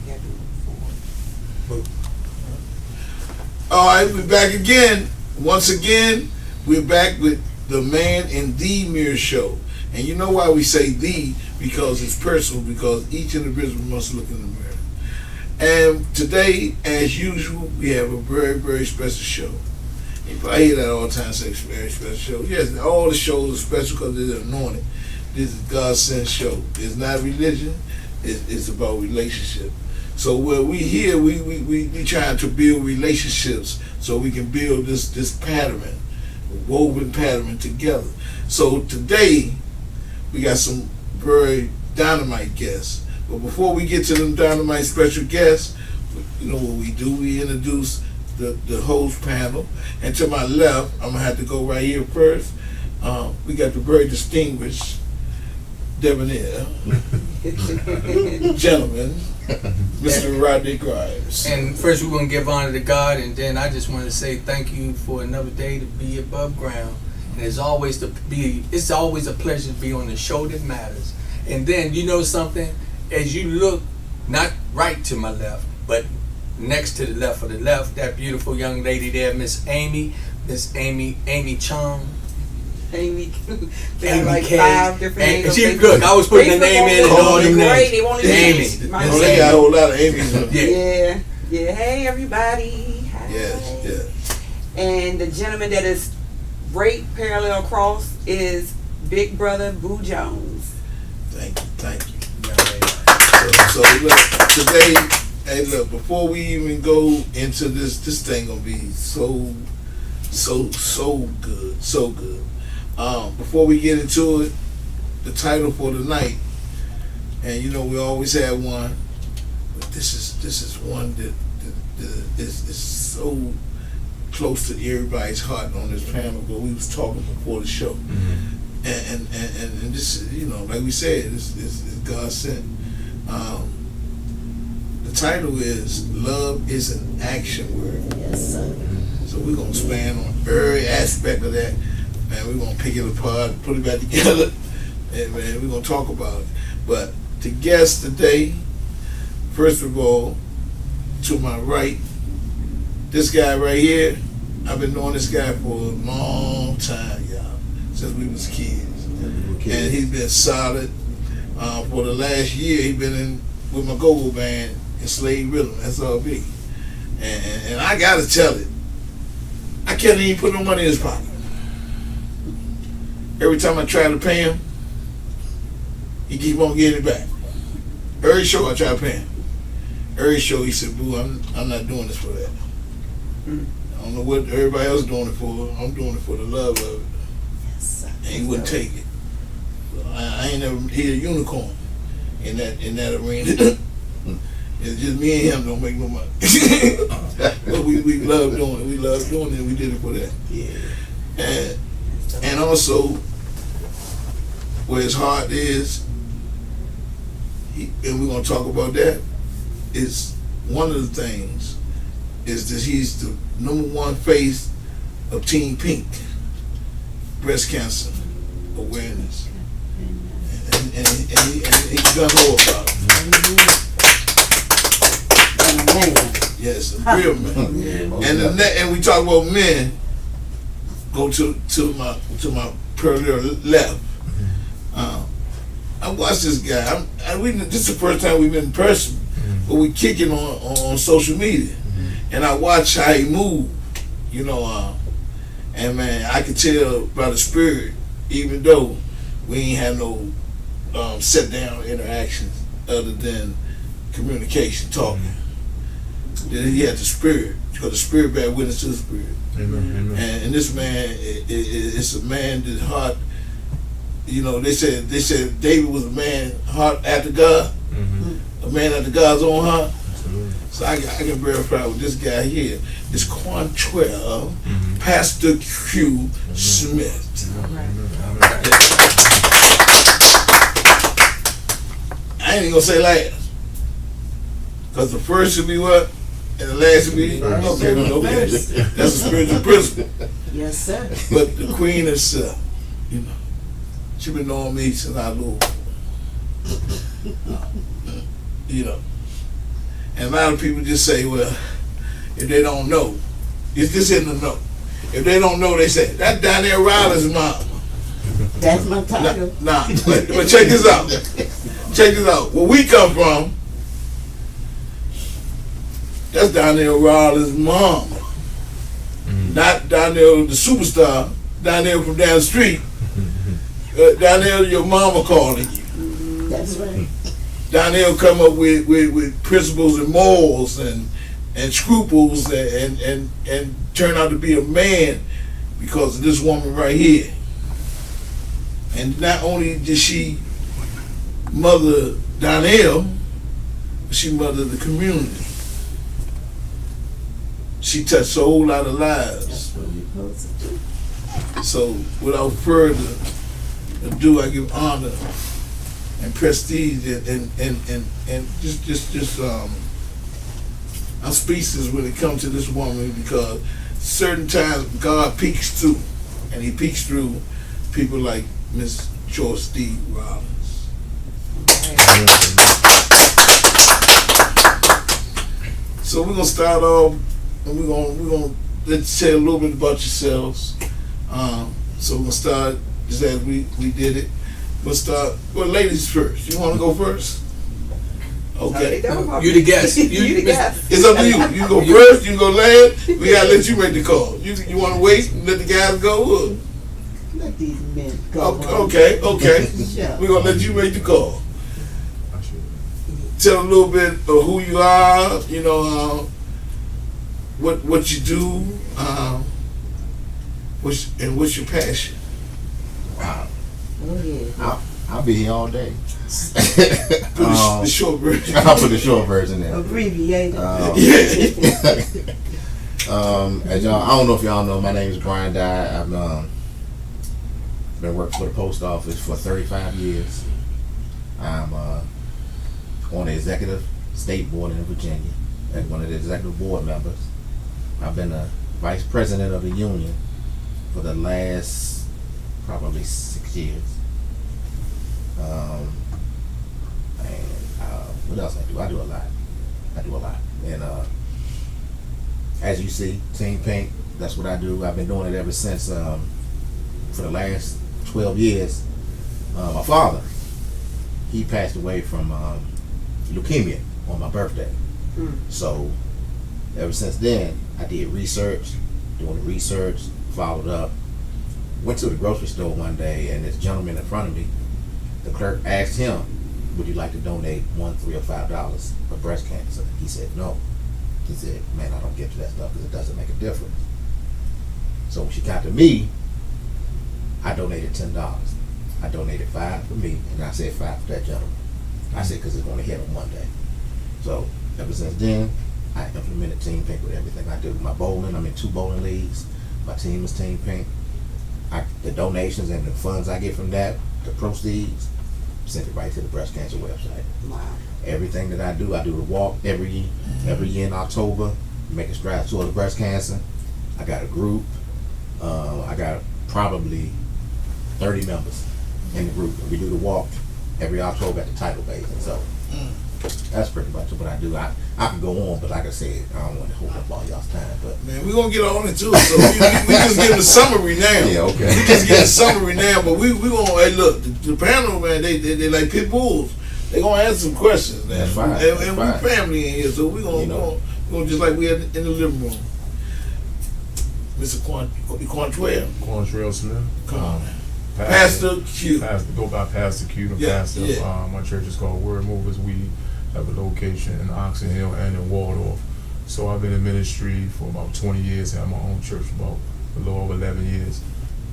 gotta do it before. All right, we're back again. Once again, we're back with the Man in the Mirror Show. And you know why we say the? Because it's personal, because each individual must look in the mirror. And today, as usual, we have a very, very special show. I hear that all the time, say very special show. Yes, all the shows are special because they're anointed. This is God's sent show. It's not religion, it's about relationship. So when we here, we trying to build relationships so we can build this pattern, woven pattern together. So today, we got some very dynamite guests. But before we get to them dynamite special guests, you know what we do? We introduce the host panel. And to my left, I'm gonna have to go right here first. We got the very distinguished debonair gentleman, Mr. Rodney Grimes. And first we're going to give honor to God, and then I just want to say thank you for another day to be above ground. And it's always a pleasure to be on the show that matters. And then, you know something, as you look, not right to my left, but next to the left of the left, that beautiful young lady there, Miss Amy Chung. Amy, they Amy have like K. 5 different names. And she, look, I was putting the name in and all them names. They want to Amy. Oh, they got a whole lot of Amy's. Yeah. Hey, everybody. Hi. Yes. And the gentleman that is right parallel across is Big Brother Boo Jones. Thank you. So look, today, hey, look, before we even go into this thing gonna be so good. Before we get into it, the title for tonight, and you know we always have one, but this is one that is so close to everybody's heart on this panel. But we was talking before the show, and this is, you know, like we said, it's God sent. The title is "Love is an Action Word." Yes, sir. So we're gonna span on every aspect of that. Man, we're gonna pick it apart, put it back together, and man, we're gonna talk about it. But the guest today, first of all, to my right, this guy right here, I've been knowing this guy for a long time, y'all, since we was kids. And he's been solid. For the last year, he's been in with my go-go band in Slade Rhythm, SRB. And I gotta tell it, I can't even put no money in his pocket. Every time I try to pay him, he keep on getting it back. Every show I try to pay him. Every show he said, "Boo, I'm not doing this for that. I don't know what everybody else doing it for. I'm doing it for the love of it." Yes, sir. And he wouldn't take it. So I ain't never hit a unicorn in that arena. It's just me and him don't make no money. But we love doing it. We love doing it. We did it for that. Yeah. And also, where his heart is, and we're going to talk about that, is one of the things is that he's the #1 face of Team Pink, breast cancer awareness. And he's done more about it. Yes, a real man. And we talk about men. Go to my parallel left. I watched this guy. This is the first time we've been in person, but we kicking on social media, and I watch how he move. You know, and man, I could tell by the spirit, even though we ain't had no sit down interactions other than communication, talking. Then he had the spirit, because the spirit bear witness to the spirit. Amen. And this man is a man that heart. You know, they said David was a man heart after God, a man after God's own heart. Absolutely. So I can verify with this guy here. It's Quantrell, Pastor Q Smith. I ain't even gonna say last, because the first should be what, and the last should be okay. That's a spiritual principle. Yes, sir. But the queen herself, you know, she been knowing me since I was little. You know, And a lot of people just say, well, if they don't know, it's just in the know. If they don't know, they say, that's Donnell Riley's mom. That's my title. Nah, but check this out. Check this out. Where we come from, that's Donnell Riley's mom. Not Donnell the superstar, Donnell from down the street. Donnell, your mama calling you. That's right. Donnell come up with principles and morals and scruples and turn out to be a man because of this woman right here. And not only did she mother Donnell, but she mothered the community. She touched a whole lot of lives. That's what we're supposed to do. So without further ado, I give honor and prestige and just I'm speechless when it comes to this woman because certain times God peeks through, and He peeks through people like Miss Joyce D. Rollins. So we're gonna start off, and we're gonna let you tell a little bit about yourselves. So we're gonna start just as we did it. We'll start. Well, ladies first. You want to go first? Okay. You the guest. You the guest. It's up to you. You go first. You go last. We gotta let you make the call. You want to wait and let the guys go? Or? Let these men go. Okay. Yeah. We're gonna let you make the call. Tell a little bit of who you are. You know, what you do. What's your passion? Wow. Oh, yeah. I'll be here all day. Put the short version. I'll put the short version in. Abbreviated. As y'all, I don't know if y'all know, my name is Brian Dye. I've been working for the post office for 35 years. I'm on the executive state board in Virginia as one of the executive board members. I've been a vice president of the union for the last probably 6 years. What else I do? I do a lot. And as you see, Team Pink, that's what I do. I've been doing it ever since, for the last 12 years. My father, he passed away from leukemia on my birthday. So ever since then, I did research, followed up. Went to the grocery store one day, and this gentleman in front of me, the clerk asked him, would you like to donate $1, $3, or $5 for breast cancer? He said no. He said, man, I don't get to that stuff because it doesn't make a difference. So when she got to me, I donated $10. I donated $5 for me, and I said $5 for that gentleman. I said, because it's going to hit him one day. So ever since then, I implemented Team Pink with everything I do. My bowling, I'm in 2 bowling leagues. My team is Team Pink. The donations and the funds I get from that, the proceeds, send it right to the breast cancer website. Wow. Everything that I do the walk every year in October, making strides toward breast cancer. I got a group. I got probably 30 members in the group. We do the walk every October at the Tidal Basin. So that's pretty much what I do. I can go on, but like I said, I don't want to hold up all y'all's time. But Man, we're gonna get on it too. So we just give the summary now. yeah, okay. We just get the summary now, but we gonna hey look, the panel, man, they like pit bulls. They gonna ask some questions, man. That's fine. And we family in here, so we gonna You go just like we had in the living room. Mr. Quantrell, Quantrell Smith. come on, man. Pastor Q. Go by Pastor Q. The Yeah, pastor. yeah. My church is called Word Movers. We have a location in Oxon Hill and in Waldorf. So I've been in ministry for about 20 years. Had my own church for about a little over 11 years.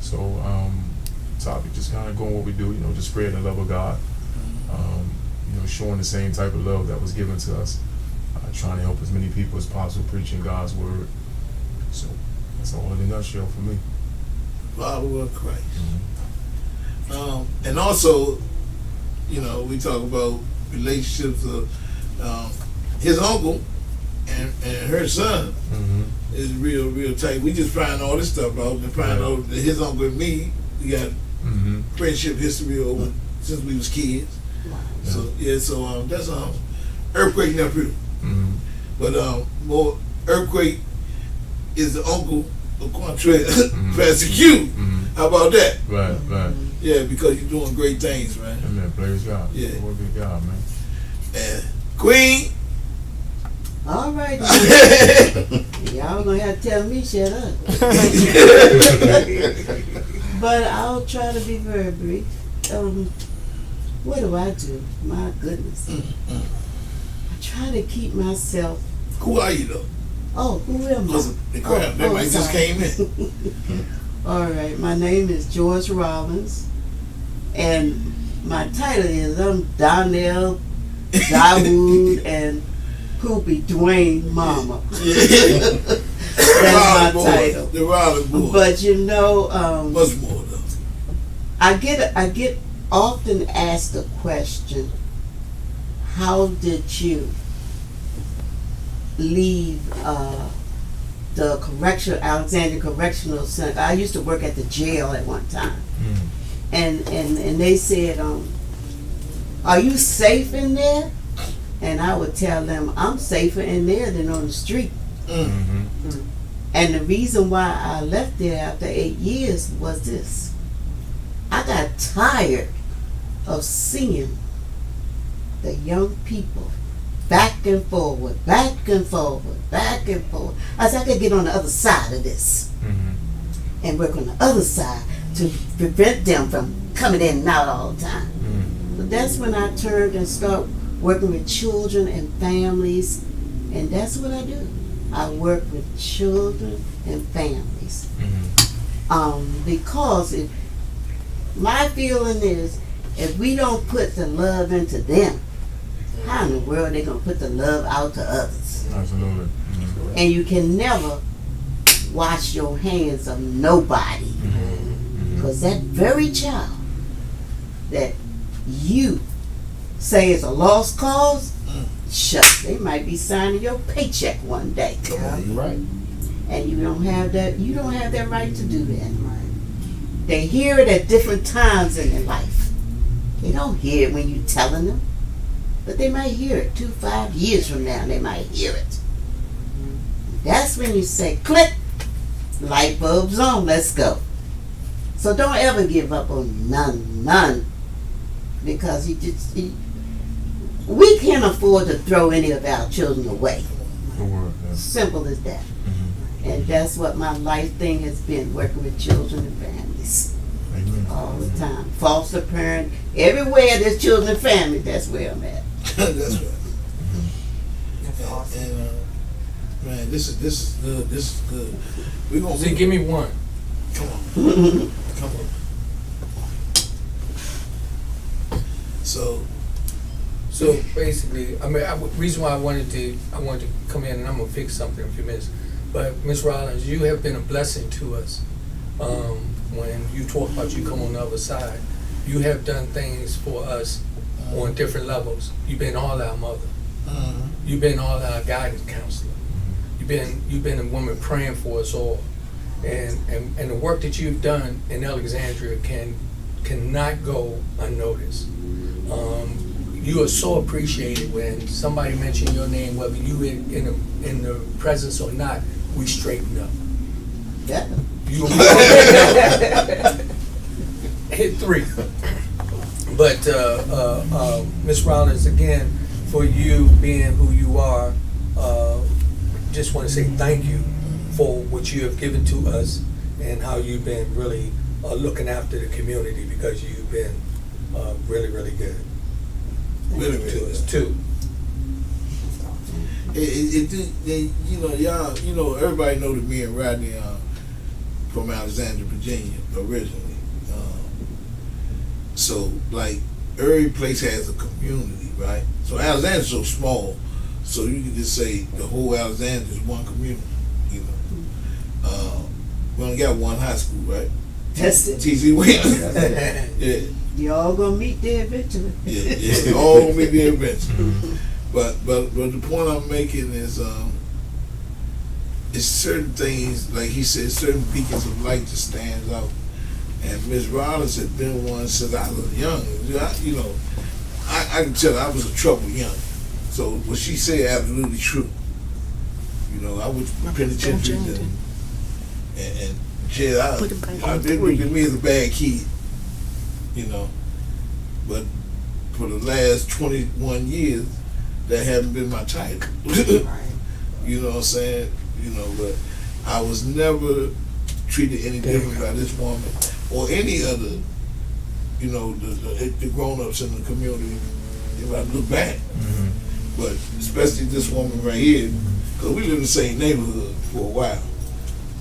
So topic just kind of going what we do, just spreading the love of God. Showing the same type of love that was given to us. Trying to help as many people as possible preaching God's word. So that's all in a nutshell for me. Follower of Christ. And also, we talk about relationships of his uncle and her son is real tight. We just find all this stuff out and find out that his uncle and me, we got friendship history over since we was kids. Wow. So so that's earthquake nephew. But more Earthquake is the uncle of Quantrell, Pastor Q. How about that? Right. Yeah, because you're doing great things, man. Amen. Praise God. Yeah. Glory be to God, man. And Queen. All right. Y'all gonna have to tell me shut up. But I'll try to be very brief. What do? My goodness. I try to keep myself. Who are you though? Oh, who am I? The crowd, that might just sorry. came in. All right, my name is George Rollins, and my title is I'm Donnell Dawood and Poopy Dwayne Mama. Yeah. That's my title. The Rollins boy. But you know, Much more though. I get often asked the question, how did you leave the Alexandria Correctional Center? I used to work at the jail at one time. And they said, are you safe in there? And I would tell them, I'm safer in there than on the street. And the reason why I left there after 8 years was this. I got tired of seeing the young people back and forward, back and forward, back and forward. I said, I could get on the other side of this and work on the other side to prevent them from coming in and out all the time. So that's when I turned and started working with children and families, and that's what I do. I work with children and families. Because my feeling is, if we don't put the love into them, how in the world are they going to put the love out to others? Absolutely. And you can never wash your hands of nobody. Because that very child that you say is a lost cause, shucks, they might be signing your paycheck one day. You're right. And you don't have that right to do that. They hear it at different times in their life. They don't hear it when you're telling them. But they might hear it 2-5 years from now. They might hear it. That's when you say, click, light bulbs on, let's go. So don't ever give up on none. Because we can't afford to throw any of our children away. The word, yeah. Simple as that. And that's what my life thing has been, working with children and families. Amen. All the time. Foster parent, everywhere there's children and families, that's where I'm at. That's right. That's awesome. And man, this is good. This is good. We gonna See, give me one. Come on. So basically, I mean, reason why I wanted to come in, and I'm gonna fix something in a few minutes. But Ms. Rollins, you have been a blessing to us. When you talk about you come on the other side, you have done things for us on different levels. You've been all our mother. You've been all our guidance counselor. You've been a woman praying for us all, and the work that you've done in Alexandria cannot go unnoticed. You are so appreciated when somebody mentioned your name, whether you in the presence or not. We straighten up. Yeah. You hit 3. But Ms. Rollins, again, for you being who you are, just want to say thank you for what you have given to us and how you've been really looking after the community, because you've been really, really good Really, to really us good. too. Y'all, everybody know that me and Rodney from Alexandria, Virginia, originally. So, like, every place has a community, right? So Alexandria's so small, so you can just say the whole Alexandria is one community, we only got one high school, right? That's it. T.C. Williams. Yeah. Y'all gonna meet there eventually. Yeah, all gonna be there eventually. But the point I'm making is it's certain things, like he said, certain beacons of light that stands out. And Ms. Rollins had been one since I was young. I can tell I was a troubled young. So what she said absolutely true. You know, I was penitentiary and jail. I did look at me as a bad kid. You know, but for the last 21 years, that haven't been my title. Right. You know what I'm saying? You know, but I was never treated any different by this woman or any other, you know, the grown-ups in the community, if I look back. But especially this woman right here, because we live in the same neighborhood for a while.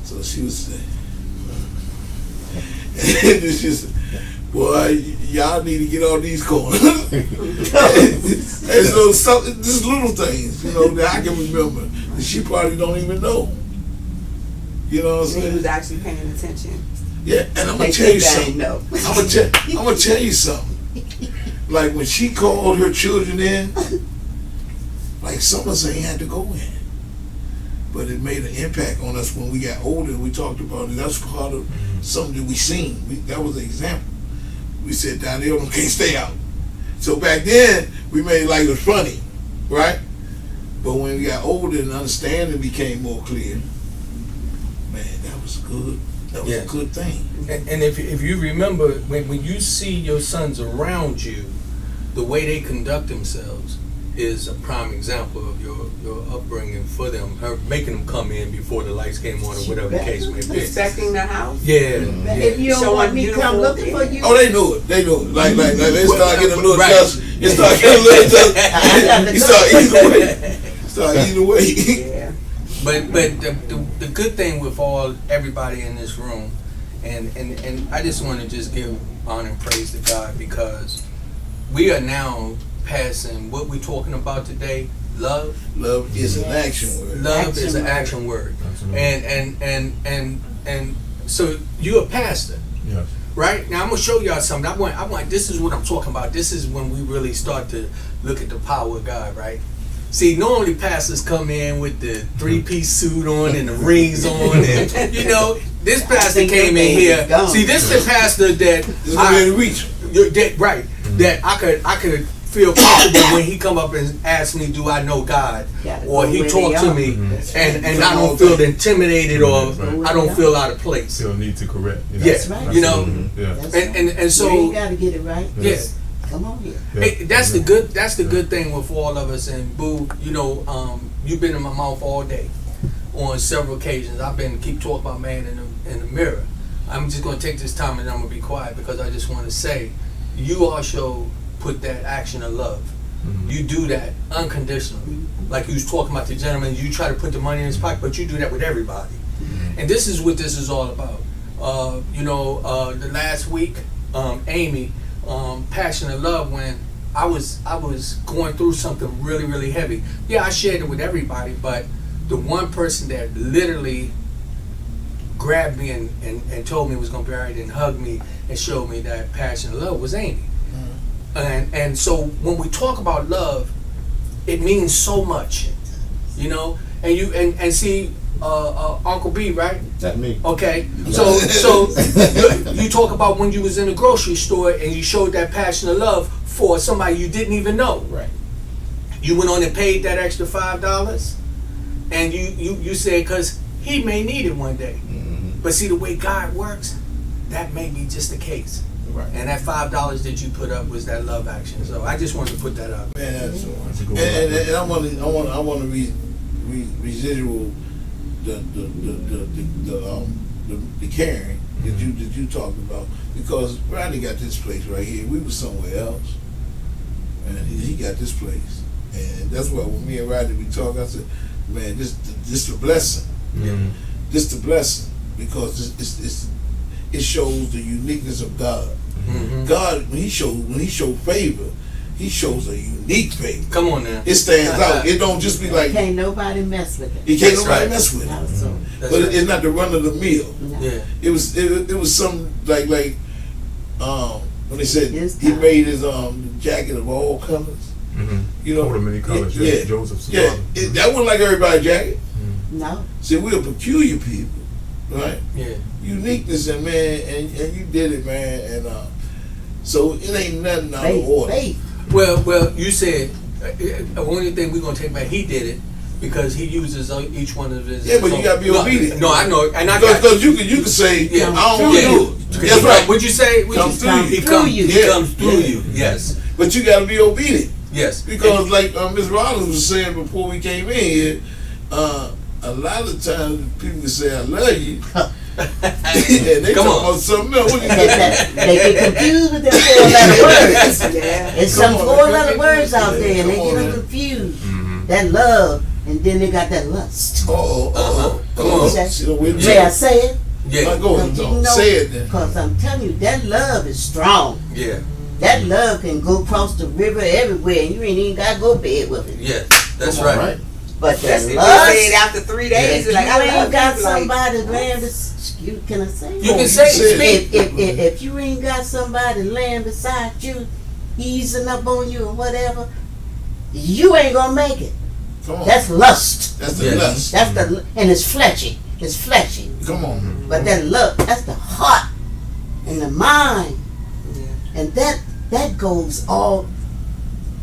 So she was saying, and it's just, boy, y'all need to get on these corners. And so just little things, you know, that I can remember that she probably don't even know. You know what I'm He saying? was actually paying attention. Yeah, and I'm gonna They tell you think I something. know. I'm gonna tell you something. Like when she called her children in, like some of us ain't had to go in, but it made an impact on us when we got older. We talked about it. That's part of something that we seen. That was an example. We said down there, can't stay out. So back then we made it like it was funny, right? But when we got older and understanding became more clear, man, that was good. That was Yeah. a good thing. And if you remember, when you see your sons around you, the way they conduct themselves is a prime example of your upbringing for them, her making them come in before the lights came on or whatever the case may be. Respecting the house. Yeah. But if you don't Showing want me come beautiful looking for things. you, Oh, they knew it. They knew it. Like they start getting a little Right. dust. It start getting a little dust. I got to You know. start eating away. Start eating away. Yeah. But the good thing with everybody in this room, and I just want to just give honor and praise to God, because we are now passing what we're talking about today. Love. Love is an action word. Love is an Action action word. Absolutely. And so you're a pastor, Yes. right? Now I'm gonna show y'all something. I want. This is what I'm talking about. This is when we really start to look at the power of God, right? See, normally pastors come in with the 3-piece suit on and the rings on, and you know, this pastor think came your in baby's here. gone. See, this is the pastor that This is going to reach. right. That I could feel comfortable when he come up and ask me, do I know God? Gotta Or go he where talk they to are. me, That's and right. I don't feel intimidated or Right. I don't feel out of place. Still need to correct. You know? Yeah, That's right. you know, Absolutely. Yeah. That's and right. and so you gotta get it right. yeah. Come on here. Yeah. Hey, that's the good thing with all of us. And Boo, you know, you've been in my mouth all day on several occasions. I've been keep talking about man in the mirror. I'm just gonna take this time and I'm gonna be quiet, because I just want to say, you also put that action of love. You do that unconditionally, like you was talking about the gentleman. You try to put the money in his pocket, but you do that with everybody. And this is what this is all about. The last week, Amy, Passion of Love, when I was going through something really, really heavy. Yeah, I shared it with everybody, but the one person that literally grabbed me and told me it was going to be all right and hugged me and showed me that passion of love was Amy. And so when we talk about love, it means so much, you know. And you and see Uncle B, right? That's me. Okay, so you talk about when you was in the grocery store and you showed that passion of love for somebody you didn't even know. Right. You went on and paid that extra $5, and you said, because he may need it one day. But see, the way God works, that may be just the case. Right. And that $5 that you put up was that love action. So I just wanted to put that up. Man, that's That's a good and one. I want to residual the caring that you talked about, because Rodney got this place right here. We was somewhere else, and he got this place, and that's why when me and Rodney we talk, I said, man, this a blessing. This the blessing, because it shows the uniqueness of God. Mm-hmm. God, when he showed favor, he shows a unique favor. Come on now. It stands out. It don't just be like Can't nobody mess with it. he can't That's nobody right. mess with Not it. so. That's But right. it's not the run of the mill. No. Yeah. It was some like when they said It's he time. made his jacket of all colors. You know, All the many colors. yeah, Joseph's yeah. father. That wasn't like everybody's jacket. No. See, we're peculiar people, right? Yeah. Uniqueness, and man, and you did it, man, and so it ain't nothing out of Faith. order. Faith. Well, you said the only thing we're gonna take back. He did it, because he uses each one of his. Yeah, but you gotta be No, obedient. No, I know, and I got Because you can say, Yeah. I don't want to Yeah. do it. That's right. What'd you say? Comes through you. He Through comes. you. He Yeah. comes through Yeah. you. Yes. But you got to be obedient. Yes. Because like Ms. Rollins was saying before we came in here, a lot of times people say, I love you. and they Come talking on. about something else. What you They got? get confused with them 4-letter words. Yeah. It's Come some on, 4-letter words out there, and they come get on, them man. confused. Mm-hmm. That love, and then they got that lust. Come on. See, we're May I say it? Yeah. Go ahead. No, say it then. Because I'm telling you, that love is strong. Yeah. That love can go across the river everywhere, and you ain't even got to go bed with it. Yeah. That's Come on, right. But That's that it. lust, They say it after 3 days. if Like, you I ain't love got you, like, somebody laying beside, can I say it? You can you say said speak. If you ain't got somebody laying beside you, easing up on you or whatever, you ain't gonna make it. Come on. That's lust. That's the Yes. lust. That's the, and it's fleshy. It's fleshy. Come on. But that love, that's the heart and the mind. Yeah. And that goes all.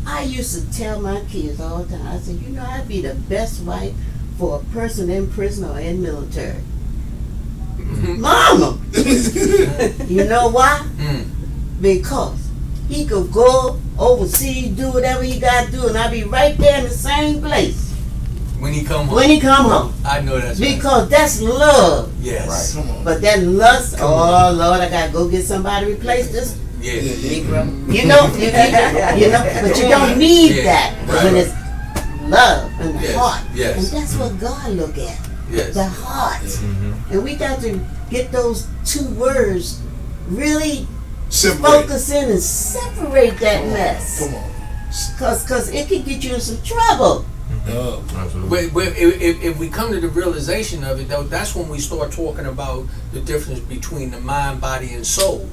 I used to tell my kids all the time, I said, you know, I'd be the best wife for a person in prison or in military. Mama! You know why? Mm. Because he could go overseas, do whatever he got to do, and I'd be right there in the same place When he come home. when he come home. I know that's right. Because that's love. Yes. Come on. But that lust, Come oh Lord, I gotta go get somebody to replace this Yeah. Negro. You know, but you don't need Yeah. that Right. when it's love and the Yes. heart. Yes. And that's what God look at, Yes. the heart. Mm-hmm. And we got to get those two words really Separate. focus in and separate that mess. Come on. Cause it can get you in some trouble. Absolutely. But if we come to the realization of it, though, that's when we start talking about the difference between the mind, body, and soul.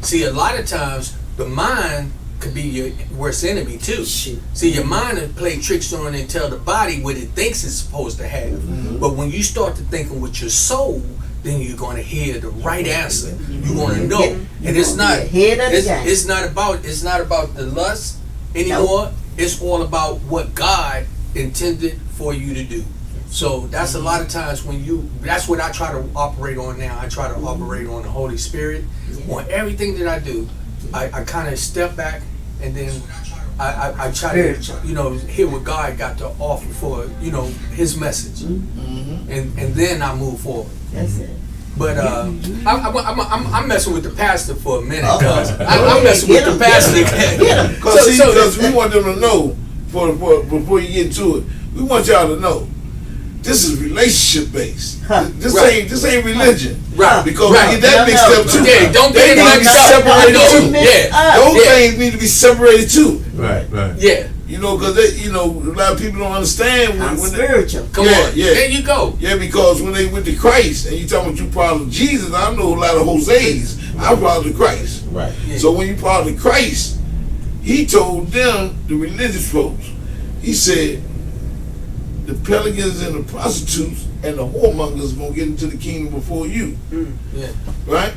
See, a lot of times the mind could be your worst enemy too. Shoot. See, your mind will play tricks on and tell the body what it thinks it's supposed to have. But when you start to thinking with your soul, then you're going to hear the right answer. You're going to know, and it's not. Ahead of the game. It's not about the lust anymore. It's all about what God intended for you to do. So that's a lot of times that's what I try to operate on now. I try to operate on the Holy Spirit. On everything that I do, I kind of step back and then I try to, hear what God got to offer for, his message. And then I move forward. That's it. But I'm messing with the pastor for a minute, cause Go I'm ahead, messing with get the him, pastor. get him. Because we want them to know, before you get into it, we want y'all to know, this is relationship based. Huh. This Right. ain't religion. Right. Because Right. we get that No, mixed no. up too. Yeah, don't They get it need to be mixed up. separated No. too. Yeah. Those Yeah. things need to be separated too. Right. Yeah, You know, because a lot of people don't understand I'm when they, spiritual. come Yeah, on. yeah. There you go. yeah, because when they went to Christ and you talking about you part of Jesus, I know a lot of Jose's. I'm part of Christ. Right. Yeah. So when you part of Christ, he told them, the religious folks, he said, the pelicans and the prostitutes and the whoremongers gonna get into the kingdom before you, Yeah. right?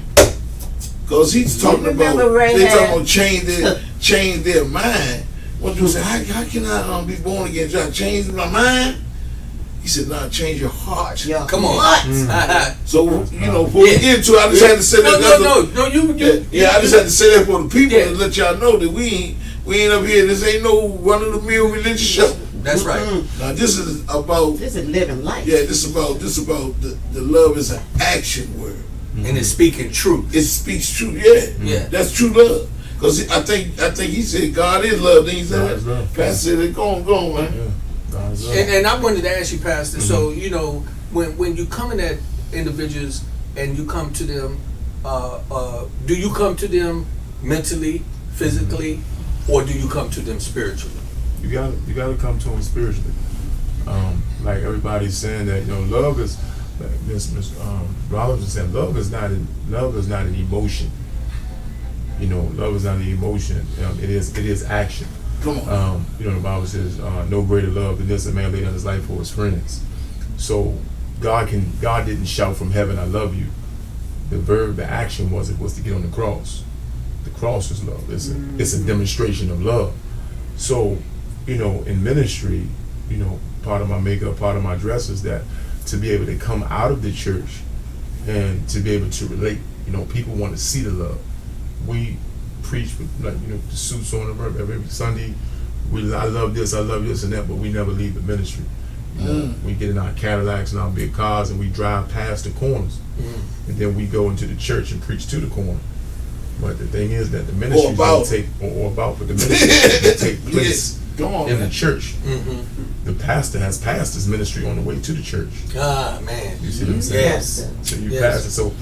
Because he's talking about remember Rahab? they talking about change their mind. One dude said, how can I be born again? Should I change my mind? He said, nah, change your heart. Your Come on. heart. So before we get into it, I just had to say that. No, you. Yeah, I just had to say that for the people Yeah. to let y'all know that we ain't up here. This ain't no run of the mill religious show. That's right. Now this is about This is living life. this about the love is an action word. And it's speaking truth. It speaks truth. Yeah, Yeah. that's true love. Because I think he said God is love. Then he God said, is love. Pastor said, go on, man. Yeah. God's love. And I wanted to ask you, Pastor. So when you come in at individuals and you come to them, do you come to them mentally, physically, or do you come to them spiritually? You gotta come to him spiritually. Like everybody's saying that love is, like Miss Rollins was saying, love is not an emotion. Love is not an emotion. It is action. Come on. The Bible says, no greater love than this, a man laid down his life for his friends. So God didn't shout from heaven, I love you. The action was to get on the cross. The cross is love. It's a demonstration of love. So, in ministry, you know, part of my makeup, part of my dress is that to be able to come out of the church and to be able to relate. You know, people want to see the love. We preach with, like, you know, the suits on every Sunday. I love this, and that, but we never leave the ministry. You know, we get in our Cadillacs and our big cars and we drive past the corners, and then we go into the church and preach to the corner. But the thing is that the ministry don't take, but the ministry will take place in the church. The pastor has pastor's ministry on the way to the church. Ah, man. You see what I'm saying? Yes. So you Yes. pastor. So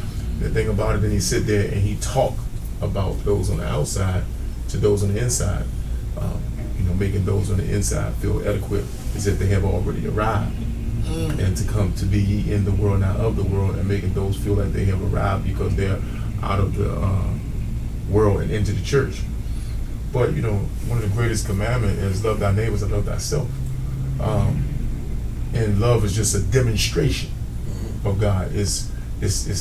the thing about it, then he sit there and he talk about those on the outside to those on the inside. You know, making those on the inside feel adequate as if they have already arrived. And to come to be ye in the world, not of the world, and making those feel like they have arrived because they're out of the world and into the church. But, you know, one of the greatest commandments is love thy neighbors and love thyself. And love is just a demonstration of God. It's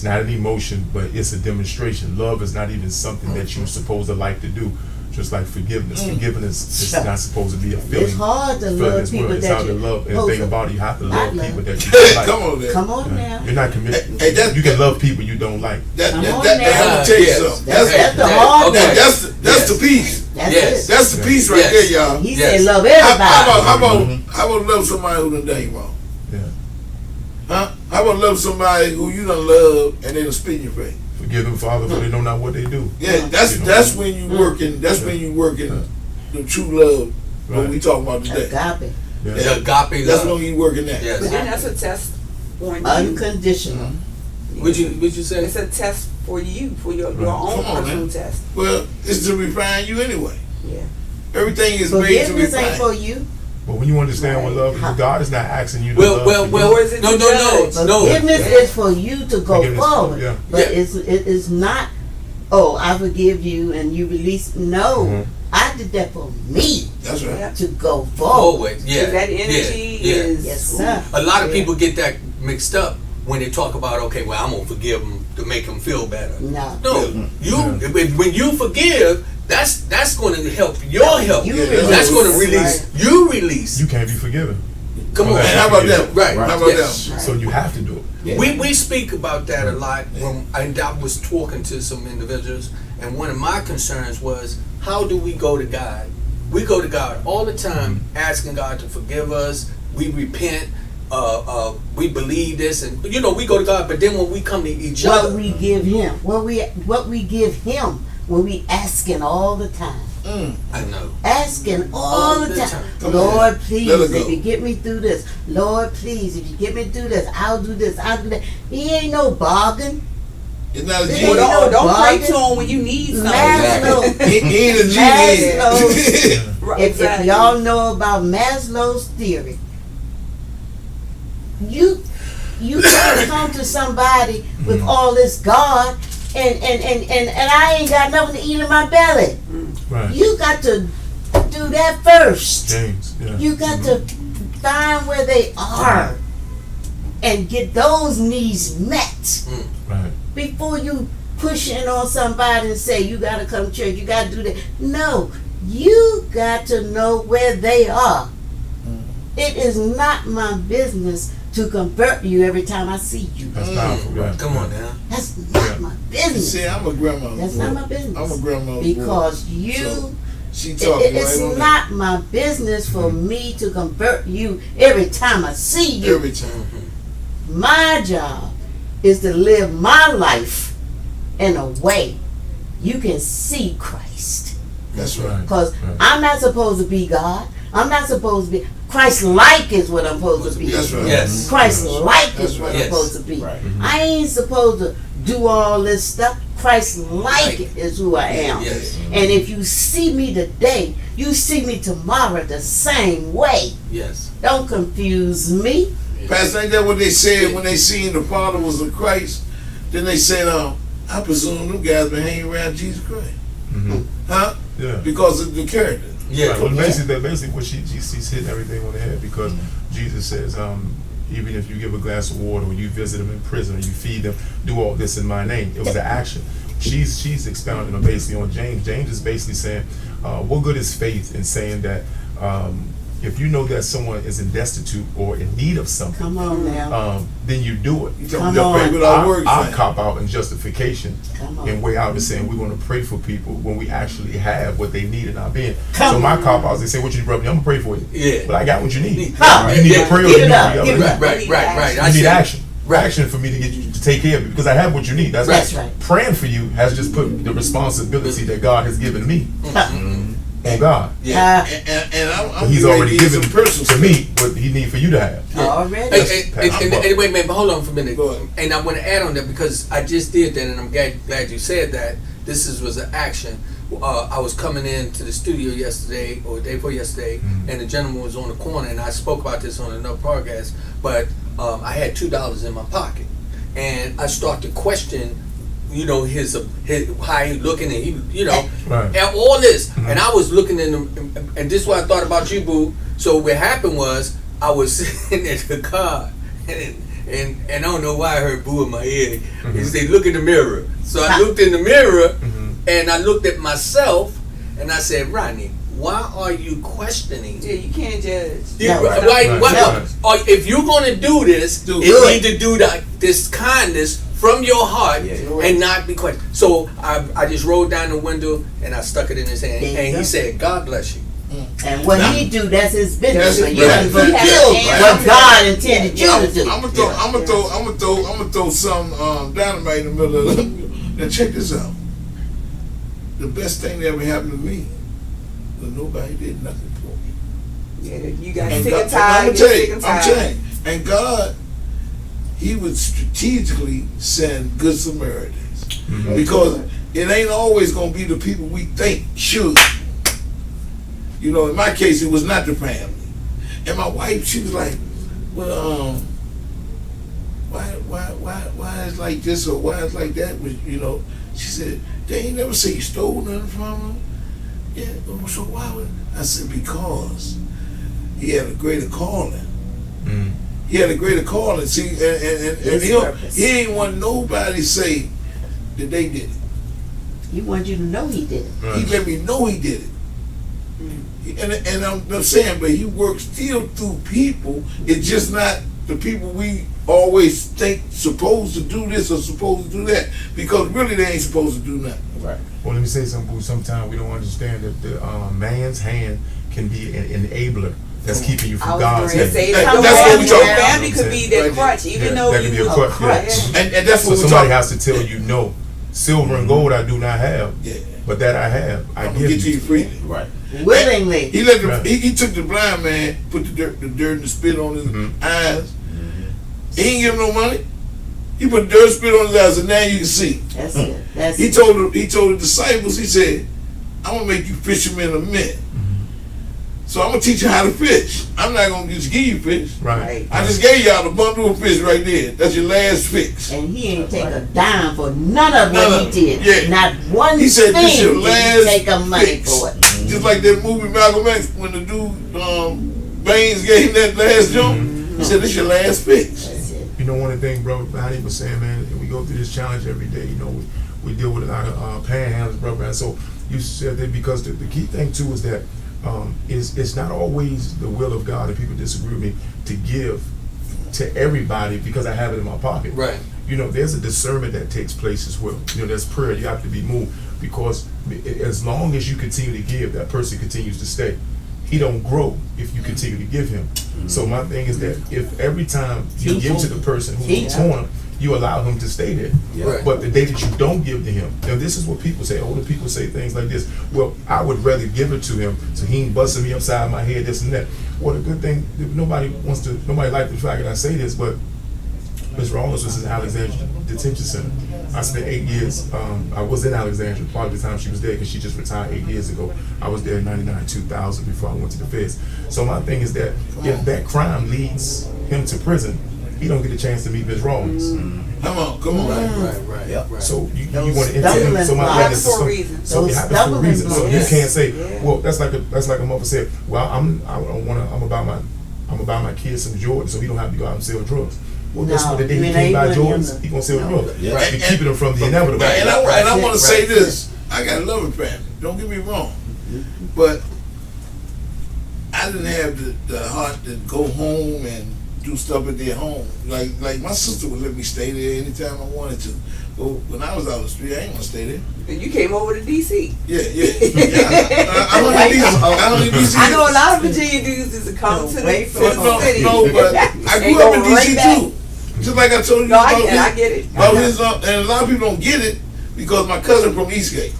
not an emotion, but it's a demonstration. Love is not even something that you're supposed to like to do. Just like forgiveness. Forgiveness is not supposed to be a feeling. It's hard to love people It's that hard to you love. And the supposed thing to about it, you have to not love love. people that you don't like. Come on, man. Come on now. You're not committed. Hey, that- You can love people you don't like. I'm on gonna now. tell you Yes. something. That's the Okay. hard Okay. part. That's the piece. That's Yes. it. That's the piece right Yes. there, y'all. He Yes. said love How everybody. about love somebody who done done you wrong? Yeah. Huh? How about love somebody who you done love and they done spit in your face? Forgive them, Father, for they know not what they do. Yeah, that's when you working. That's when you working the true love. What Right. we talking about today? Agape. Yeah. The agape That's love. when you working that. Yes. But then that's a test on you. Unconditional. Would you say? It's a test for you, for your Right. own Come on, personal man. test. Well, it's to refine you anyway. Yeah. Everything is made to Forgiveness ain't refine. for you. But when you understand what love is, God is not asking you to Well, love well, people. well. Or is it No, the no, no, judge? no. Forgiveness is for you to go Forgiveness, forward. yeah. But Yeah. it is not, oh, I forgive you and you release. No. Mhm. I did that for me That's right. Yeah. to go forward. Forward. Yeah. So that energy yeah. is. Yes, sir. A lot of Yeah. people get that mixed up when they talk about, okay, well, I'm gonna forgive them to make them feel better. No. No, when you forgive, that's going to help your help. You release. That's going to release. Right. You release. You can't be forgiven. Come on. And And how about that? Right. How about Yes. that? So you have to do it. Yeah. We speak about that a lot when I was talking to some individuals, and one of my concerns was, how do we go to God? We go to God all the time asking God to forgive us. We repent. We believe this, and we go to God. But then when we come to each What other, we give him. What we give him when we asking all the time. I know. Asking all the time. Come Lord, on. please, Let it go. if you get me through this. Lord, please, if you get me through this, I'll do this, I'll do that. He ain't no bargain. It's not a Well, genie. Well, don't pray bargain. to him when you need something. Maslow. He ain't a Maslow's- genie. Right, If exactly. y'all know about Maslow's theory, you can't come to somebody with all this God and I ain't got nothing to eat in my belly. Right. You got to do that first. James. Yeah. You got to find where they are and get those needs met Right. before you push in on somebody and say you got to come to church, you got to do that. No, you got to know where they are. It is not my business to convert you every time I see you. That's powerful. Right. Come on now. That's not Yeah. my business. See, I'm a grandmother. That's not my business. I'm a grandmother. Because So, you, she it- talking it's right on not my business for me to convert you every time I see that. you. Every time. My job is to live my life in a way you can see Christ. That's right. Because Right. I'm not supposed to be God. I'm not supposed to be Christ-like is what I'm supposed to be. That's right. Yes. Christ-like That's is what right. I'm supposed to be. Right. I ain't supposed to do all this stuff. Christ-like is who I am. Yes. And if you see me today, you see me tomorrow the same way. Yes. Don't confuse me. Pastor, ain't that what they said when they seen the followers of Christ? Then they said, I presume them guys been hanging around Jesus Christ. Mm-hmm. Huh? Yeah. Because of the character. Yeah. Right. Well, basically, what she's hitting everything on the head because Jesus says, even if you give a glass of water, or you visit them in prison, or you feed them, do all this in my name. It was an action. She's expounding on basically on James. James is basically saying, what good is faith in saying that if you know that someone is in destitute or in need of something, Come on now. then you do it. You Come don't on. pray without works, I man. cop out in justification Come on. and way out to saying we're going to pray for people when we actually have what they need in our being. Come So my on. cop outs, they say, what you need, brother? I'm going to pray for you. Yeah. But I got what you need. Huh. You need Yeah. a prayer or Give you it need up. the Give other. it up. Right. I You need said- action. Right. Action for me to get you to take care of you because I have what you need. That's right. Praying for you has just put the responsibility that God has given me on God. Yeah. And I'm He's getting ready already to get given some personal to me what He need for you to have. Already. Wait, man, but hold on for a minute. Go ahead. And I want to add on that because I just did that, and I'm glad you said that. Was an action. I was coming into the studio yesterday or the day before yesterday, and the gentleman was on the corner, and I spoke about this on another podcast. But I had $2 in my pocket, and I started to question, his how he looking, and he, Right. and all this, and I was looking in the, and this is what I thought about you, boo. So what happened was I was sitting in the car, and I don't know why I heard boo in my ear. He said, "Look in the mirror." So I looked in the mirror, and I looked at myself, and I said, "Rodney, why are you questioning?" Yeah, you can't judge. Yeah, No, why, or if you're gonna do this, Do you it. need to do this kindness from your heart and not be questioned. So I just rolled down the window and I stuck it in his hand, There you and go. he said, "God bless you." And what he do, that's his business. That's So his you have to business. fulfill Yeah. what God intended you to do. I'm gonna throw some dynamite in the middle of the. Now check this out. The best thing that ever happened to me was nobody did nothing for me. Yeah, you got And sick God, and tired. I'm Get telling sick you, and I'm tired. telling you. And God, He would strategically send good Samaritans because it ain't always gonna be the people we think should. In my case, it was not the family. And my wife, she was like, "Well, why is like this or why is like that?" She said, "They ain't never say you stole nothing from them." Yeah, so why would I said because he had a greater calling. He had a greater calling. See, and His purpose. he ain't want nobody say that they did it. He wanted you to know he did it. He let me know he did it. And I'm saying, but he works still through people. It's just not the people we always think supposed to do this or supposed to do that, because really they ain't supposed to do nothing. Right. Well, let me say something, Boo. Sometimes we don't understand that the man's hand can be an enabler that's keeping you I from was God's going to hand. say Hey, that that's what we your talking about. family could be that Right. crutch, even Yeah, though that could be you a crutch, yeah. And that's So what we're somebody talking. has to tell you, no, silver and gold I do not have, Yeah, but that I have, I I'm give gonna get to you freely. Right. Willingly. He let Right. he took the blind man, put the dirt and the spit on his eyes. He ain't give him no money. He put dirt and spit on his eyes, and now you can see. That's it. That's He it. told the disciples, he said, "I'm gonna make you fishermen of men. So I'm gonna teach you how to fish. I'm not gonna just give you fish. Right. I just gave y'all the bundle of fish right there. That's your last fix." And he ain't take a dime for none of None what of he it. did. Yeah. Not one He said, thing "This your did last he take a money fix." for it. Just like that movie Malcolm X, when the dude Baines gave him that last jump, he said, "This your last fix." That's it. You know, one of the things, bro, Patty was saying, man, we go through this challenge every day. We deal with a lot of panhandlers, bro. And so you said that because the key thing too is that it's not always the will of God, and people disagree with me, to give to everybody because I have it in my pocket. Right. There's a discernment that takes place as well. There's prayer. You have to be moved because as long as you continue to give, that person continues to stay. He don't grow if you continue to give him. So my thing is that if every time you give to the person who's in the corner, you allow him to stay there. Right. But the day that you don't give to him, now this is what people say. Older people say things like this. Well, I would rather give it to him so he ain't busting me upside my head, this and that. Well, the good thing, nobody likes the fact that I say this, but Ms. Rollins was in Alexandria Detention Center. I spent 8 years. I was in Alexandria part of the time she was there because she just retired 8 years ago. I was there in 99, 2000 before I went to the feds. So my thing is that if that crime leads him to prison, he don't get a chance to meet Ms. Rollins. Come on. Right. Yep. Right. So you Those want to enter him. stumbling So my blocks. thing is, For a reason. so it Those happens for a stumbling reason. So you blocks. can't say, Yeah. well, that's like a mother said, well, I'm gonna buy my kids some Jordans so he don't have to go out and sell drugs. Well, guess No, what? The day you he ain't can't buy able to Jordans, handle- he gonna sell No. drugs. Yeah. Right. You're keeping him from the inevitable. Right, and I want to Right. say this. I got a loving family. Don't get me wrong, but I I didn't have the heart to go home and do stuff at their home. Like my sister would let me stay there anytime I wanted to. But when I was out on the street, I ain't gonna stay there. And you came over to DC. Yeah. I don't need DC. I don't need DC. I know a lot of Virginia dudes is to come to the city. No, but I grew up in DC too. Just like I told you. No, I get it. About his, and a lot of people don't get it because my cousin from Eastgate,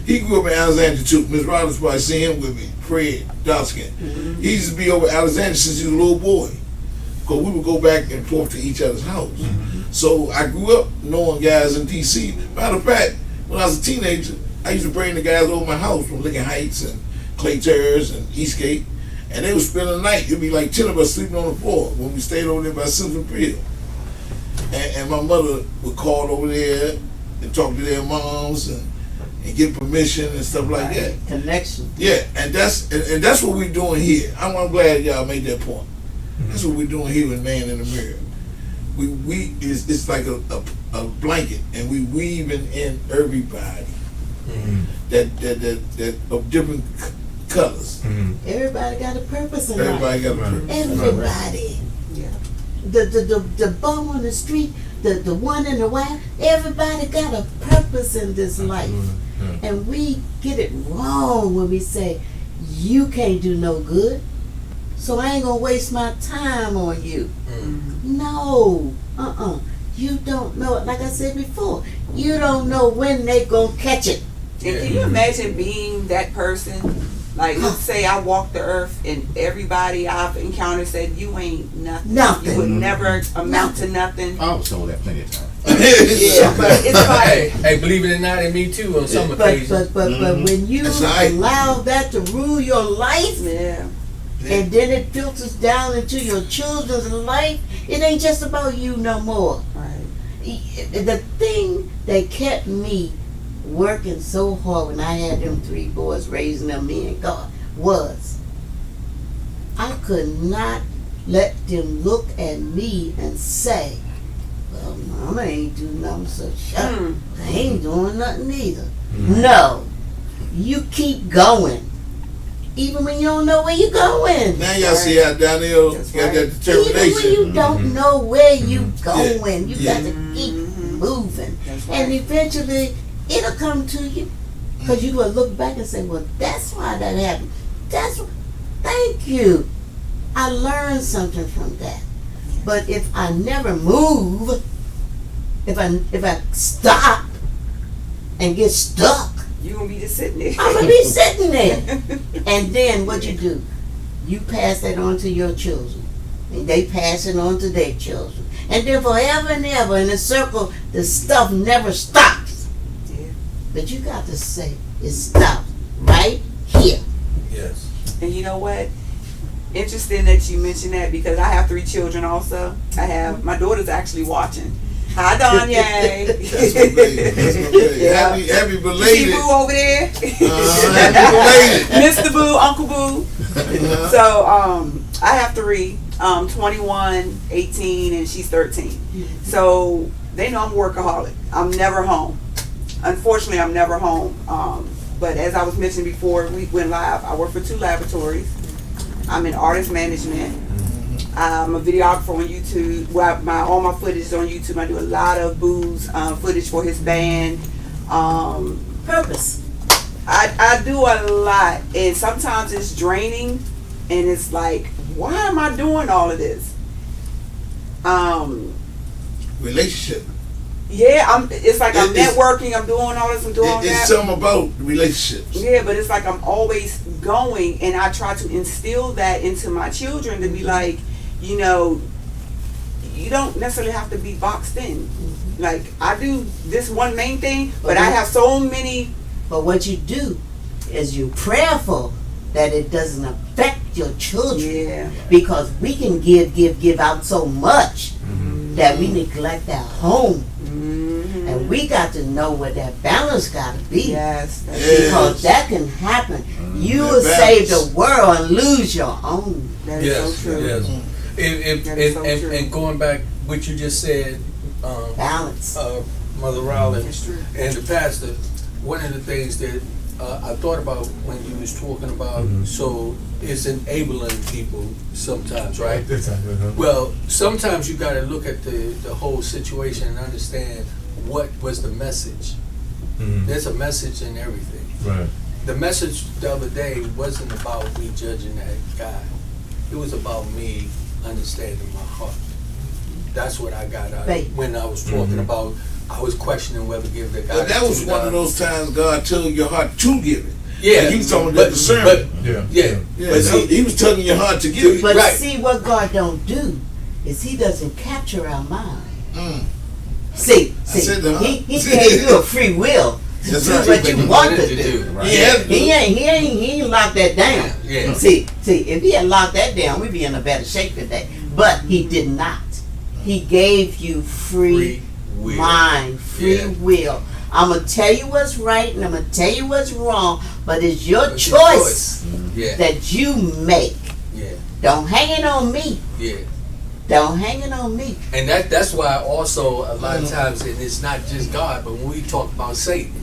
he grew up in Alexandria too. Miss Rollins probably seen him with me. Fred Dawson. He used to be over Alexandria since he was a little boy. Because we would go back and forth to each other's house. So I grew up knowing guys in DC. Matter of fact, when I was a teenager, I used to bring the guys over my house from Lincoln Heights and Clay Terrace and Eastgate, and they would spend the night. It'd be like 10 of us sleeping on the floor when we stayed over there by Simpson Field. And my mother would call over there and talk to their moms and get permission and stuff like that. Connection. Yeah, and that's what we're doing here. I'm glad y'all made that point. That's what we're doing here with Man in the Mirror. It's like a blanket, and we weaving in everybody that of different colors. Everybody got a purpose in Everybody life. got a purpose. Everybody. Yeah. The bum on the street, the one in the white, everybody got a purpose in this life. And we get it wrong when we say, you can't do no good, so I ain't gonna waste my time on you. No, you don't know it. Like I said before, you don't know when they gonna catch it. And can you imagine being that person? Like, let's say I walk the earth and everybody I've encountered said, you ain't nothing. Nothing. You would never amount to nothing. I was told that plenty of times. Yeah, but it's like, Hey, believe it or not, and me too on some occasions. But when you That's right. allow that to rule your life, yeah. and then it filters down into your children's life, it ain't just about you no more. Right. The thing that kept me working so hard when I had them 3 boys, raising them, me and God, was I could not let them look at me and say, well, Mama ain't doing nothing, so shut up. I ain't doing nothing either. No. You keep going. Even when you don't know where you're going. Now y'all see how Daniel That's got right. that determination. Even when you don't know where you going, you Yeah. got to keep moving. That's And right. eventually, it'll come to you. Because you will look back and say, well, that's why that happened. Thank you. I learned something from that. But if I never move, if I stop and get stuck, You gonna be just sitting there. I'm gonna be sitting there. And then what you do? You pass that on to your children, and they pass it on to their children, and then forever and ever in a circle, the stuff never stops. Yeah. But you got to say it stops right here. Yes. And you know what? Interesting that you mentioned that because I have 3 children also. My daughter's actually watching. Hi, Danye. That's my baby. That's my baby. Yeah. Happy See belated. Boo over there? Happy belated. Mr. Boo, Uncle Boo. So I have 3, 21, 18, and she's 13. So they know I'm a workaholic. I'm never home. Unfortunately, I'm never home. But as I was mentioning before we went live, I work for 2 laboratories. I'm in artist management. I'm a videographer on YouTube. Well, all my footage is on YouTube. I do a lot of Boo's footage for his band. Purpose. I do a lot, and sometimes it's draining, and it's like, why am I doing all of this? Relationship. Yeah, it's like I'm It's- networking. I'm doing all this. I'm doing all It's that. something about relationships. Yeah, but it's like I'm always going, and I try to instill that into my children to be like, you know, you don't necessarily have to be boxed in. Like, I do this one main thing, but I have so many. But what you do is you're prayerful that it doesn't affect your children. Yeah. Because we can give out so much that we neglect our home. And we got to know where that balance got to be. Yes. That's Yeah. Because that can happen. You That will save balance. the world and lose your own. That is Yes. so true. Yes. That is so true. And going back what you just said, Balance. Mother Rowland That's true. and the pastor, one of the things that I thought about when you was talking about, so it's enabling people sometimes, right? Exactly. Well, sometimes you got to look at the whole situation and understand what was the message. There's a message in everything. Right. The message the other day wasn't about me judging that guy. It was about me understanding my heart. That's what I got out of Faith. when I was talking about, I was questioning whether to give the guy But that was one of $2. those times God told your heart to give it. Yeah. Like he was talking about discernment. Yeah. Yeah. Yeah, But see, he was telling your heart to give it. But Right. see, what God don't do is He doesn't capture our mind. Mm. See, said that. he gave you a free will to That's do right. what you want to do. do. Right. Yeah. He ain't locked that down. Yeah. See, if he had locked that down, we'd be in a better shape today. But he did not. He gave you free will. mind, free Yeah. will. I'm gonna tell you what's right and I'm gonna tell you what's wrong, but it's your It's your choice Yeah. that you make. Yeah. Don't hang it on me. Yeah. Don't hang it on me. And that's why also a lot of times, and it's not just God, but when we talk about Satan,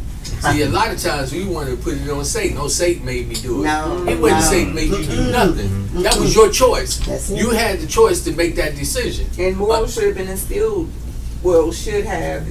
see, a lot of times we want to put it on Satan. Oh, Satan made me do it. No, It wasn't no. Satan made you do nothing. That was your choice. That's it. You had the choice to make that decision. And morals should have been instilled. Well, should have.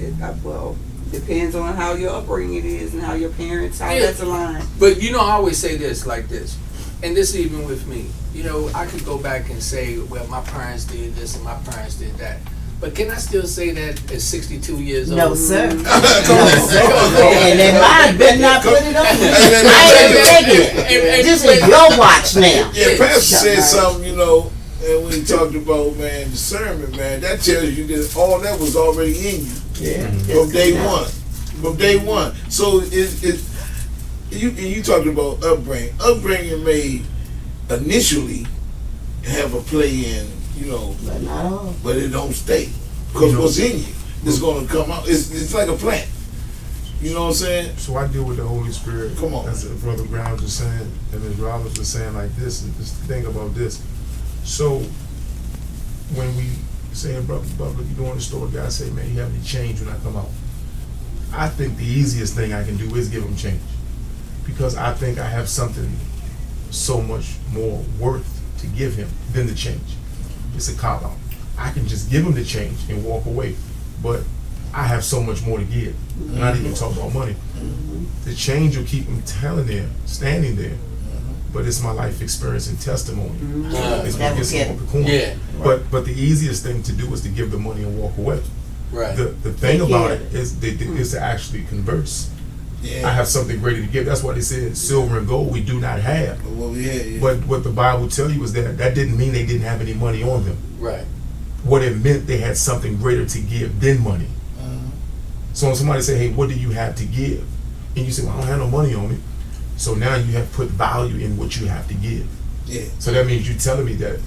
Well, depends on how your upbringing is and how your parents, how Yeah. that's aligned. But you know, I always say this like this, and this even with me. You know, I could go back and say, well, my parents did this and my parents did that. But can I still say that at 62 years old? No, sir. Come No, on. sir. And then mine better not put it on me. then- I ain't taking and- it. This is your watch now. Yeah, Pastor Shut said up. something, you know, and when he talked about, man, discernment, man, that tells you that all that was already in you Yeah. from day one. From day one. So you talking about upbringing. Upbringing may initially have a play in, you know, But not all. but it don't stay. Because You know- what's in you is going to come out. It's like a plant. You know what I'm saying? So I deal with the Holy Spirit. Come on. As Brother Grimes was saying, and Ms. Roberts was saying like this, and just think about this. So when we say, brother, you go in the store, guy say, man, you have any change when I come out? I think the easiest thing I can do is give him change. Because I think I have something so much more worth to give him than the change. It's a cop out. I can just give him the change and walk away. But I have so much more to give. Not even talk about money. The change will keep him standing there. But it's my life experience and testimony. It's what gets him off the corner. Yeah. But the easiest thing to do is to give the money and walk away. Right. The thing Take about care it of is to actually converse. Yeah. I have something greater to give. That's why they said silver and gold we do not have. But what we had, yeah. But what the Bible tell you is that didn't mean they didn't have any money on them. Right. What it meant, they had something greater to give than money. So when somebody say, hey, what do you have to give? And you say, well, I don't have no money on me. So now you have put value in what you have to give. Yeah. So that means you're telling me that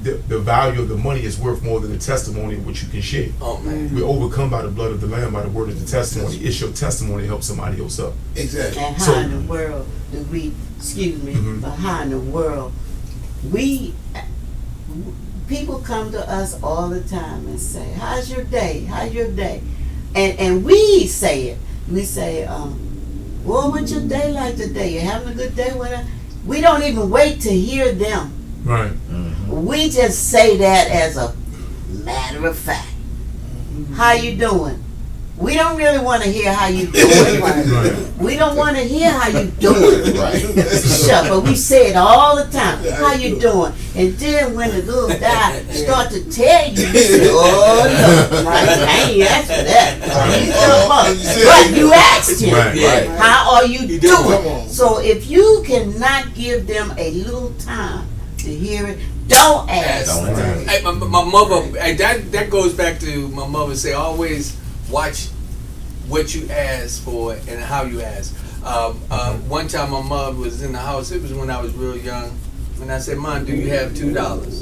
the value of the money is worth more than the testimony of what you can share. Oh man. We're overcome by the blood of the Lamb, by the word of the testimony. It's your testimony to help somebody else up. Exactly. And how So- in the world do we, excuse me, Mhm. but how in the world, people come to us all the time and say, how's your day? How's your day? And we say it. We say, well, what's your day like today? You having a good day? We don't even wait to hear them. Right. We just say that as a matter of fact. How you doing? We don't really want to hear how you doing. Right. We don't want to hear how you doing. Right. Shut, but we say it all the time. How you doing? And then when the little guy start to tell you, you say, oh no, I ain't asked for that. But you asked him, Right. Yeah. how are you doing? Come doing? on. So if you cannot give them a little time to hear it, don't ask. Don't ask. Hey, my mother, hey, that goes back to my mother say, always watch what you ask for and how you ask. One time my mom was in the house, it was when I was real young, and I said, Mom, do you have $2?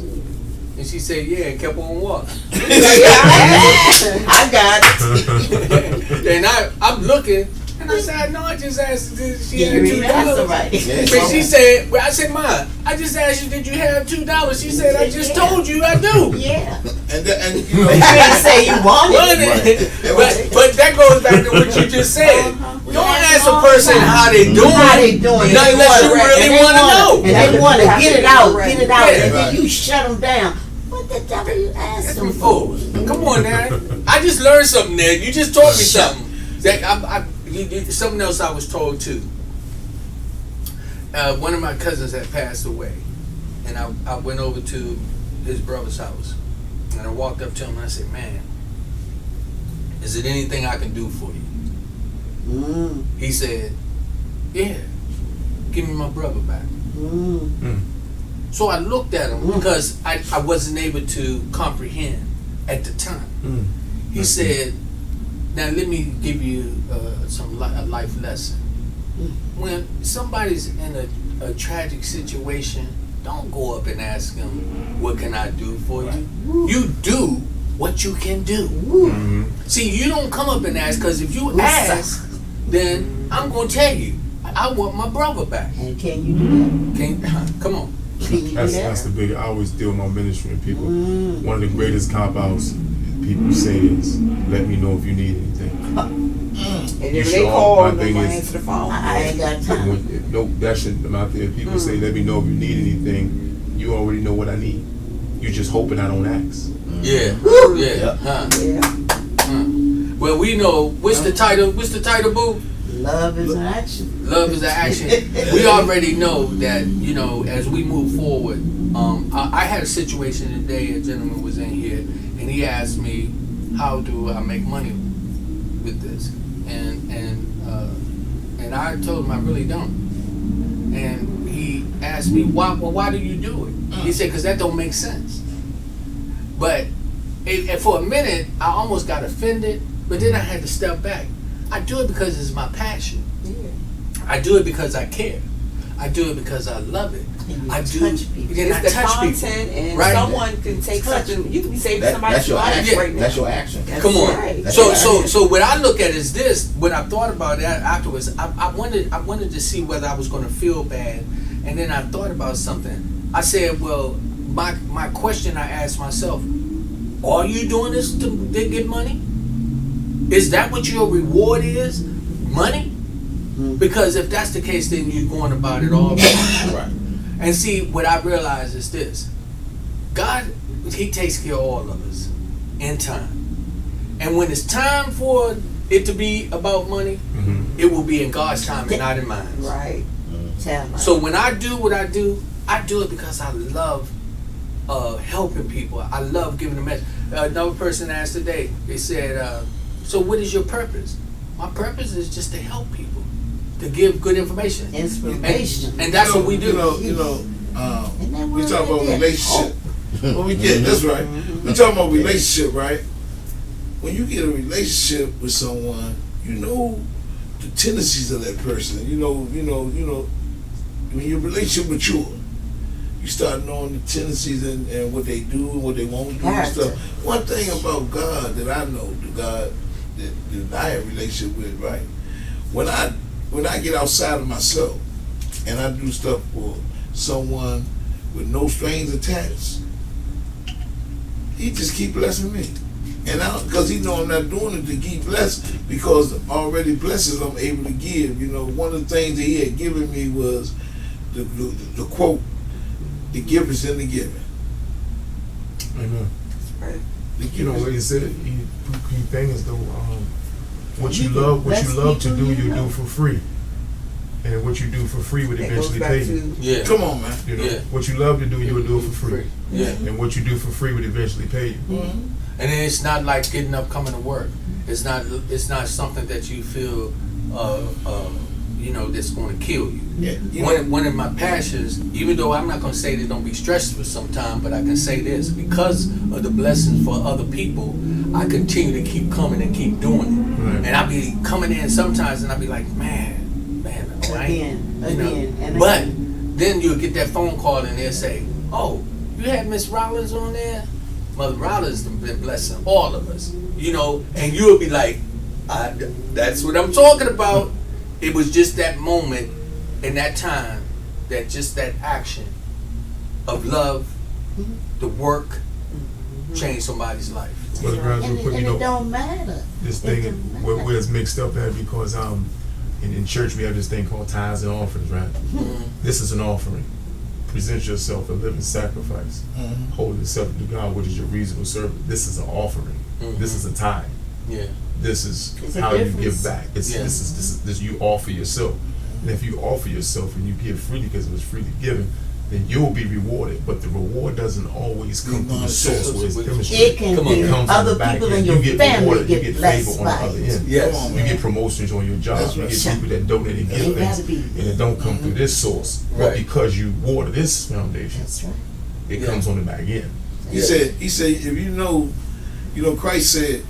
And she said, yeah, and kept on walking. I got it. And I'm looking, and I said, no, I just asked if she You had read that's $2. right. But she said, well, I said, Mom, I just asked you, did you have $2? She said, I just told you I do. Yeah. And you know, You didn't say you wanted it. But that goes back to what you just said. Don't ask a person how they doing, How they doing? not unless you Correct. really And they want to know. And they want to Have get to it be out, correct. get it out, Yeah. and then Right. you shut them down. What the devil you asking for? Oh, come on, man! I just learned something there. You just taught me something. That something else I was told too. One of my cousins had passed away, and I went over to his brother's house, and I walked up to him and I said, "Man, is it anything I can do for you?" Mm, He said, "Yeah, give me my brother back." mm. So I looked at him because I wasn't able to comprehend at the time. Mm. He said, "Now let me give you a life lesson. When somebody's in a tragic situation, don't go up and ask them, 'What can I do for you?' You do what you can do. Mhm. See, you don't come up and ask, because if you ask, then I'm going to tell you, I want my brother back. And can you do Come on. that? Can you do That's that? the big. I always deal with my ministry and people. Mm. One of the greatest cop outs people say is, "Let me know if you need anything." And You if should they all- call, my I'm thing gonna is- answer the phone. I ain't got time. When, no, that shouldn't come out there. People say, "Let me know if you need anything." You already know what I need. You just hoping I don't ask. Yeah. Woo. Yeah. Yep. Huh. Yeah. Well, we know what's the title. What's the title, boo? Love is an action. Love is an action. We already know that, as we move forward. I had a situation today. A gentleman was in here, and he asked me, "How do I make money with this?" And I told him I really don't. And he asked me, "Why do you do it?" He said, "Because that don't make sense." But for a minute, I almost got offended. But then I had to step back. I do it because it's my passion. I do it because I care. I do it because I love it. And you I do. touch people. And I It's the touch content, people. and Right. someone can take Touch. something. You can be saving That's somebody's your life action. right now. That's your action. That's Come on. right. That's So what I so did. so what I look at is this. When I thought about that afterwards, I wanted to see whether I was going to feel bad, and then I thought about something. I said, well, my question I asked myself: are you doing this to get money? Is that what your reward is? Money? Because if that's the case, then you're going about it all wrong. Right. And see, what I realize is this: God, He takes care of all of us in time. And when it's time for it to be about money, Mhm. it will be in God's time and not in mine. Right. Tell me. So when I do what I do it because I love helping people. I love giving a message. Another person asked today, they said, so what is your purpose? My purpose is just to help people, to give good information. Inspiration. And that's what we do. You know, Isn't that we word talk right about there? relationship. Well, we get that's right. We talking about relationship, right? When you get a relationship with someone, you know the tendencies of that person. You know. When your relationship mature, you start knowing the tendencies and what they do and what they won't do and Character. stuff. One thing about God that I know, the God that I have a relationship with, right? When I get outside of myself and I do stuff for someone with no strings attached, He just keep blessing me. And because He know I'm not doing it to keep blessed, because already blessings I'm able to give. One of the things that He had given me was the quote, "The gift is in the giving." Amen. Right. The You know gift what is- he said. Key thing is though, what you You love bless to people do, you you know. do for free, and what you do for free would That goes eventually back pay you. to Yeah. Come on, man. You know, Yeah. what you love to do, you'll do it for free, Yeah. and what you do for free would eventually pay you. Mhm. And then it's not like getting up, coming to work. It's not something that you feel, that's going to kill you. Yeah. One of my passions, even though I'm not going to say that don't be stressful sometimes, but I can say this: because of the blessings for other people, I continue to keep coming and keep doing it. Right. And I be coming in sometimes, and I be like, man, I ain't, Again, and But again. then you'll get that phone call, and they'll say, "Oh, you had Miss Rollins on there? Mother Rollins has been blessing all of us, And you'll be like, that's what I'm talking about. It was just that moment in that time, that action of love, the work, changed somebody's life. Brother Grimes, real quick, And it don't matter. this It thing don't where matter. it's mixed up at because And in church, we have this thing called tithes and offerings, right? This is an offering. Present yourself a living sacrifice, holy acceptable to God, which is your reasonable service. This is an offering. This is a tithe. Yeah. This is It's a how you difference. give back. It's, Yeah. this you offer yourself. And if you offer yourself and you give freely because it was freely given, then you'll be rewarded. But the reward doesn't always come from the source where it's It demonstrated. can Come on, be It comes on other the back people end. in You your get family rewarded, you get get blessed favor on the by other it. end. Yes. Come on, You man. get promotions on your job. That's You right. get people that donate and give Ain't things, gotta be. and it don't come through this source. But Right. because you water this foundation, That's right. it Yeah. comes on the back end. He said, if you know, Christ said,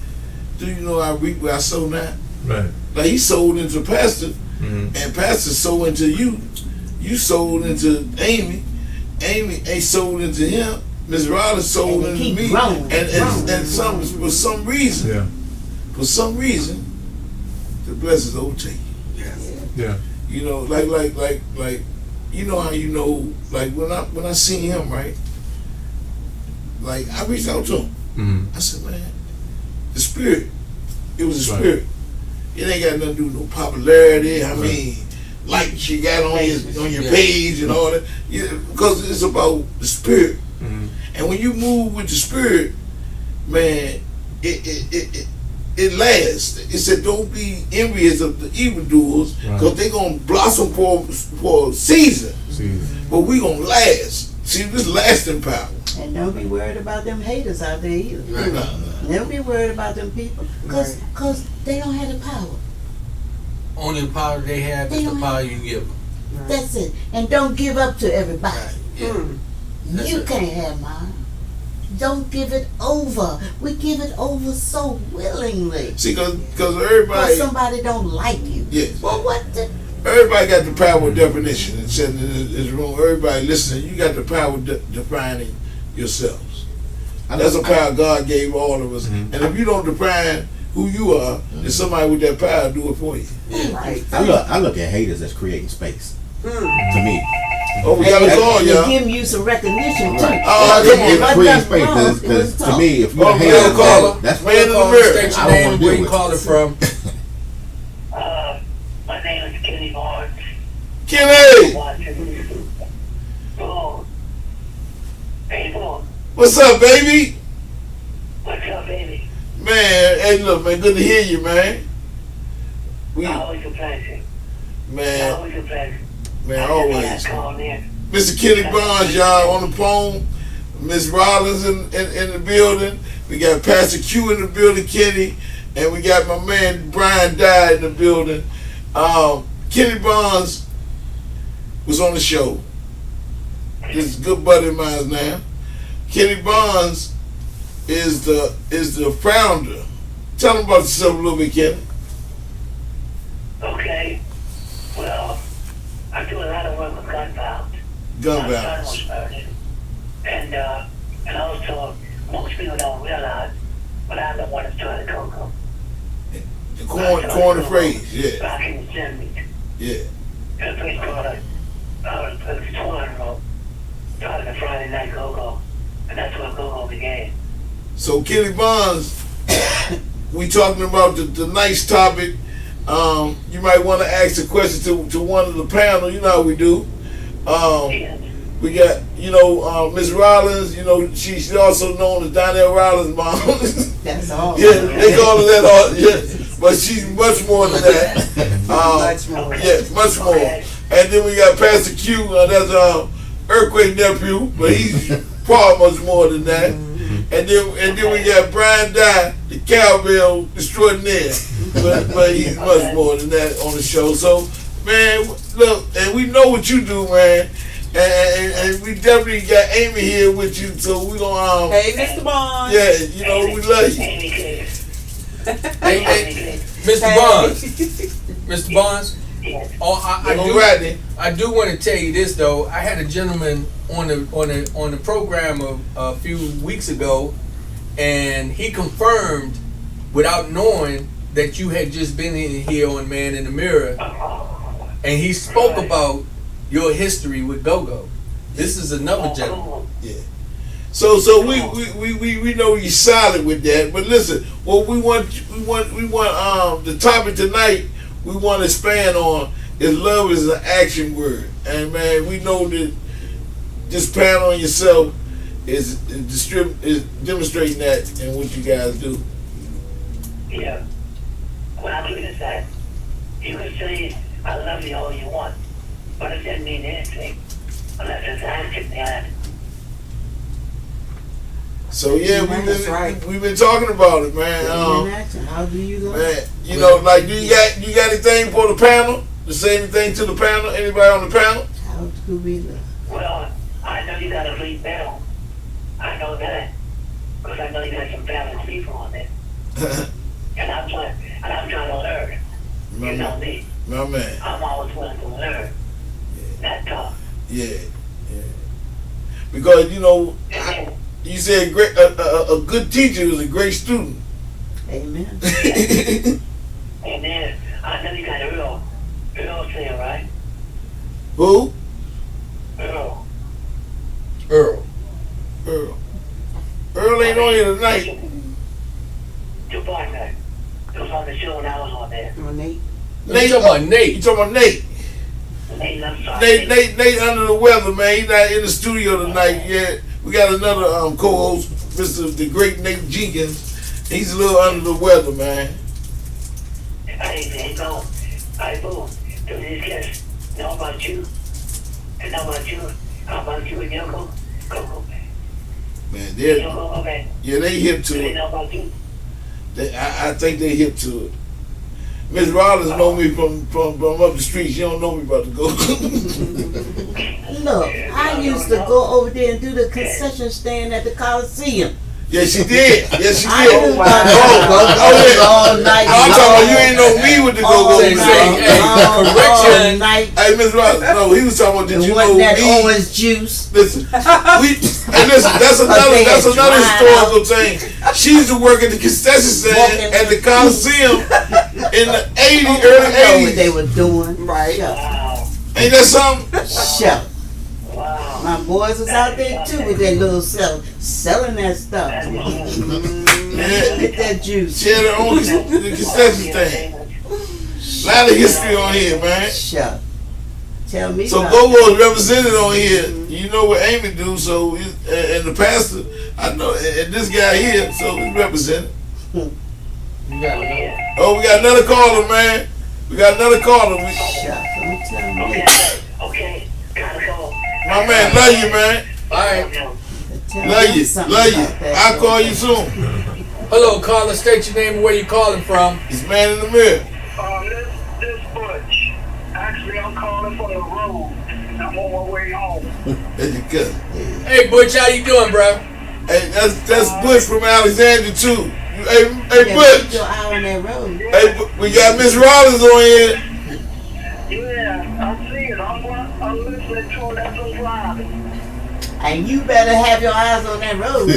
do you know I reap where I sow not? Right. Like he sold into pastor, Mm-hmm. and pastor sold into you. You sold into Amy. Amy ain't sold into him. Miss Rollins sold And they into keep me. growing, growing. And for some reason, Yeah. the blessings overtake you. Yeah. You know, like you know how like when I seen him, right? Like I reached out to him. Mm-hmm. I said, man, the spirit. It was a Right. spirit. It ain't got nothing to do with no popularity. I Right. mean, likes you got on your Yeah. page and all that. Yeah, because it's about the spirit. Mm-hmm. And when you move with the spirit, man, it lasts. It said, don't be envious of the evildoers, because Right. they gonna blossom for a season, See, but we gonna last. See, this lasting power. And don't be worried about them haters out there either. Right. Nah. Don't be worried about them people. Cause they don't have the power. Only the power they have is the power you give them. That's it. And don't give up to everybody. Right. Yeah. That's You it. can't have mine. Don't give it over. We give it over so willingly. See, because Because everybody, somebody don't like you. yes. Well, what the? Everybody got the power of definition and sitting in this room. Everybody listening, you got the power of defining yourselves. That's a power God gave all of us. Mhm. And if you don't define who you are, then somebody with that power do it for you. Right. I look at haters as creating space. To me. Oh, we got a call, And y'all. giving you some recognition too. Right. Oh, It's come on. creating space because to me, if you're Oh, a we hater, got a caller. that's Man in the Call, mirror. state your I don't name, wanna where deal you with calling from. My name is Kenny Barnes. Kenny, Washington. Oh. Hey, Paul. what's up, baby? What's up, baby? Man, hey, look, man, good to hear you, man. We, Always a pleasure. man, Always a pleasure. always. Call in. Mr. Kenny Barnes, y'all, on the phone. Miss Rollins in the building. We got Pastor Q in the building, Kenny. And we got my man Brian Dye in the building. Kenny Barnes was on the show. This is a good buddy of mine now. Kenny Barnes is the founder. Tell him about yourself a little bit, Kenny. Okay. Well, I do a lot of work with gun violence. Gun My son violence. was murdered. And also, most people don't realize, but I'm the one that's trying to go. The corn and phrase, yeah, Back in the 70s. yeah. In a place called Swan Road. Started a Friday night go-go. And that's where go-go began. So Kenny Barnes, we talking about the nice topic. You might want to ask a question to one of the panel. You know how we do. Yes. We got Miss Rollins. She's also known as Donnell Rollins' mom. That's all. Yeah, they call her that. Yeah, but she's much more than that. Much more. Yeah, much more. And then we got Pastor Q. That's Earthquake nephew, but he's far much more than that. And then we got Brian Dye, the cowbell extraordinaire, but he's much more than that on the show. So, man, look, and we know what you do, man, and we definitely got Amy here with you. So we gonna Hey, Mr. Bond. yeah, we love you. Amy Clear. Hey, Amy hey, Clear. Mr. Barnes. Mr. Barnes. Yes. Oh, Rodney. I do want to tell you this though. I had a gentleman on the program a few weeks ago, and he confirmed, without knowing, that you had just been here on Man in the Mirror, and he spoke about your history with Go-Go. This is another gentleman. So we know you're solid with that. But listen, well we want the topic tonight we want to expand on is love is an action word, and man, we know that just pan on yourself is demonstrating that in what you guys do. Yeah. What I'm doing is that you can say I love you all you want, but it doesn't mean anything unless there's action behind it. So yeah, That's right. we've been talking about it, man. How do you go? Man, you know, like, you got anything for the panel to say anything to the panel? Anybody on the panel? How do we love? Well, I know you got a lead panel. I know that. Because I know you got some balanced people on there. And I'm trying to learn. You know me. My man. I'm always willing to learn. That talk. Yeah. Because, you know, And then, you said a good teacher is a great student. Amen. and then I know you got Earl saying, right? Who? Earl. Earl. Earl ain't on here tonight. Your partner. It was on the show and I was on there. Oh, Nate. You talking about Nate? You talking about Nate? Nate, I'm sorry. Nate under the weather, man. He's not in the studio tonight yet. We got another co-host, the great Nate Jenkins. He's a little under the weather, man. Hey, no. I boom. Do these guys know about you? And know about you? How about you and Yoko? Coco. Man, Yoko, okay. yeah, they hip Do to they it. know about you? I think they hip to it. Miss Rollins know me from up the street. She don't know me about to go. Look, I used to go over there and do the concession stand at the Coliseum. Yeah, she did. Yes, she I did. knew about yeah. all night. I'm talking about you ain't know me with the go-go. Say, all correction. night. Hey, Miss Rollins, no, he was talking about did It you wasn't know that me? orange juice. Listen, that's another historical thing. She used to work at the concession stand at the Coliseum in the I know early what they 80s. were doing. Right. Shut up. Wow. Ain't that something? Shut up. Wow. My boys was out there too with their little selling that stuff. Yeah. Get that juice. She had her own concession stand. A lot of history on here, man. Shut up. Tell me So about Go-Go is represented on here. You know what Amy do, so and the pastor, I know, and this guy here, so he's represented. You got it. Oh, we got another caller, man. We got another caller. Shut up. Don't tell me. Okay. Gotta go. My man, love you, man. All right. Tell Love me you, something love you. about that. I'll call you soon. Hello, caller. State your name and where you calling from. It's Man in the Mirror. This Butch. Actually, I'm calling from the road. I'm on my way home. That's your cousin. Hey, Butch, how you doing, bro? Hey, that's Butch from Alexandria too. Hey, You better keep Butch. your eye on that road. Hey, we got Miss Rollins on here. Yeah, I see it. I'm listening to it as I'm driving. And you better have your eyes on that road.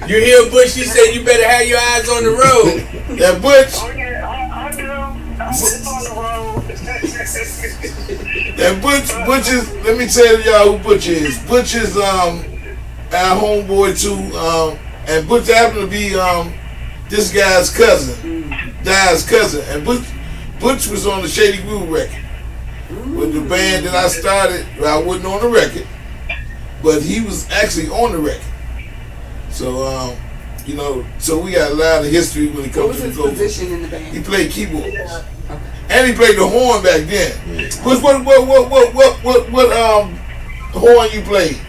You hear Butch? She said you better have your eyes on the road. That Butch. Oh, yeah, I do. I'm on the road. That Butch is. Let me tell y'all who Butch is. Butch is our homeboy too. And Butch happened to be this guy's cousin, Di's cousin. And Butch was on the Shady Groove record with the band that I started. I wasn't on the record, but he was actually on the record. So you know, so we got a lot of history when it What comes was to his the go. position in the He band? played keyboards, and he played the horn back then. What horn you played?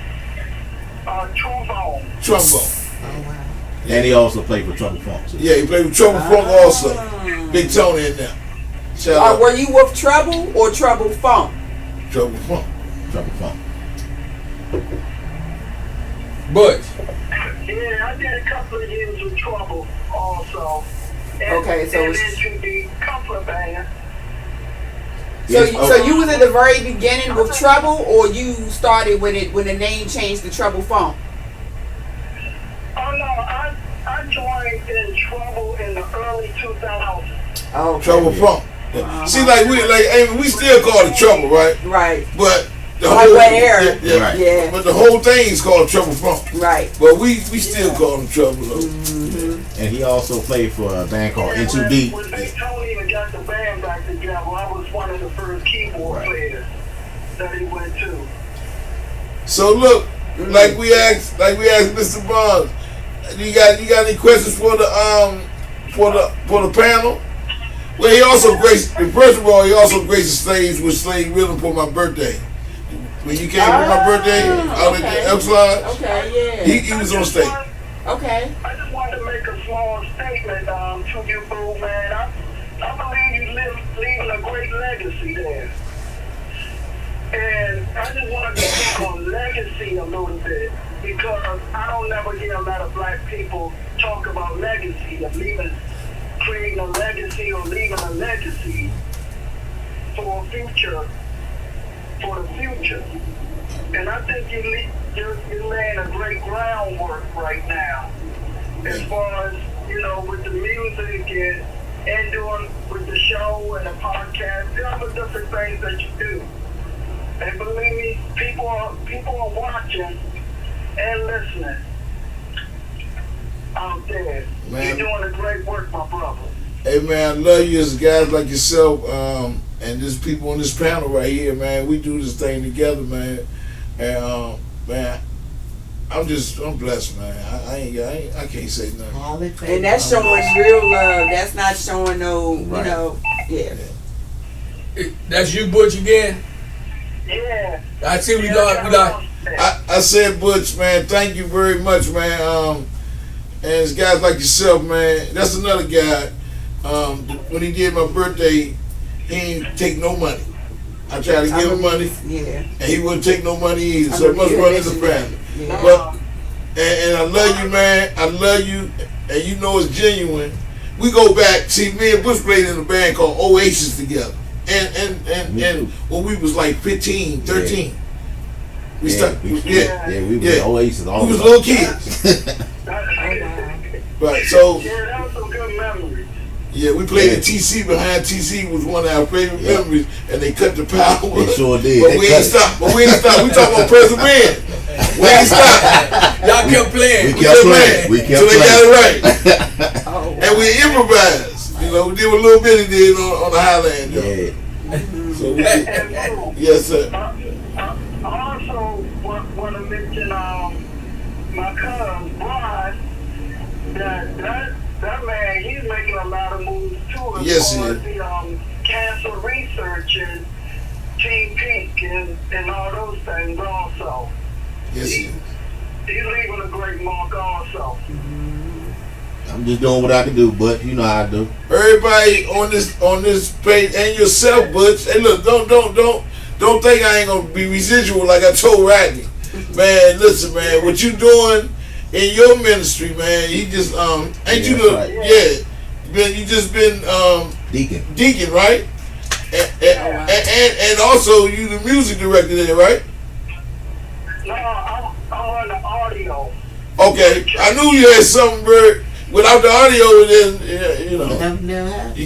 Trombone. Trombone. And he also played for Trouble Funk too. Yeah, he played with Trouble Funk also. Big Tony in there. Shout out Were you with Trouble or Trouble Funk? Trouble Funk. Trouble Funk. Butch. Yeah, I did a couple of years with Trouble also. Okay, so and it's- it should be Comfort Band. So, Yes, so you was at the very beginning with Trouble, or you started when the name changed to Trouble Funk? Oh no, I joined in Trouble in the early 2000s. Oh, Trouble Funk. See, like Amy, we still call it Trouble, right? right, But the Like what era? yeah, Right. yeah, But the whole thing's called Trouble Funk. right. But we still call him Trouble though. And he also played for a band called Into Deep. When Big Tony and level. I was one of the first keyboard players that he went to. So look, like we asked Mr. Barnes, you got any questions for the panel? Well, he also graced. First of all, he also graced the stage with Slade Rhythm for my birthday. When you came for my birthday out at the Elks Lodge, Okay, yeah. he was on stage. Okay. I just wanted to make a small statement to you, boo, man. I believe you're leaving a great legacy there. And I just wanted to speak on legacy a little bit because I don't never hear a lot of black people talk about legacy of creating a legacy or leaving a legacy for the future. And I think you're laying a great groundwork right now as far as, with the music and doing with the show and the podcast, all the different things that you do. And believe me, people are watching and listening out there. Man. You're doing a great work, my brother. Hey man, I love you as guys like yourself, and just people on this panel right here, man. We do this thing together, man. And man, I'm blessed, man. I can't say nothing. And that's showing real love. That's not showing no, yeah. That's you, Butch, again? Yeah. I see we got. I said, Butch, man, thank you very much, man. And it's guys like yourself, man. That's another guy. When he did my birthday, he ain't take no money. I tried to give him money, and he wouldn't take no money either. So it must run in the family. Yeah. But and I love you, man. I love you, and you know it's genuine. We go back. See, me and Bush played in a band called Oasis together, and when we was like 15, 13. We started. We were Oasis. We was little kids. Right. So. Yeah, that was some good memories. Yeah, we played at TC. Behind TC was one of our favorite memories, and they cut the power. They sure did. But we ain't stopped. We talking about persevering. We ain't stopped. Y'all kept playing. We kept playing. So they got it right. And we improvised. We did a little bit of it on the Highland. Yeah. So we did. Yes, sir. I also want to mention my cousin Brian. That man, he's making a lot of moves too as far as the cancer research and Team Pink and all those things also. Yes, He's leaving a great mark also. I'm just doing what I can do, but you know how I do. Everybody on this page and yourself, Butch. Hey, look, don't think I ain't gonna be residual like I told Rodney. Man, listen, man, what you doing in your ministry, man? You just ain't you the right. You just been deacon, right? And also you the music director there, right? No, I'm on the audio. Okay, I knew you had something, Bert. Without the audio, then you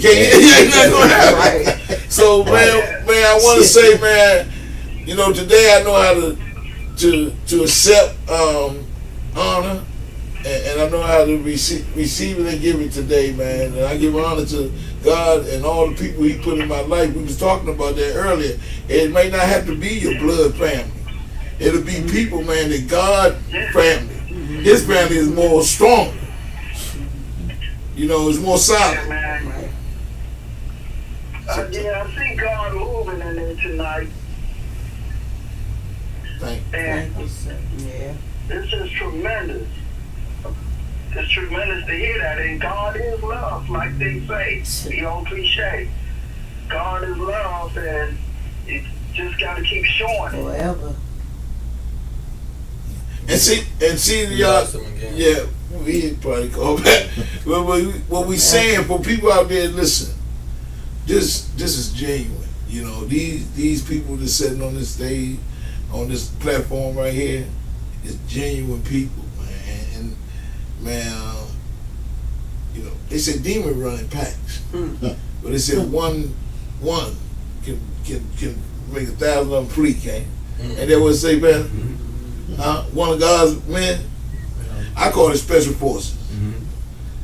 can't. You ain't not gonna happen. Right. So, man, I want to say, man, today I know how to accept honor, and I know how to receive it and give it today, man. And I give honor to God and all the people He put in my life. We was talking about that earlier. It may not have to be your blood family. It'll be people, man, that God family. His family is more strong. It's more solid. Yeah, I see God moving in there tonight. Thank you, sir. Yeah. It's just tremendous. It's tremendous to hear that. And God is love, like they say, the old cliche. God is love, and it just got to keep showing it. Forever. And see, y'all. Yeah, we probably call back. What we saying for people out there, listen. This is genuine. These people that's sitting on this stage, on this platform right here, is genuine people, man. And man, they said demon run in packs, but they said one can make 1,000 of them flee, can't? And that what say, man. One of God's men, I call it special forces.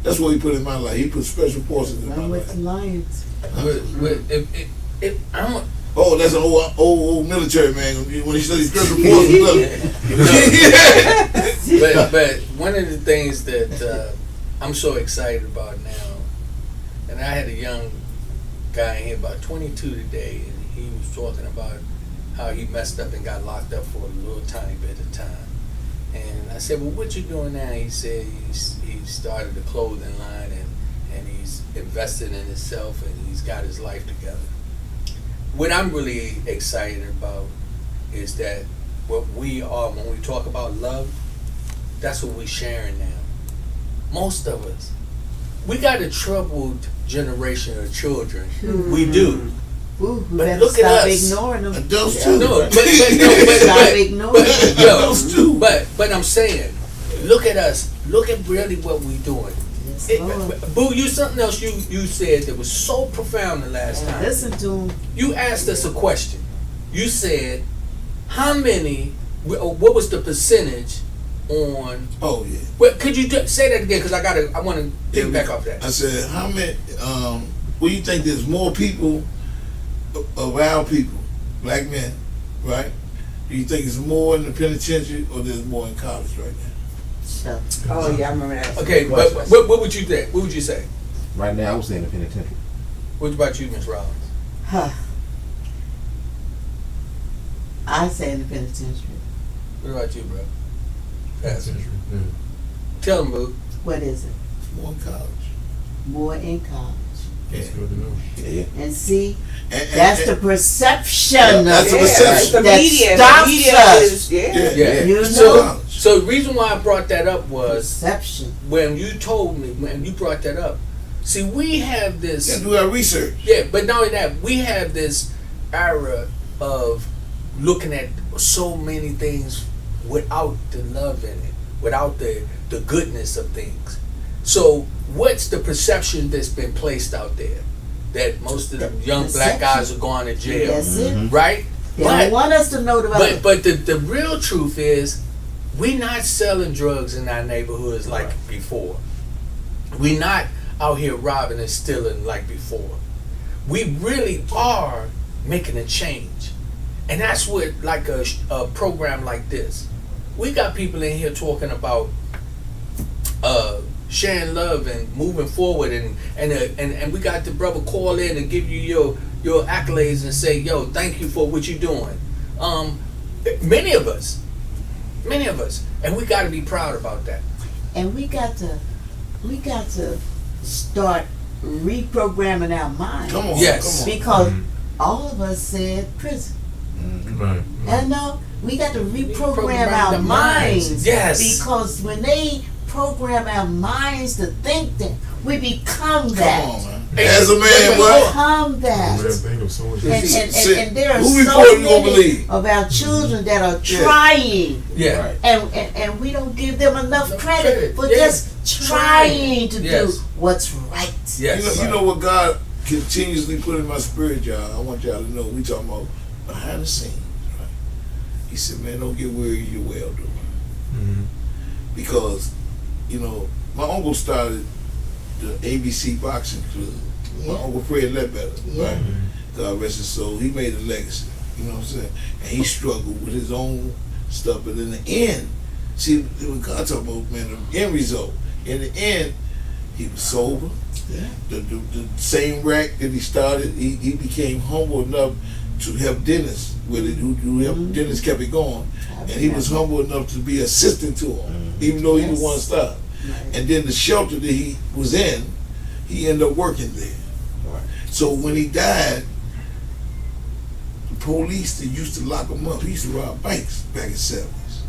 That's what he put in my life. He put special forces in my Run with the life. lions. I'm Oh, that's an old military man. When he said he's special forces, look. but one of the things that I'm so excited about now, and I had a young guy in here about 22 today, and he was talking about how he messed up and got locked up for a little tiny bit of time. And I said, well, what you doing now? He said he started a clothing line and he's invested in himself and he's got his life together. What I'm really excited about is that what we are, when we talk about love, that's what we're sharing now. Most of us, we got a troubled generation of children. We do. Ooh, we But better look at stop us. ignoring them. Adults too. No, Stop ignoring them. Adults too. but I'm saying, look at us. Look at really what we're doing. Yes, Lord. Boo, you something else you said that was so profound the last time. Listen to them. You asked us a question. You said, how many, what was the percentage on, Oh yeah. well, could you say that again? Because I want to pick back off that. I said, how many? What do you think? There's more people of our people, black men, right? Do you think it's more in the penitentiary or there's more in college right now? So, Oh yeah, I remember that. Okay, but what would you think? What would you say? Right now, I would say in the penitentiary. What about you, Miss Rollins? huh. I say in the penitentiary. What about you, bro? Pastor. Yeah. Tell them, Boo. What is it? It's more in college. More in college. That's good to know. Yeah. And see, And- that's and- the perception. That's the Yeah, perception. the that media. stops The media us. is Yeah. Yeah. You So, know? so the reason why I brought that up was Perception. when you told me, when you brought that up. See, we have this. Yeah, do our research. Yeah, but not only that, we have this era of looking at so many things without the love in it, without the goodness of things. So, what's the perception that's been placed out there? That most of the The young black perception. guys are going to jail, That's it. right? They don't want us to know about it. But the real truth is, we're not selling drugs in our neighborhoods like before. We're not out here robbing and stealing like before. We really are making a change. And that's what, like a program like this. We got people in here talking about sharing love and moving forward, and we got the brother call in and give you your accolades and say, yo, thank you for what you're doing. Many of us, and we got to be proud about that. And we got to start reprogramming our minds. Come on. Yes. Come on. Because all of us said prison. Right. And no, we got to reprogram Reprogram our the minds. minds. Yes. Because when they program our minds to think that, we become Come that. on, man. Hey, As a wait, man, wait, what? Become that. Man, think of so much. And there are Who before so you gonna many believe? of our children that are Yeah. trying, Yeah. Right. and we don't give them enough Enough credit credit, for yeah. just trying to Yes. do what's right. Yes. You know what God continuously put in my spirit, y'all? I want y'all to know. We talking about behind the scenes, right? He said, man, don't get weary of your well doing. Mm-hmm. Because, you know, my uncle started the ABC Boxing Club. My Yeah. uncle Fred Ledbetter, Yeah. right? God rest his soul. He made a legacy. You know what I'm saying? And he struggled with his own stuff. But in the end, see, when God talk about, man, the end result, in the end, he was sober. Yeah. The same rack that he started, he became humble enough to help Dennis with it, who helped Dennis kept it going. And he was humble enough to be assistant to him, even though he didn't Yes. want to stop. Right. And then the shelter that he was in, he ended up working there. So when he died, the police that used to lock him up, he used to rob banks back in the 70s.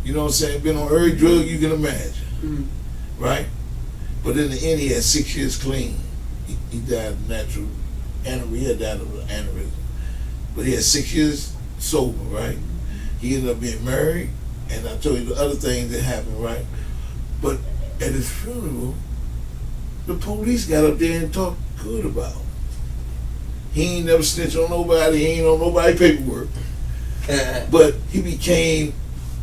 You know what I'm saying? Been on every drug you can imagine. Right? But in the end, he had 6 years clean. He died of natural aneurysm. He had died of an aneurysm. But he had 6 years sober, right? He ended up being married, and I told you the other things that happened, right? But at his funeral, the police got up there and talked good about him. He ain't never snitched on nobody. He ain't on nobody's paperwork. But he became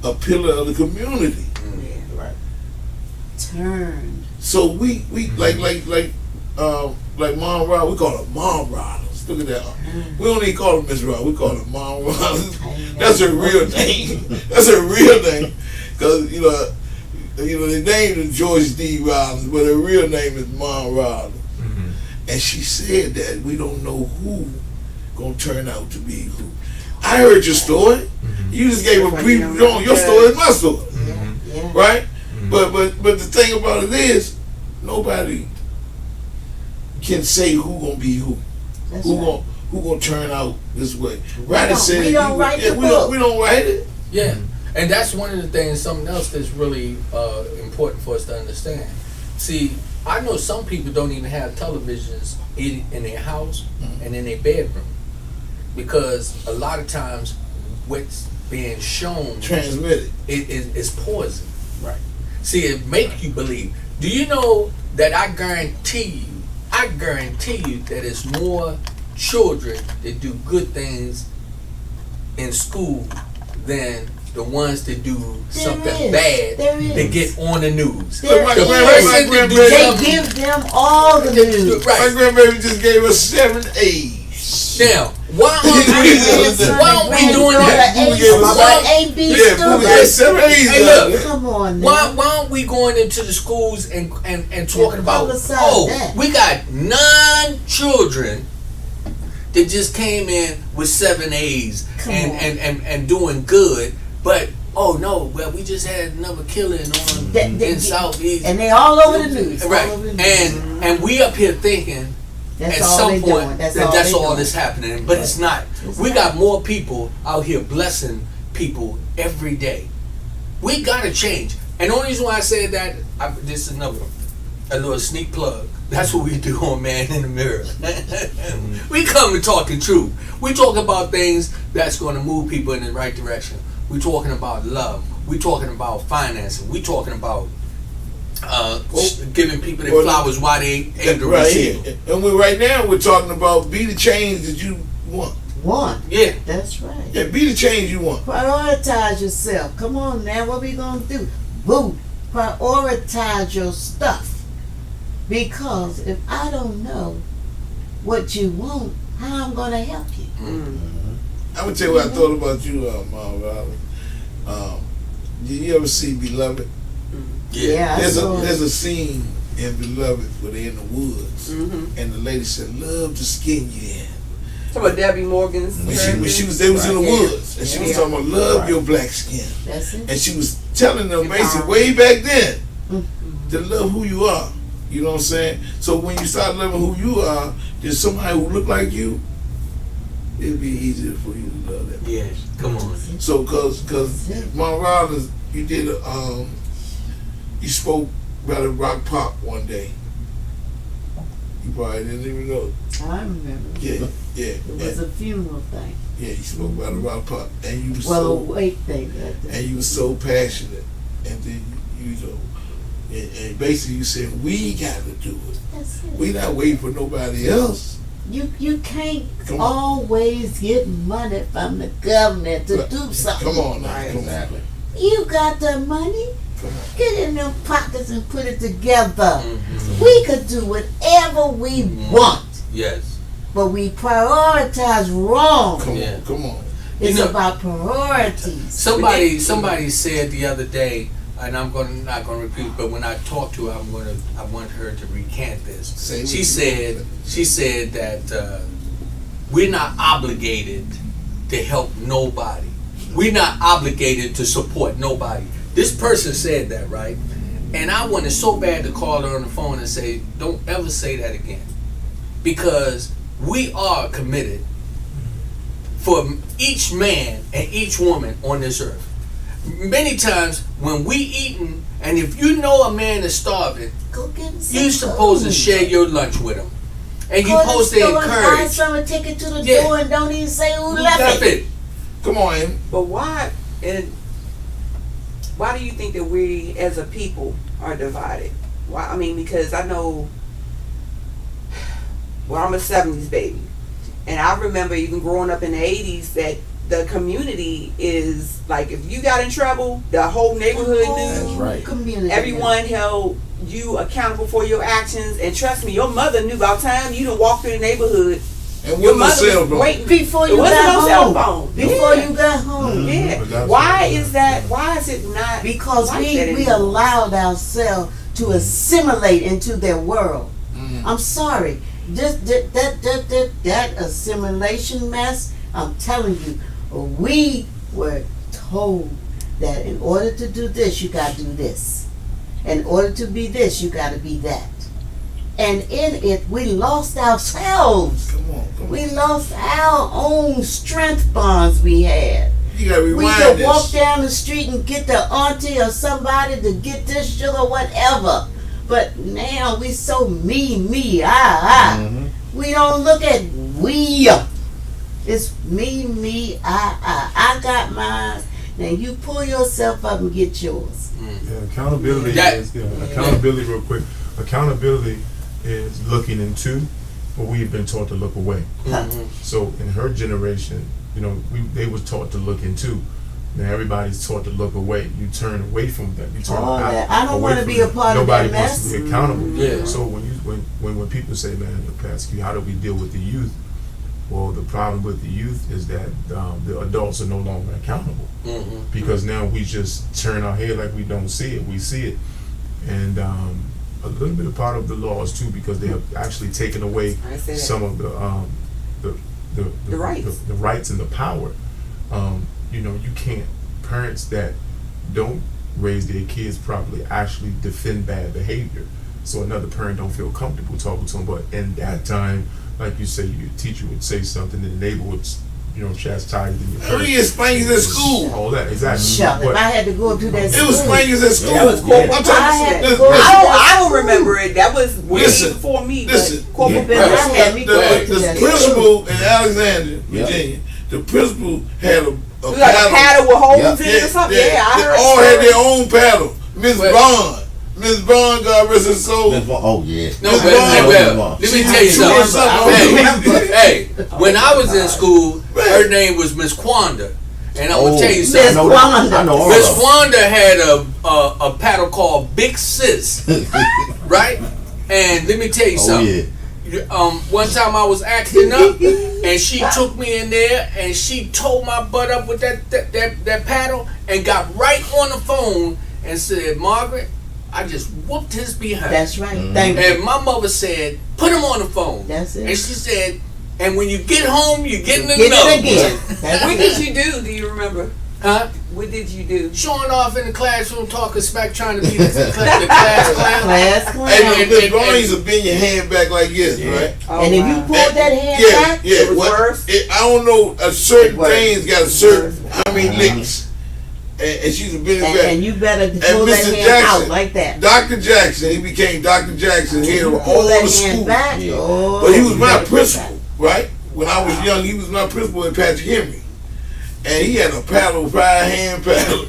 a pillar of the community. Right. turned. So we like Mom Rod, we call her Mom Rodders. Look at that. We don't even call her Miss Rod, we call her Mom Rodders. That's her real name. That's her real name. Cause you know they named her George D. Rollins, but her real name is Mom Rodders. And she said that we don't know who gonna turn out to be who. I heard your story. You just gave a brief. Your story is my story, Yeah. right? But the thing about it is, nobody can say who gonna be who. That's Who right. gonna turn out this way? Ryder said we don't write the we book. don't write it. Yeah, and that's one of the things. Something else that's really important for us to understand. See, I know some people don't even have televisions in their house and in their bedroom because a lot of times what's being shown Transmitted. is poison. Right. See, it make you believe. Do you know that I guarantee you that it's more children that do good things in school than the ones that do something is. bad There is. that get on the news. There Look, my is. grandbaby They give them all the news. My Right. grandbaby just gave us 7 A's. Now, why aren't we doing that? Yeah, Booby got 7 A's. Hey, look. Come on now. Why aren't we going into the schools and talking about, publicize that. we got 9 children that just came in with 7 A's Come and doing good, but oh no, well we just had another killing on in Southeast. And they all over the news. Right. All over the news. And we up here thinking That's at all some they point doing. That's that's all all they that's happening, but it's not. It's We not. got more people out here blessing people every day. We gotta change. And the only reason why I said that, this is a little sneak plug. That's what we do on Man in the Mirror. We come to talk the truth. We talk about things that's going to move people in the right direction. We're talking about love. We're talking about financing. We're talking about giving people their flowers while they able to Right receive. here. And right now we're talking about be the change that you want. One. Yeah. That's right. Yeah, be the change you want. Prioritize yourself. Come on now, what we gonna do? Boo. Prioritize your stuff. Because if I don't know what you want, how I'm gonna help you? I'm gonna tell you what I thought about you, Mom Riley. Did you ever see Beloved? Yeah. I There's saw it. a scene in Beloved where they're in the woods, and the lady said, "Love the skin you in." So about Debbie Morgan's When she was, character? they was in the Yeah. woods, and she was Yeah. talking about love your black skin, That's it. and she was telling them basically Empowerment. way back then Mhm. to love who you are. You know what I'm saying? So when you start loving who you are, there's somebody who look like you. It'd be easier for you to love that. Yes. Come on. So, cause Mom Rollins, you did you spoke about a rock pop one day. You probably didn't even know. I remember. Yeah. It was a funeral thing. Yeah, you spoke about a rock pop, and you was Well, a so weight thing. and you was so passionate, and then you know, and basically you said we got to do it. That's it. We not waiting for nobody else. You can't Come on. always get money from the government to do something. Come on now, Right. come on, Exactly. You got the money. come on. Get in them pockets and put it together. Mhm. We could do whatever we want, Yes. but we prioritize wrong. Come Yeah. on, come on. It's You know- about priorities. Somebody said the other day, and I'm not gonna repeat, but when I talked to her, I want her to recant this. Say what She you said that we're not obligated to help nobody. We're not obligated to support nobody. This person said that, right? And I wanted so bad to call her on the phone and say, don't ever say that again. Because we are committed for each man and each woman on this earth. Many times when we eating, and if you know a man is starving, Go get him some you're supposed to food. share your lunch with him. And Go you're to the supposed to store and buy encourage. something, take it to the Yeah. door and don't even say who Who left left it. it? Come on, Amy. But why do you think that we as a people are divided? Why? I mean, because I know, well, I'm a 70s baby. And I remember even growing up in the 80s that the community is like, if you got in trouble, the whole neighborhood knew. That's right. Community. Everyone held you accountable for your actions, and trust me, your mother knew about time you done walked through the neighborhood. And Your with the mother cell was phone. waiting. Before It you wasn't got no cell home. phone. Before Yeah. you got home. Yeah. But that's Why what- is that? Why is it not? Because like we that we anymore? allowed ourselves to assimilate into their world. I'm sorry. That assimilation mess, I'm telling you, we were told that in order to do this, you got to do this. In order to be this, you got to be that. And in it, we lost ourselves. Come on. We lost our own strength bonds we had. You gotta We rewind could this. walk down the street and get the auntie or somebody to get this sugar, whatever. But now we so me, I. Mhm. We don't look at we. It's me, I. I got mine. Now you pull yourself up and get yours. Yeah, accountability That- is accountability real quick. Accountability is looking into, but we've been taught to look away. Mhm. So in her generation, they was taught to look into. Now everybody's taught to look away. You turn away from that. You turn All out, that. I don't away wanna from be a that. part of Nobody that wants mess. to be accountable. Yeah. So when people say, man, Pastor Q, how do we deal with the youth? Well, the problem with the youth is that the adults are no longer accountable. Mhm. Because now we just turn our head like we don't see it. We see it, and a little bit of part of the laws too, because they have actually taken away I said some of the rights. the rights and the power. You can't, parents that don't raise their kids properly actually defend bad behavior. So another parent don't feel comfortable talking to them. But in that time, like you say, your teacher would say something, and the neighbor would, chastise you. How do you explain this at school? All that, exactly. Shut if But- I had to go up to that It school. was spankings at school. That was corporal I'm I had talking to go- I don't remember it. That was way Listen, before me. listen. But Corporal Yeah. Bell Right. had me the, go the, up to the that. principal in Alexandria, Yep. Virginia, the principal had a It was like a paddle with holes Yep. in it or something. Yeah, I they heard. all had their own paddle. Miss Wait. Bond. Miss Bond, God rest her soul. Oh yeah. No, Miss but, Bond- let me tell you She was something. Hey, when I was in school, her name was Miss Quanda, and I'm gonna tell you Miss something. Wanda. I know all Miss of them. Wanda had a paddle called Big Sis, right? And let me tell you Oh something. yeah. One time I was acting up, and she took me in there, and she towed my butt up with that paddle, and got right on the phone and said, "Margaret, I just whooped his behind." That's right. Thank you. And my mother said, "Put him on the phone." That's it. And she said, "And when you get home, you're getting Get another it again. one." That's What it. did you do? Do you remember? Huh? What did you do? Showing off in the classroom, talking smack, trying to be the class clown. Class Hey, clown. Miss Bond used to bend your hand back like this, right? Oh, And if wow. you pull that hand Yeah, back, yeah. It was worse? I don't know. A certain It was. things got a certain It how many licks, and she used to bend it back. and you better pull that Mr. hand Jackson, out like that. Dr. Jackson, he became Dr. Jackson head of Pull all that the hand schools. back. Yeah. Oh, But he was you my better put principal, right? When I was young, he was my principal in Patrick Henry. And he had a paddle, 5-hand paddle.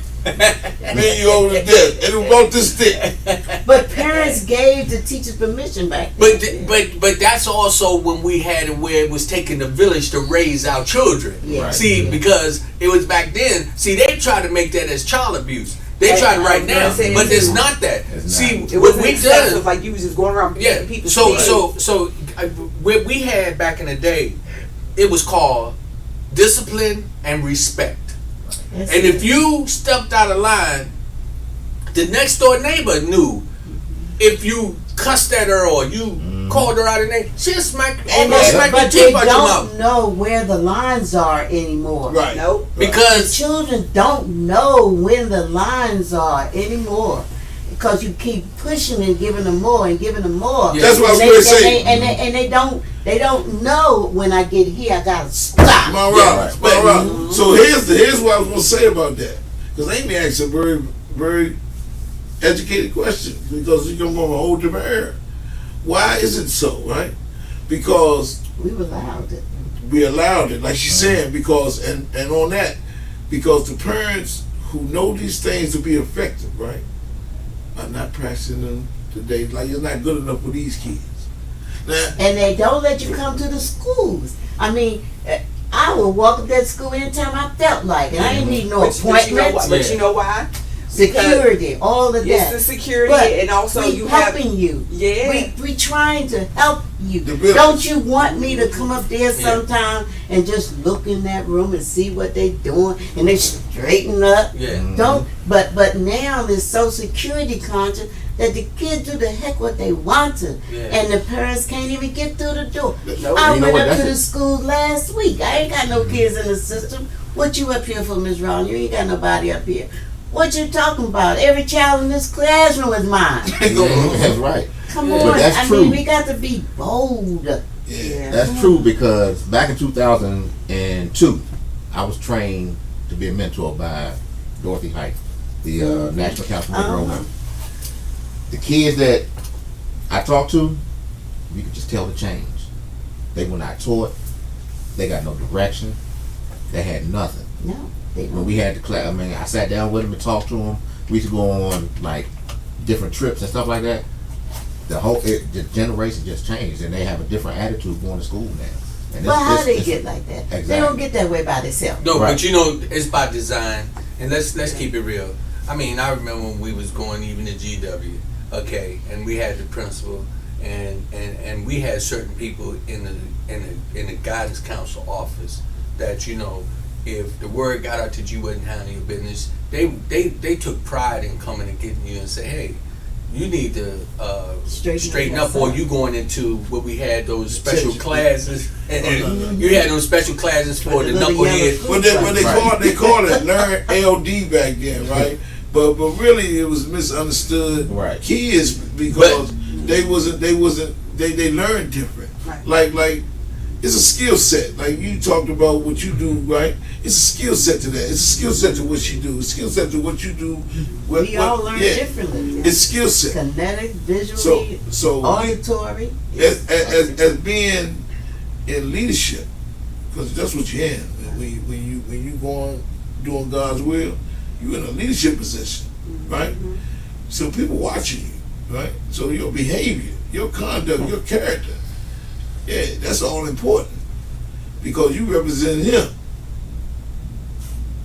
Me, you over to death. And it was about this thick. that. But parents gave the teachers permission back then. But that's also when we had it where it was taking the village to raise our children. Yeah. Right. See, because it was back then. See, they try to make that as child abuse. They Hey, try to I right was gonna now, say but that it's too. not that. It's See, not. It what wasn't we excessive, done. like you was just going around Yeah. beating people's So feet. what we had back in the day, it was called discipline and respect. That's And it. if you stepped out of line, the next door neighbor knew. If you cussed at her or you called her out of name, she'll smack And almost they, smack your but they teeth out your mouth. don't know where the lines are anymore. Right. Nope. Because Children don't know when the lines are anymore because you keep pushing and giving them more and giving them more. Yeah. That's what I was And going to they, say. and they don't know when I get here I gotta stop. My Yeah, right, my right. So here's what I was going to say about that. Because Amy asked a very, very educated question. Because you come from a whole different era. Why is it so, right? Because We were allowed it. we allowed it, like she's saying, because and on that, because the parents who know these things to be effective, right, are not practicing them today. Like it's not good enough for these kids. Now, And they don't let you come to the schools. I mean, I I would walk up that school anytime I felt like it. I didn't need no appointments, But you know why? security, all of It's that. the security, But and also we you have. helping you. Yeah. We trying to help you. The village. Don't you want me to come up there sometime and just look in that room and see what they doing and they straighten up? Yeah. Don't. But now they're so security conscious that the kids do the heck what they want to, Yeah. and the parents can't even get through the door. Nope. I You know went what, up to that's the it. school last week. I ain't got no kids in the system. What you up here for, Ms. Ron? You ain't got nobody up here. What you talking about? Every child in this classroom is mine. That's right. Come But on. that's I true. mean, we got to be bold. Yeah. That's true because back in 2002, I was trained to be a mentor by Dorothy Height, the National Council of Negro Women. The kids that I talked to, you could just tell the change. They were not taught. They got no direction. They had nothing. No, they When don't. we had the class, I mean, I sat down with them and talked to them. We used to go on like different trips and stuff like that. The generation just changed, and they have a different attitude going to school now. And Well, how it's- they it's- get like that? They Exactly. don't get that way by themselves. No, Right. but you know, it's by design. And let's keep it real. I mean, I remember when we was going even to GW, okay, and we had the principal, and we had certain people in the guidance council office that, you know, if the word got out that you wasn't handling your business, they took pride in coming and getting you and say, hey, you need to straighten up, or you going into what we had those special classes, and you had those special classes for the knucklehead. What they Right. called it learn LD back then, right? But really it was misunderstood. Right. Kids because they learned different. Right. Like it's a skill set. Like you talked about what you do, right? It's a skill set to that. It's a skill set to what she do. It's a skill set to what you do. We all learn differently. It's skill set. Kinetic, visually, So auditory. as being in leadership, because that's what you're in. When you going doing God's will, you're in a leadership position, right? So people watching you, right? So your behavior, your conduct, your character, yeah, that's all important because you represent Him.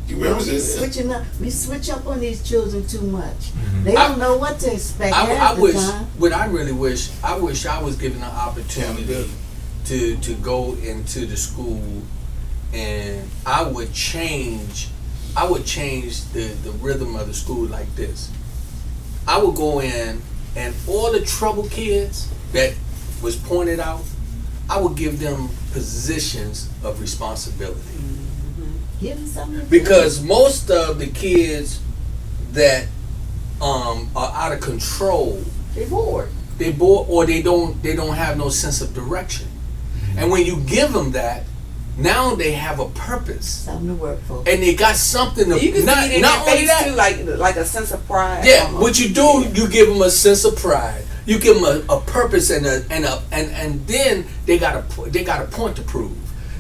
You We represent Him. switching up. We switch up on these children too much. They I- don't know what to expect I half the wish, time. what I really wish, I wish I was given an opportunity to go into the school, and I would change the rhythm of the school like this. I would go in, and all the trouble kids that was pointed out, I would give them positions of responsibility. Give them something. to do. Because most of the kids that are out of control, They bored. they bored, or they don't have no sense of direction. And when you give them that, now they have a purpose, Something to work for. and they got something to. You can not see it in not their only face that, too, like a sense of pride. yeah. almost. What you do, you give them a sense of pride. You give them a purpose and then they got a point to prove.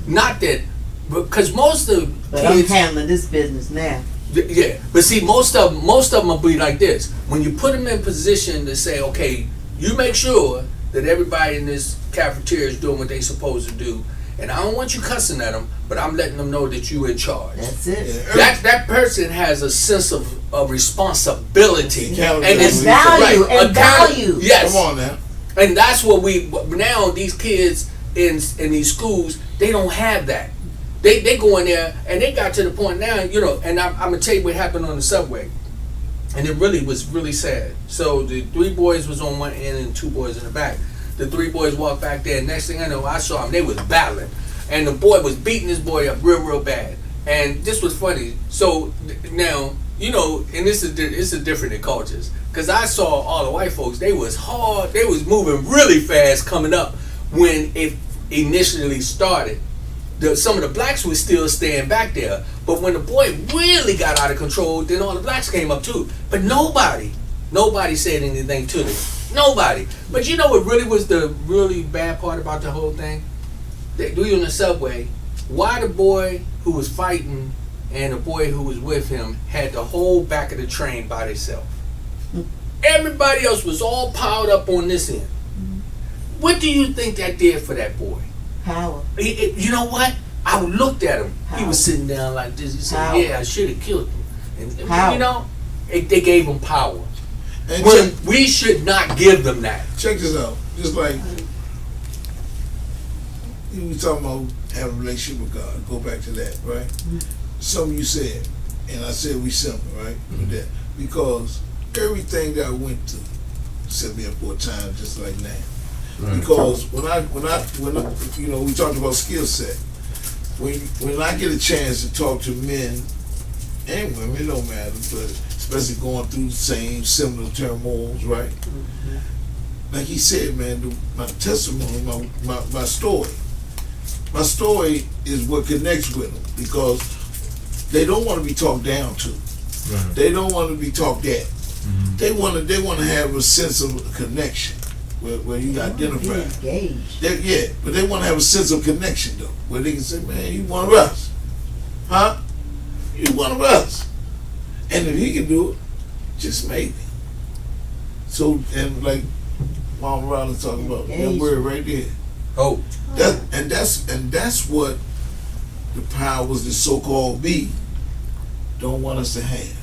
Not that, because most of But I'm kids. handling this business now. Yeah, but see, most of them will be like this. When you put them in position to say, okay, you make sure that everybody in this cafeteria is doing what they supposed to do, and I don't want you cussing at them, but I'm letting them know that you in charge. That's it. That person has a sense of responsibility Accountability. and it's Value, and account- value. Yes, Come on now. and that's what now these kids in these schools, they don't have that. They go in there and they got to the point now, you know, and I'm gonna tell you what happened on the subway. And it really was really sad. So the 3 boys was on one end and 2 boys in the back. The 3 boys walked back there, and next thing I know, I saw them, they was battling. And the boy was beating this boy up real bad. And this was funny. So now, you know, and this is different in cultures. Cause I saw all the white folks, they was hard, they was moving really fast coming up when it initially started. Some of the blacks was still staying back there, but when the boy really got out of control, then all the blacks came up too. But nobody said anything to them. Nobody. But you know what really was the really bad part about the whole thing? We on the subway. Why the boy who was fighting and the boy who was with him had the whole back of the train by themselves. Everybody else was all piled up on this end. What do you think that did for that boy? Power. You know what? I looked at him. He How? was sitting down like this. He said, How? "Yeah, I should have killed him." And How? you know, they gave him power. And When we should not give them that. check this out. Just like you was talking about having a relationship with God. Go back to that, right? Something you said, and I said we similar, right? With that. Because everything that I went through set me up for a time just like now. Right. Because when I you know, we talked about skill set. When I get a chance to talk to men and women, it don't matter, but especially going through the same similar turmoils, right? Like he said, man, my testimony, my story. My story is what connects with them because they don't want to be talked down to. Right. They don't want to be talked at. Mhm. They want to have a sense of connection where you Be identify. engaged. Yeah, but they want to have a sense of connection though, where they can say, "Man, you one of us, huh? You one of us." And if he can do it, just maybe. So, and like Mama Rollins talking about that Engaged. word right there. Oh, That's what the powers that so-called be don't want us to have.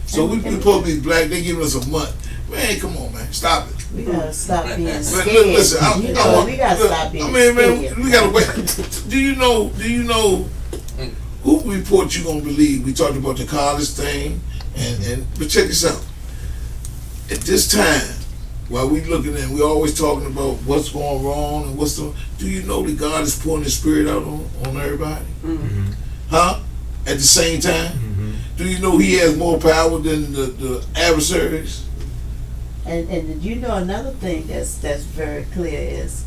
So we supposed to be black. They giving us a month. Man, come on, man, stop it. We gotta stop being Man, scared. listen, You know, we gotta stop being scared. we gotta wait. Do you know who report you gonna believe? We talked about the college thing, but check this out. At this time, while we looking at, we always talking about what's going wrong and do you know that God is pouring His Spirit out on everybody? Huh? At the same time? Do you know He has more power than the adversaries? And you know another thing that's very clear is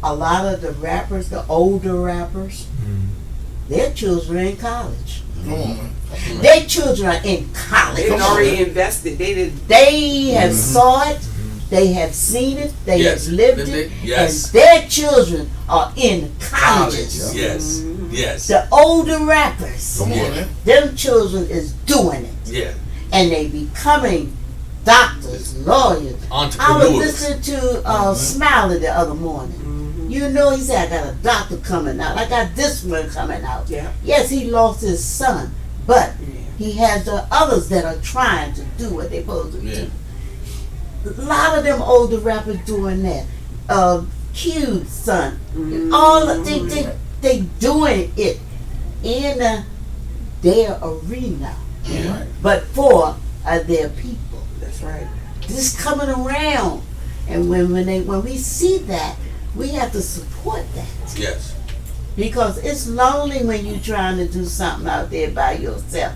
a lot of the rappers, the older rappers, their children are in college. Come on, man. Their children are in college. They had already invested. They did. They have saw it, they have seen it, they Yes. have lived it, Yes. and their children are in colleges. Yes. Yes. The older rappers, Come on, Yeah. man. them children is doing it, Yeah. and they becoming doctors, lawyers. I was Entrepreneurs. listening to Smiley the other morning. You know, he said, I got a doctor coming out. I got this one coming out. Yeah. Yes, he lost his son, but Yeah. he has the others that are trying to do what they're supposed to Yeah. do. A lot of them older rappers doing that. Q's son. All of, they doing it in their arena, Right. but for their people. That's right. This coming around, and when we see that, we have to support that Yes. because it's lonely when you're trying to do something out there by yourself.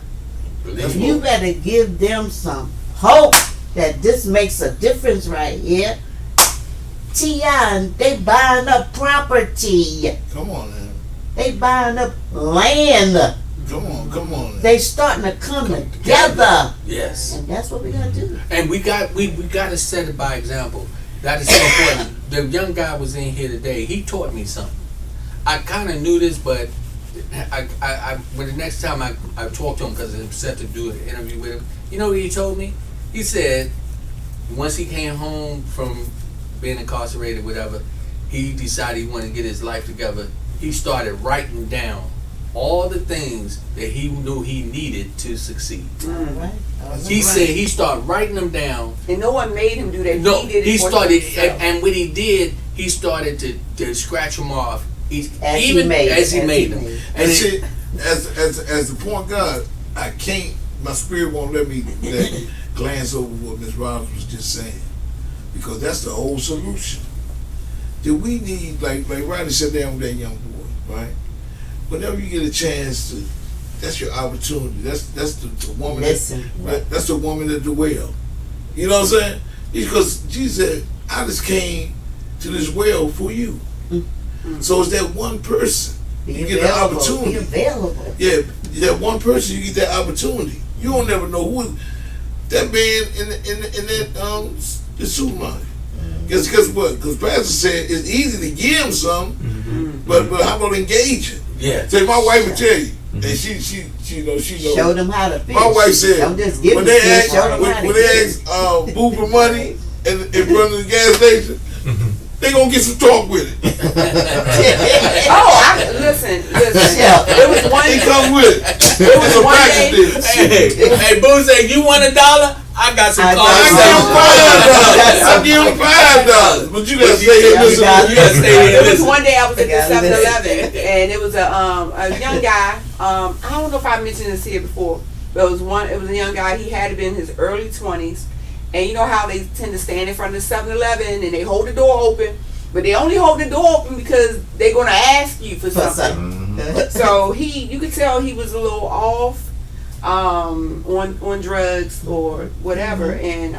Believe You me. better give them some hope that this makes a difference right here. T.I., they buying up property. Come on, man. They buying up land. Come on, man. They starting to come together. Yes. And that's what we gotta do. And we got to set it by example. That is so important. The young guy was in here today. He taught me something. I kind of knew this, but when the next time I talked to him, because I'm set to do an interview with him, you know what he told me? He said once he came home from being incarcerated, whatever, he decided he wanted to get his life together. He started writing down all the things that he knew he needed to succeed. All right. He said he started writing them down. And no one made him do that. No, he did it he for started, himself. and what he did, he started to scratch them off. As he made them. And see, as the point God, I can't. My spirit won't let me glance over what Ms. Rollins was just saying, because that's the whole solution. Do we need like Rodney sat down with that young boy, right? Whenever you get a chance to, that's your opportunity. That's the woman. Listen. That's the woman at the well. You know what I'm saying? Because Jesus said, "I just came to this well for you." So it's that one person Be you get the available. opportunity. Be available. Yeah, that one person you get that opportunity. You don't never know who that man in that the supermarket. Guess what? Because Pastor said it's easy to give him some, but how about engaging? Yeah. Say my wife would tell you, and she knows. Show them how to fish. My wife said Don't just give when them they fish, ask show them how to when they get it. ask Boo for money in front of the gas station, They gonna get some talk with it. Listen. Yeah. It was one. They come with it. It was a one practice day- this. Hey, Boo say, you want $1? I got some I cards. I give him $5. But you gotta stay here and listen. You gotta stay here and It was listen. one day I was at the Yeah, 7-Eleven and it was a young guy. I don't know if I mentioned this here before, but it was a young guy. He had to be in his early 20s, and you know how they tend to stand in front of the 7-Eleven and they hold the door open, but they only hold the door open because they're gonna ask you for something. So you could tell he was a little off on drugs or whatever, and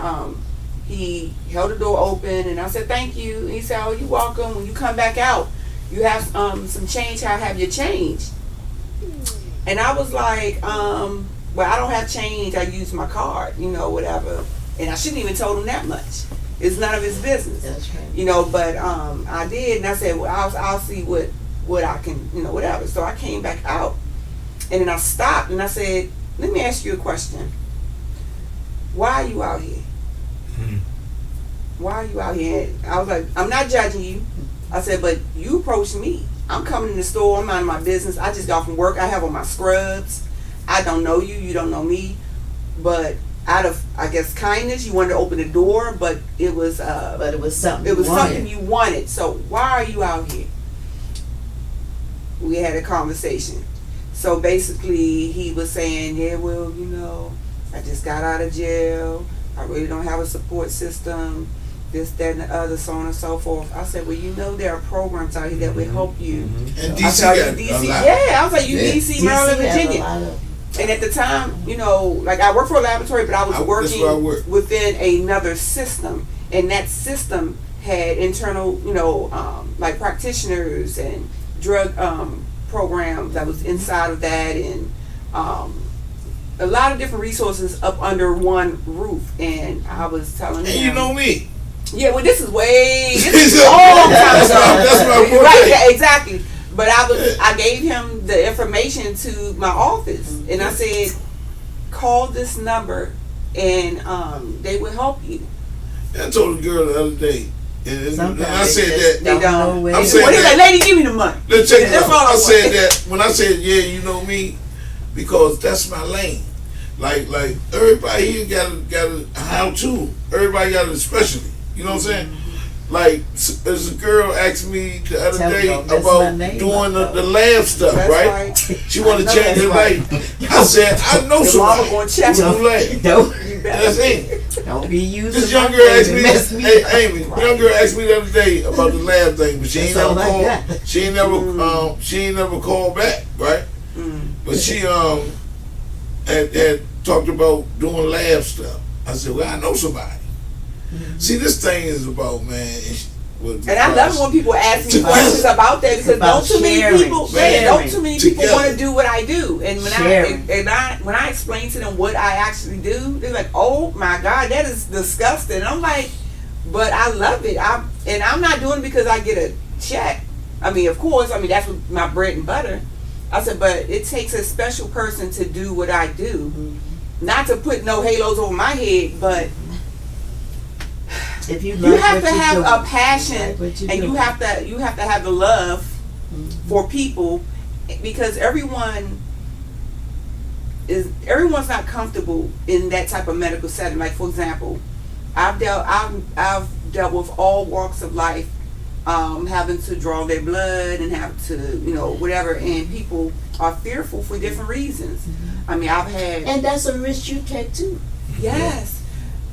he held the door open, and I said thank you, and he said, oh, you're welcome. When you come back out, you have some change. I'll have your change. And I was like, well, I don't have change. I use my card, whatever. And I shouldn't even told him that much. It's none of his business. That's right. But I did, and I said, well, I'll see what I can, whatever. So I came back out, and then I stopped, and I said, let me ask you a question. Why are you out here? Why are you out here? I was like, I'm not judging you. I said, but you approached me. I'm coming in the store. I'm minding my business. I just got from work. I have on my scrubs. I don't know you. You don't know me. But out of, I guess, kindness, you wanted to open the door. But it was something. It was something you wanted. So why are you out here? We had a conversation. So basically, he was saying, yeah, well, I just got out of jail. I really don't have a support system. This, that, and the other, so on and so forth. I said, well, there are programs out here that will help you. And I DC said, got DC, a lot. yeah, I was like, you Yeah. DC, Maryland, has a Virginia. lot of- And at the time, like I worked for a laboratory, but I was That's where I working work. within another system. And that system had internal, like practitioners and drug programs that was inside of that, and a lot of different resources up under one roof. And I was telling And him, you know me. yeah, well, this is a long time That's my ago. point. Right, yeah, exactly. But I gave him the information to my office, and I said, call this number, and they will help you. I told the girl the other day, and Sometimes I they said just that. They don't. know where I'm to saying What is that- that? Lady, give me the money. Let's check it That's out. all I I said want. that when I said, yeah, you know me, because that's my lane. Like everybody here got a how to. Everybody got a specialty. You know what I'm saying? Like, there's a girl asked me the other Tell day them, that's my about name, doing I the lab stuff, That's right? right. She want to I know change that's her right. life. I said, I know Your mama somebody gonna check who you. do lab. Don't, That's it. don't be using This my young girl name asked to me, mess me hey up. Amy, young girl asked me the other day about the lab thing, but she ain't That's all never I called. got. She ain't never called back, right? Mm. But she had talked about doing lab stuff. I said, well, I know somebody. See, this thing is about, man. And I love it when people ask me Together. questions about that, because about don't too many sharing, people, sharing. don't too many people Together. want to do what I do. And Sharing. when I explain to them what I actually do, they're like, "Oh my God, that is disgusting." I'm like, but I love it. I'm not doing it because I get a check. I mean, of course, that's what my bread and butter. I said, but it takes a special person to do what I do. Not to put no halos over my head, but If you, you like have what to you're have doing, a passion, like what you're and you doing. have to have the love for people, because everyone's not comfortable in that type of medical setting. Like, for example, I've dealt with all walks of life, having to draw their blood and have to whatever, and people are fearful for different reasons. I've had, And that's a risk you take too. yes.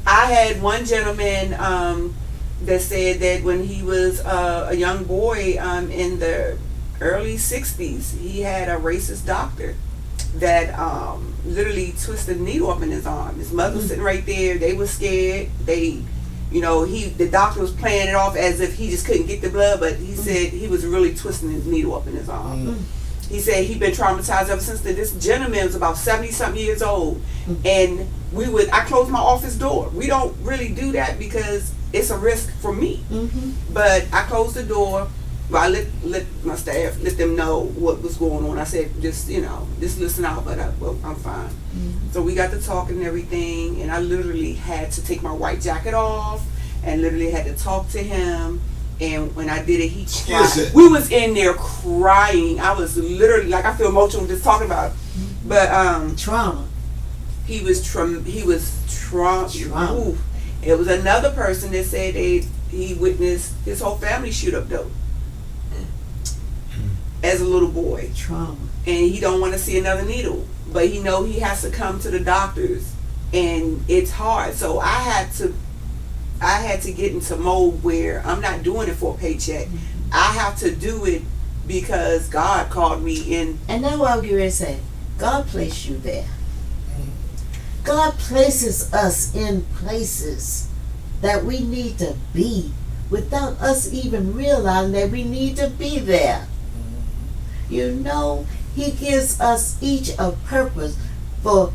I had one gentleman that said that when he was a young boy in the early 60s, he had a racist doctor that literally twisted a needle up in his arm. His mother was sitting right there. They were scared. The doctor was playing it off as if he just couldn't get the blood, but he said he was really twisting his needle up in his arm. He said he'd been traumatized ever since then. This gentleman was about 70-something years old, and I closed my office door. We don't really do that because it's a risk for me. But I closed the door. Well, I let my staff let them know what was going on. I said, just listen out, but I'm fine. So we got to talking and everything, and I literally had to take my white jacket off and literally had to talk to him And when I did it, he Skill cried. set. We was in there crying. I was literally like, I feel emotional just talking about it. But Trauma. he was trauma. Trauma. Ooh. It was another person that said he witnessed his whole family shoot up dope as a little boy, Trauma. and he don't want to see another needle, but he know he has to come to the doctors, and it's hard. So I had to get into mode where I'm not doing it for a paycheck. I have to do it because God called me in. And that's what I'm getting ready to say. God placed you there. God places us in places that we need to be without us even realizing that we need to be there. You know, He gives us each a purpose for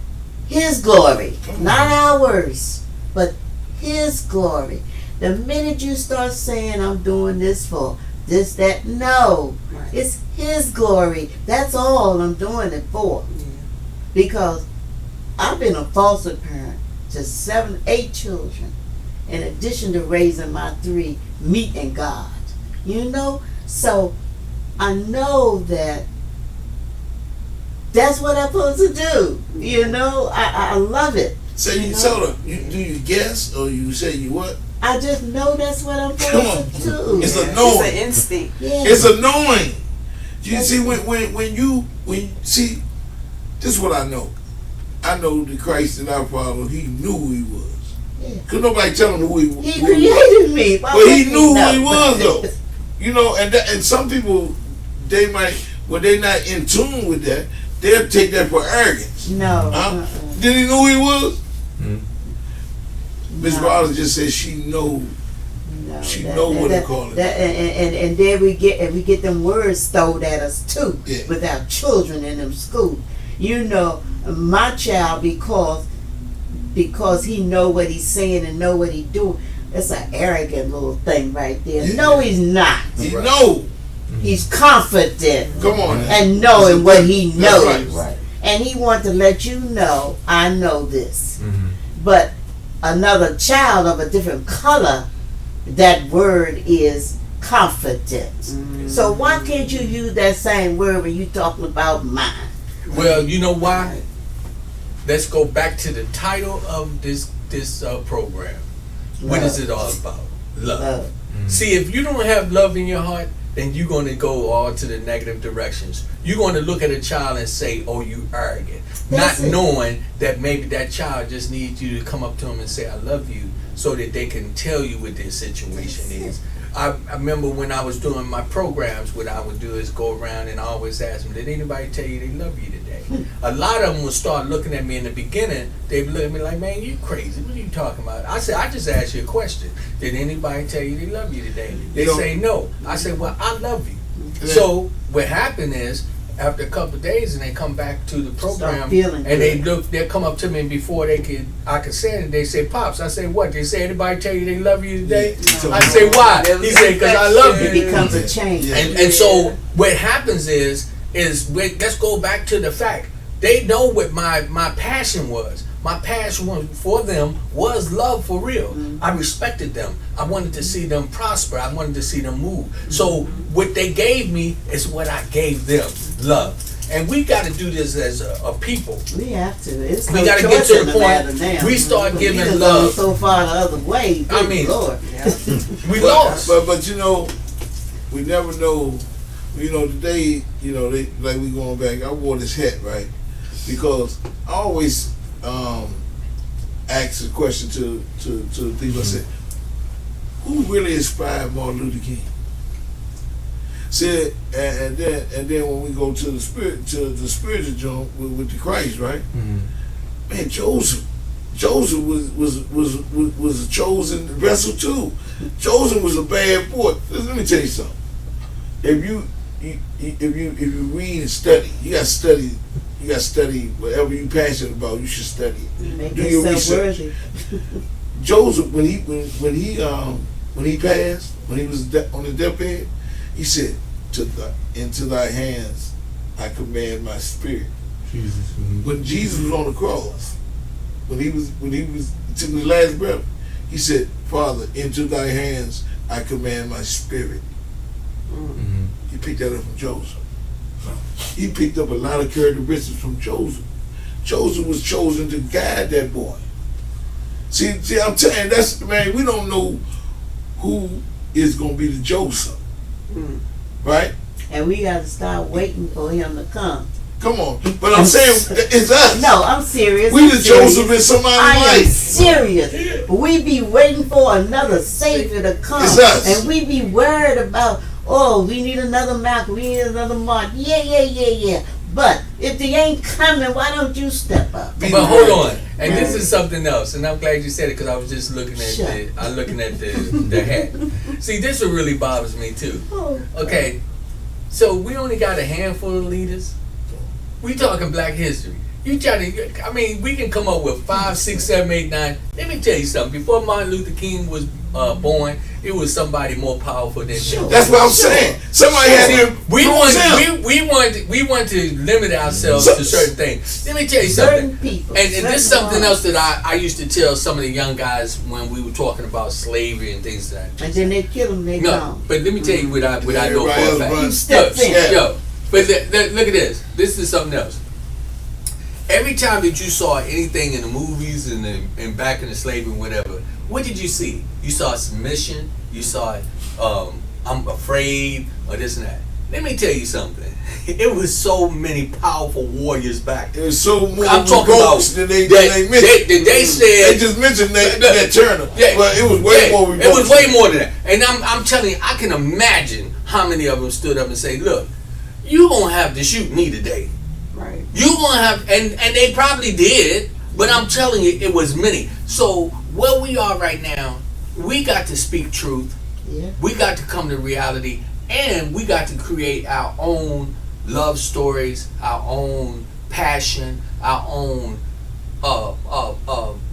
His glory, not ours, but His glory. The minute you start saying, I'm doing this for this, that, no. Right. It's His glory. That's all I'm doing it for. Because I've been a foster parent to 7, 8 children, in addition to raising my 3, me and God. You know? So I know that that's what I'm supposed to do. You know? I love it. So you do you guess or you say you what? I just know that's what I'm Come on. supposed to do. It's It's a knowing. an instinct. Yeah. It's annoying. You see, when you see, this is what I know. I know the Christ that I follow. He knew who He was. Yeah. Cause nobody tell him who He was. He created me. Why But would He knew know? who He was, though. You know, and some people, they might, when they're not in tune with that, they'll take that for arrogance. No. Huh? Did He know who He was? Miss No. Wallace just said she know. No, She know what to call it. And then we get them words thrown at us too, Yeah. with our children in them school. You know, my child, because he know what he's saying and know what he doing. That's an arrogant little thing right there. Yeah. No, he's not. He Right. know. He's confident Come on. now. and knowing what he That's knows, right. Right. and he wants to let you know, I know this. Mm-hmm. But another child of a different color, that word is confidence. So why can't you use that same word when you talking about mine? Well, you know why? Let's go back to the title of this program. What is it all about? Love. Love. See, if you don't have love in your heart, then you're going to go all to the negative directions. You're going to look at a child and say, oh, you arrogant. That's Not it. knowing that maybe that child just needs you to come up to them and say, I love you, so that they can tell you what their situation is. I remember when I was doing my programs, what I would do is go around and I always ask them, did anybody tell you they love you today? A lot of them would start looking at me in the beginning. They'd look at me like, man, you crazy. What are you talking about? I said, I just asked you a question. Did anybody tell you they love you today? They say no. I said, well, I love you. Yeah. So what happened is, after a couple of days, and they come back to the program, Start feeling and good. they come up to me, and before I could say it, they say, Pops. I say, what? They say, anybody tell you they love you today? Yeah. I say, why? There was He said, because I love It you. becomes a change. Yeah. And so what happens is let's go back to the fact they know what my passion was. My passion for them was love for real. I respected them. I wanted to see them prosper. I wanted to see them move. So what they gave me is what I gave them, love. And we got to do this as a people. We have to. It's We no gotta get choice to in the matter point now. we start But giving we done love. gone so far the other way. I Good mean, Lord. We lost. But you know, we never know. You know, today, you know, like we going back. I wore this hat right because I always ask a question to the people. I said, who really inspired Martin Luther King? Said, and then when we go to the spiritual joint with the Christ, right? Man, Joseph was a chosen vessel too. Joseph was a bad boy. Let me tell you something. If you read and study, you got to study whatever you passionate about. You should study it. Make Do your yourself research. worthy. Joseph, when he passed, when he was on the deathbed, he said, "Into thy hands I command my spirit." Jesus. When Jesus was on the cross, when he was taking his last breath, he said, Father, into thy hands I command my spirit. Mhm. He picked that up from Joseph. He picked up a lot of characteristics from Joseph. Joseph was chosen to guide that boy. See, I'm telling you, that's, man, we don't know who is going to be the Joseph. Mm. Right? And we got to start waiting for him to come. Come on. But I'm saying, it's us. No, I'm serious. We I'm the serious. Joseph in somebody's I am life. serious. We be waiting for another Savior to come. It's us. And we be worried about, oh, we need another Malcolm, we need another Mark. Yeah. But if they ain't coming, why don't you step up? Be But the hold right. on, and this is something else, and I'm glad you said it because I was just looking at the hat. See, this what really bothers me too. Oh, Okay, so we only got a handful of leaders. We talking Black history. You try to, I mean, we can come up with 5, 6, 7, 8, 9. Let me tell you something. Before Martin Luther King was born, it was somebody more powerful than him. That's what I'm saying. Somebody had to We bruise him. we want to limit ourselves to certain things. Let me tell you certain something. people. And this is certain something ones. else that I used to tell some of the young guys when we were talking about slavery and things like that. And then they kill them, they No, gone. but let me tell you what I know Everybody for a else fact. run. You stepped in. Yeah. Yo, but look at this. This is something else. Every time that you saw anything in the movies and back in the slavery and whatever, what did you see? You saw submission. You saw I'm afraid or this and that. Let me tell you something. It was so many powerful warriors back then. There's so more I'm talking revolts about than they that mentioned. they said They just mentioned Look, that Turner. yeah, But it was way yeah, more revolts. It was way more than that. And I'm telling you, I can imagine how many of them stood up and say, "Look, you gonna have to shoot me today. Right. You gonna have," and they probably did. But I'm telling you, it was many. So where we are right now, we got to speak truth. Yeah. We got to come to reality, and we got to create our own love stories, our own passion, our own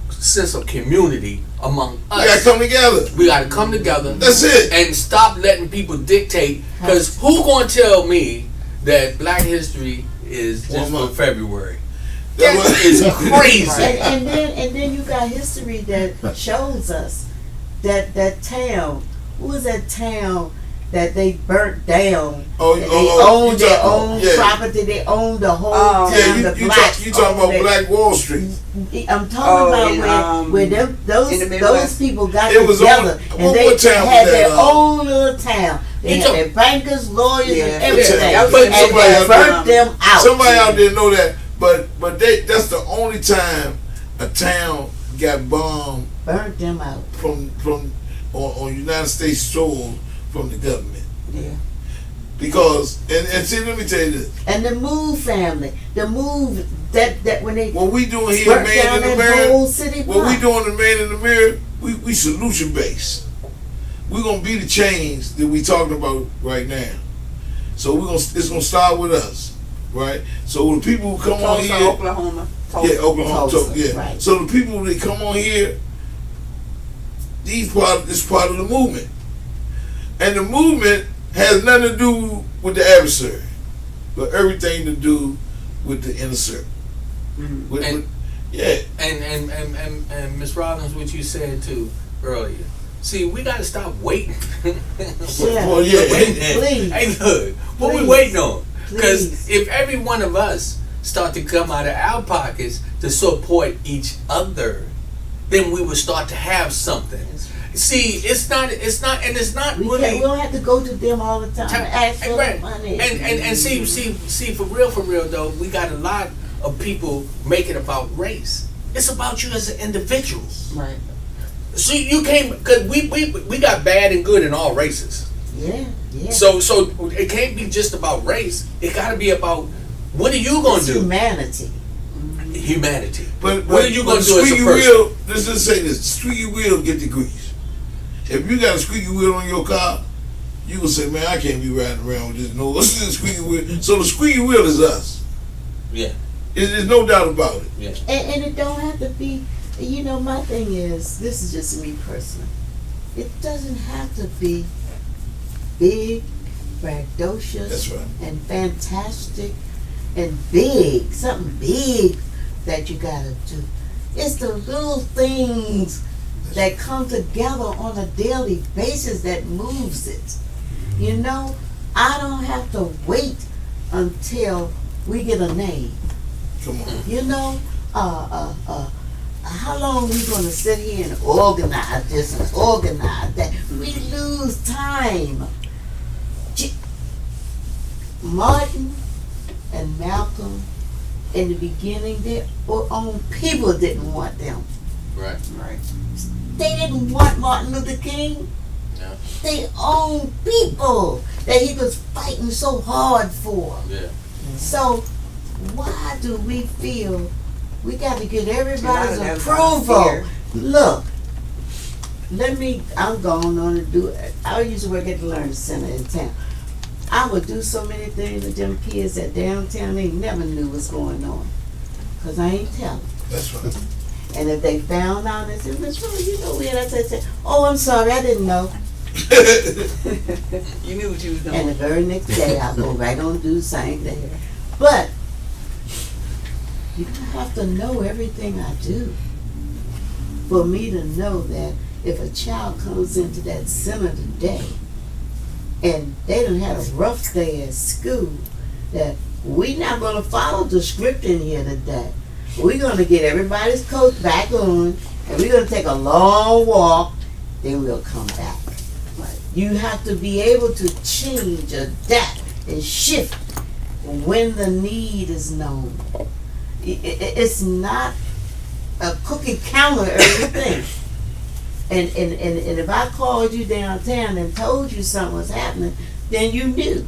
sense of community among us. We gotta come together. We got to come together. That's it. And stop letting people dictate. Because who gonna tell me that Black History is just 1 for month. February? That That was- is crazy. And then you got history that shows us that town. Who was that town that they burnt down? Oh, They oh, owned you their talk- own yeah. property. They owned the whole Oh. town. Yeah, the you blacks talking owned about it. Black Wall Street. I'm talking Oh, about in, where them in the those Midwest. people got It was together on- and what they town was had that, their uh, own little town. They You had talk- their bankers, lawyers, Yeah. and everything, Yeah, but and somebody they out burnt there- them out. Somebody out there know that, but that's the only time a town got bombed burnt them out. from on United States soil from the government. Yeah. Because and see, let me tell you this. And the Move family, the Move that when they What we doing here, burnt Man down in the that Mirror. whole city What we block. doing, the Man in the Mirror. We solution based. We're gonna be the change that we talking about right now. So it's gonna start with us, right? So the people who come on Tulsa, here, Oklahoma. Tulsa. yeah, Oklahoma, Tulsa, yeah. right. So the people that come on here, this part of the movement, and the movement has nothing to do with the adversary, but everything to do with the inner circle. Mhm. With, yeah, And Ms. Rollins, what you said too earlier. See, we gotta stop waiting. Yeah. well, yeah. Please. Hey, look, what we Please. waiting on? Because Please. if every one of us start to come out of our pockets to support each other, then we would start to have something. See, it's not, and it's not We really. don't have to go to them all the time and ask for Right. money. And see, for real though, we got a lot of people make it about race. It's about you as an individual. Right. See, you can't, because we got bad and good in all races. Yeah. So it can't be just about race. It got to be about what are you gonna It's do? humanity. Humanity. But What are you gonna do as a squeaky person? wheel? Let's just say this: squeaky wheel get the grease. If you got a squeaky wheel on your car, you can say, "Man, I can't be riding around with this no squeaky wheel." So the squeaky wheel is us. Yeah. There's no doubt about it. Yeah. And it don't have to be, you know, my thing is, this is just me personally. It doesn't have to be big, braggadocious, That's right. and fantastic, and big, something big that you gotta do. It's the little things that come together on a daily basis that moves it. You know, I don't have to wait until we get a name. Come on. You know, how long we gonna sit here and organize this and organize that? We lose time. Martin and Malcolm, in the beginning, their own people didn't want them. Right. Right. They didn't want Martin Luther King. Yeah. Their own people that he was fighting so hard for. Yeah. So why do we feel we got to get everybody's That's approval? fear. Look, I'm going on to do it. I used to work at the Learning Center in town. I would do so many things with them kids at downtown, they never knew what's going on. Because I ain't telling. That's right. And if they found out, they said, Miss Rose, you know weird. I said, oh, I'm sorry, I didn't know. You knew what you was doing. And the very next day, I'll go right on and do the same thing. But you don't have to know everything I do for me to know that if a child comes into that center today and they done had a rough day at school, that we're not going to follow the script in here today. We're going to get everybody's coat back on and we're going to take a long walk, then we'll come back. You have to be able to change, adapt, and shift when the need is known. It's not a cookie counter everything. And if I called you downtown and told you something was happening, then you knew.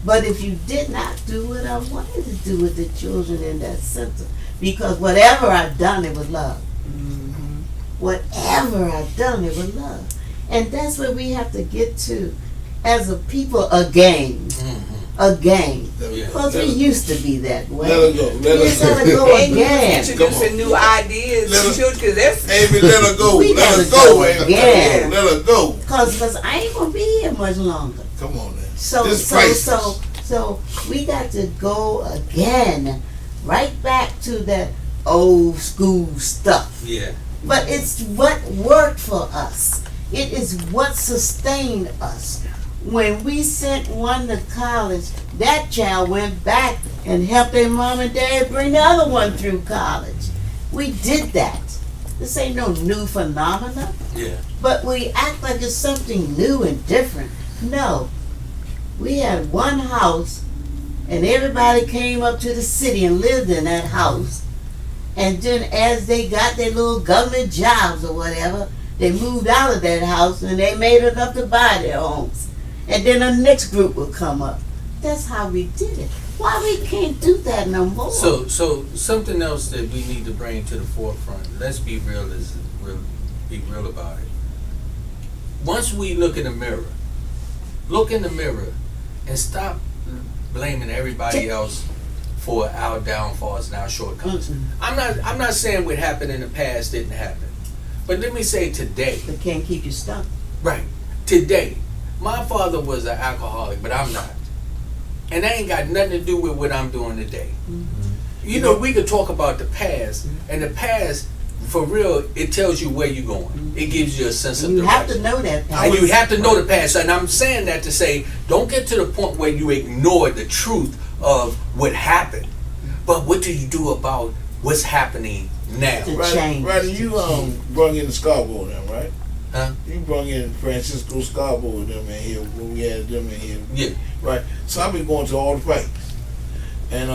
But if you did not do what I wanted to do with the children in that center, because whatever I've done, it was love. Mm-hmm. Whatever I've done, it was love. And that's where we have to get to as a people again. Again. Yeah. Because we used to be that way. Let her go. Let We her gotta go. go And you again. introducing new ideas Let to her- children, because that's Amy, let her go. We Let her gotta go, go Amy. again. Let her go. Because I ain't going to be here much longer. Come on, man. So This priceless. so we got to go again. Right back to that old school stuff. Yeah. But it's what worked for us. It is what sustained us. When we sent one to college, that child went back and helped their mom and dad bring the other one through college. We did that. This ain't no new phenomena, Yeah. but we act like it's something new and different. No. We had one house and everybody came up to the city and lived in that house. And then as they got their little government jobs or whatever, they moved out of that house and they made enough to buy their homes. And then the next group would come up. That's how we did it. Why we can't do that no more? So something else that we need to bring to the forefront. Let's be real about it. Once we look in the mirror and stop blaming everybody else for our downfalls and our shortcomings. I'm not saying what happened in the past didn't happen. But let me say today. They can't keep you stuck. Right. Today. My father was an alcoholic, but I'm not. And that ain't got nothing to do with what I'm doing today. You know, we could talk about the past, and the past, for real, it tells you where you're going. It gives you a sense of You direction. have to know that. And you have to know the past. And I'm saying that to say, don't get to the point where you ignore the truth of what happened. But what do you do about what's happening now? To Right, change. right. You brung in the Scarborough then, right? Huh? You brung in Francisco Scarborough and them in here when we had them in here. Yeah. Right. So I've been going to all the fights. And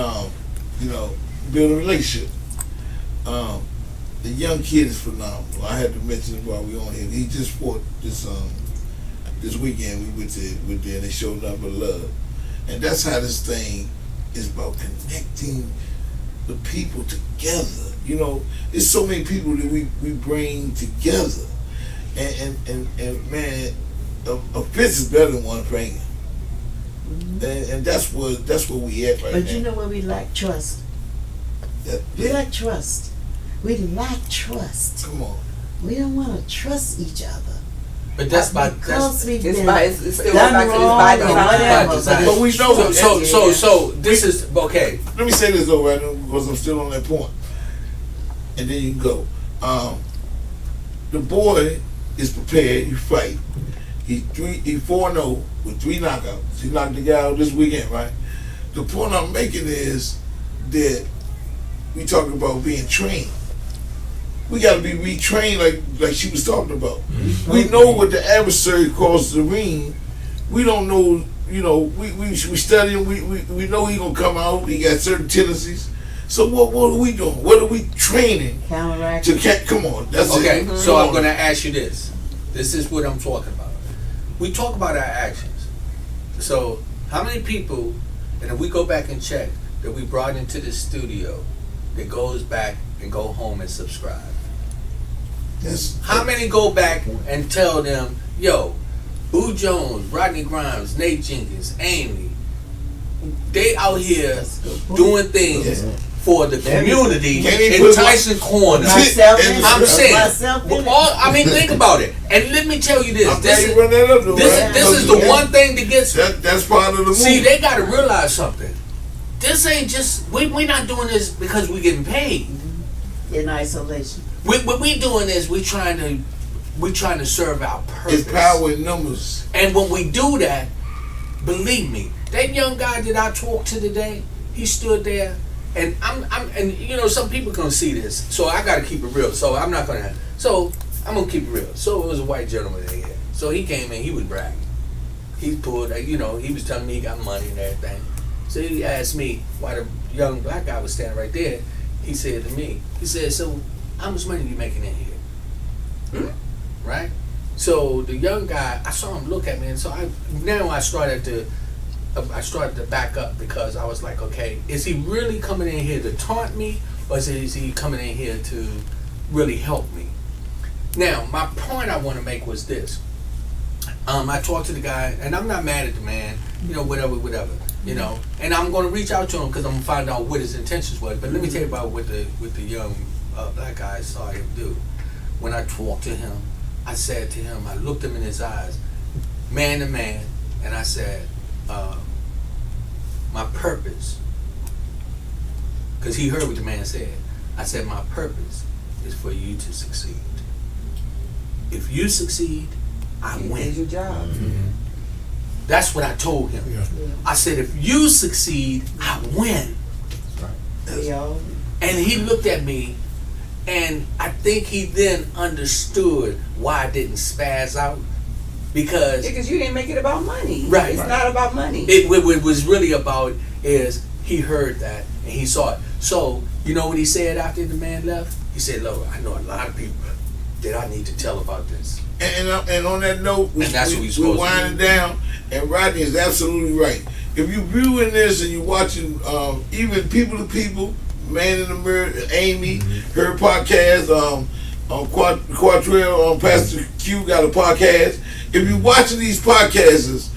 you know, build a relationship. The young kid is phenomenal. I had to mention it while we on here. He just fought this weekend. We went there and they showed nothing but love. And that's how this thing is about connecting the people together. You know, there's so many people that we bring together. And man, a fist is better than one finger. And that's where we at right now. But you know where we lack trust? Yeah, We yeah. lack trust. We lack trust. Come on. We don't want to trust each other. But that's because we've it's been by it's still done back to this wrong by and design. whatever. By design. But we know So this is okay. Let me say this though, right now, because I'm still on that point. And then you can go. The the boy is prepared. He fight. He 4-0 with 3 knockouts. He knocked the guy out this weekend, right? The point I'm making is that we talking about being trained. We got to be retrained, like she was talking about. We know what the adversary calls the ring. We don't know. You know, we study him. We know he gonna come out. He got certain tendencies. So what are we doing? What are we training Counteract. to come on? That's Okay, it. so Come I'm on. going to ask you this. This is what I'm talking about. We talk about our actions. So how many people, and if we go back and check, that we brought into the studio that goes back and go home and subscribe? How many go back and tell them, yo, Boo Jones, Rodney Grimes, Nate Jenkins, Amy, they out here doing things for the community Can't even in put Tyson Corner. Myself in it. I'm saying, Myself in it. I mean, think about it. And let me tell you this. I'm This glad is, you run that up, though, right? this is the one thing that gets. That's part of the movie. See, they got to realize something. This ain't just, we not doing this because we getting paid. In isolation. What we doing is we trying to serve our purpose. It's power in numbers. And when we do that, believe me, that young guy that I talked to today, he stood there, and and you know, some people gonna see this, so I gotta keep it real. So I'm gonna keep it real. So it was a white gentleman in here. So he came in, he was bragging. He pulled, you know, he was telling me he got money and everything. So he asked me why the young black guy was standing right there. He said to me, he said, so how much money you making in here? Right? So the young guy, I saw him look at me, and so I started to back up, because I was like, okay, is he really coming in here to taunt me, or is he coming in here to really help me? Now, my point I want to make was this. I talked to the guy, and I'm not mad at the man, you know, whatever, you know, and I'm going to reach out to him because I'm going to find out what his intentions were. But let me tell you about what the young black guy saw him do. When I talked to him, I said to him, I looked him in his eyes, man to man, and I said, my purpose, because he heard what the man said. I said, my purpose is for you to succeed. If you succeed, I It's win. your job. That's what I told him. I said, if you succeed, I win. We all. And he looked at me, and I think he then understood why I didn't spaz out, because Because you didn't make it about money. Right. It's not about money. what was really about is he heard that and he saw it. So, you know what he said after the man left? He said, look, I know a lot of people that I need to tell about this. And on that note, And that's what we we're supposed to winding down, and Rodney is absolutely right. If you're viewing this and you're watching, even People to People, Man in the Mirror, Amy, her podcast, Quattrell, Pastor Q got a podcast. If you're watching these podcasts,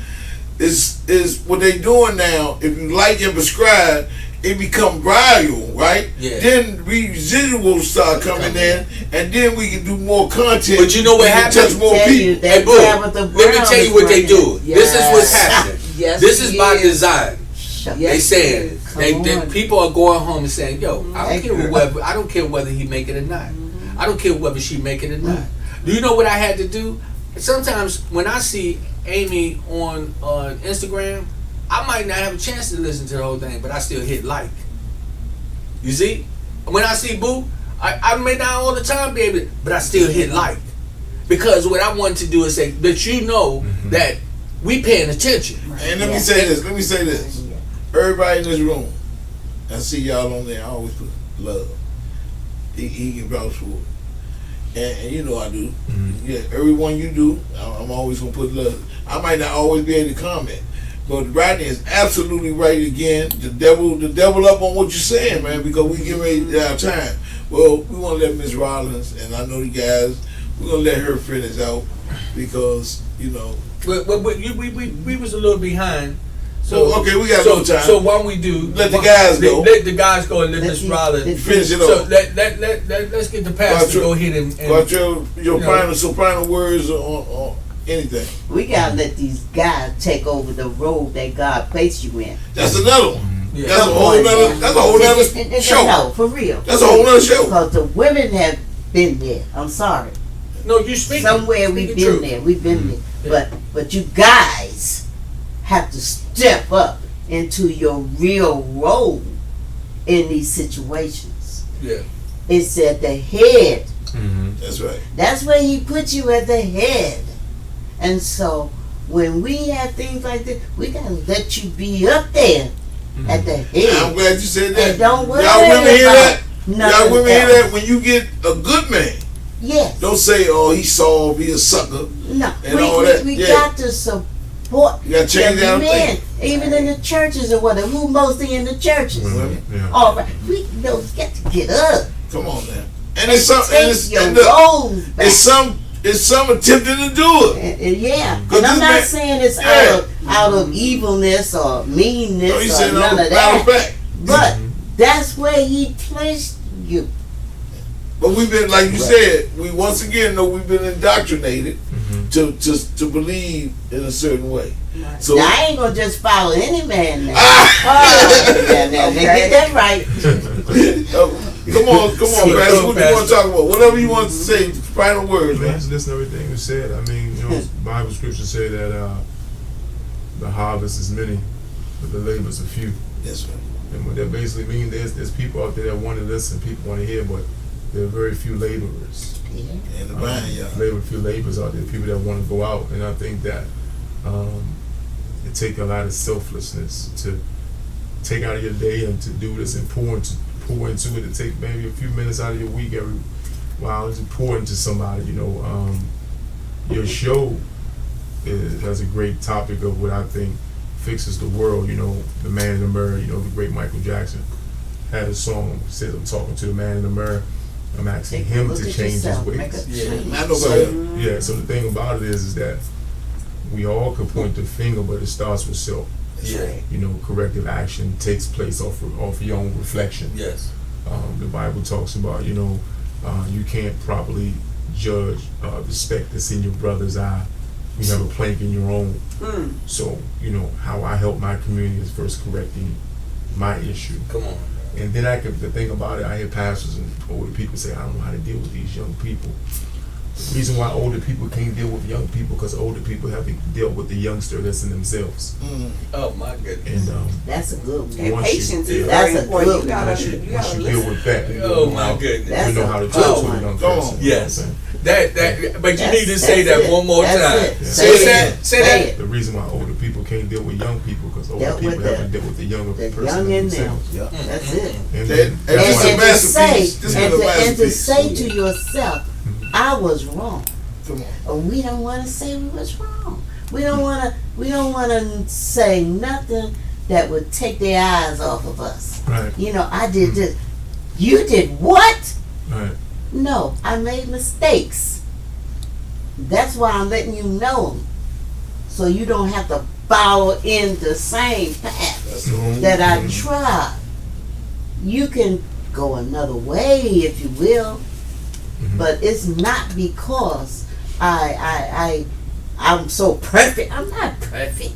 is what they doing now. If you like and subscribe, it become viral, right? Yeah. Then residuals start coming in, and then we can do more content. But you know what We can happens? touch more Tell you people. that Hey, Boo, Tabitha let me Brown tell you is what they running. do. This is what's happening. Yes, This is he by is. design. Shut They Yes, saying it is. they Come on. people are going home and saying, "Yo, I don't Hey, care girl. I don't care whether he make it or not. I don't care whether she make it or not." Do you know what I had to do? Sometimes when I see Amy on Instagram, I might not have a chance to listen to the whole thing, but I still hit like. You see, when I see Boo, I may not all the time be able to, but I still hit like, because what I want to do is say that you know that we paying attention. And let me say this. Everybody in this room, I see y'all on there. I always put love. He can vouch for it, and you know I do. Yeah, everyone you do, I'm always gonna put love. I might not always be able to comment, but Rodney is absolutely right again. The devil up on what you're saying, man, because we get ready to our time. Well, we want to let Miss Rollins, and I know the guys, we're gonna let her finish out, because you know. But we was a little behind. So okay, we got no time. So why don't we do? Let the guys go. Let the guys go and let Let's Miss Rollins Finish it So off. let's get the pastor to go ahead and But your you know. final words on anything. We gotta let these guys take over the road that God placed you in. That's another one. Yeah. That's a whole nother. That's a whole nother show. No, for real. That's a whole nother show. Because the women have been there. I'm sorry. No, you speak. Somewhere we've been there. We've been there. But you guys have to step up into your real role in these situations. Yeah. It's at the head. That's right. That's where he put you at the head. And so when we have things like this, we gotta let you be up there at the head. I'm glad you said that. And don't worry Y'all women hear that? about Y'all women hear nothing that? When you get a good man, Yes. don't say, "Oh, he soft, he a sucker." No. And all that. We Yeah. got to support You gotta change the that men, thing. even in the churches or whatever. Who mostly in the churches? Women. Yeah. All right, we got to get up. Come on, man. And it's some, and Take it's, your and look, roles back. it's some attempting to do it. Yeah, Cause and I'm this not man- saying it's Yeah. out of evilness or meanness No, he or said, none "No, of matter of that. fact." But that's where he placed you. But we've been, like you said, we once again know we've been indoctrinated to believe in a certain way. So Now, I ain't gonna just follow any man now. Now, Okay. get that right. come on, Pastor. What do you want to talk about? Whatever you want to say, final words, Man, man. just listen to everything you said. I mean, you know, Bible scriptures say that the harvest is many, but the labors are few. Yes, man. And what that basically means, there's people out there that want to listen, people want to hear, but there are very few laborers. In the mind, y'all. Very few laborers out there, people that want to go out. And I think that it takes a lot of selflessness to take out of your day and to do this and pour into it. To take maybe a few minutes out of your week every while to pour into somebody. You know, your show has a great topic of what I think fixes the world. You know, the man in the mirror. You know, the great Michael Jackson had a song says, "I'm talking to the man in the mirror. I'm asking him Look to at change his yourself, ways." make a Yeah. change. I know So, about that. yeah, so the thing about it is that we all could point the finger, but it starts with self. Yeah. You know, corrective action takes place off your own reflection. Yes. The Bible talks about, you know, you can't properly judge the speck that's in your brother's eye. You have a plank in your own. So, you know, how I help my community is first correcting my issue. Come on. And then the thing about it, I hear pastors and older people say, I don't know how to deal with these young people. The reason why older people can't deal with young people because older people have dealt with the youngster that's in themselves. Oh my goodness. And That's a good one. And Once patience you- is yeah. very That's a important. good You gotta, once you you gotta deal listen. with that, you Oh know my how, goodness. you That's know a how to good talk to one. a young Come on. person. Yes. You know But you need to That's say that it. one more That's time. it. Yeah. Say Say that. it. Say that. the reason why older people can't deal with young people because older Dealt people with haven't the- dealt with the younger The person young in them. themselves. That's it. And That- then, and that's this why- is a And to say, masterpiece. This is and a to masterpiece. say to yourself, I was wrong. Come on. But we don't want to say we was wrong. We don't want to say nothing that would take their eyes off of us. Right, You know, I did this. You did what? right. No, I made mistakes. That's why I'm letting you know, so you don't have to follow in the same path That's the whole that I tried. You can go another way if you will, but it's not because I'm so perfect. I'm not perfect.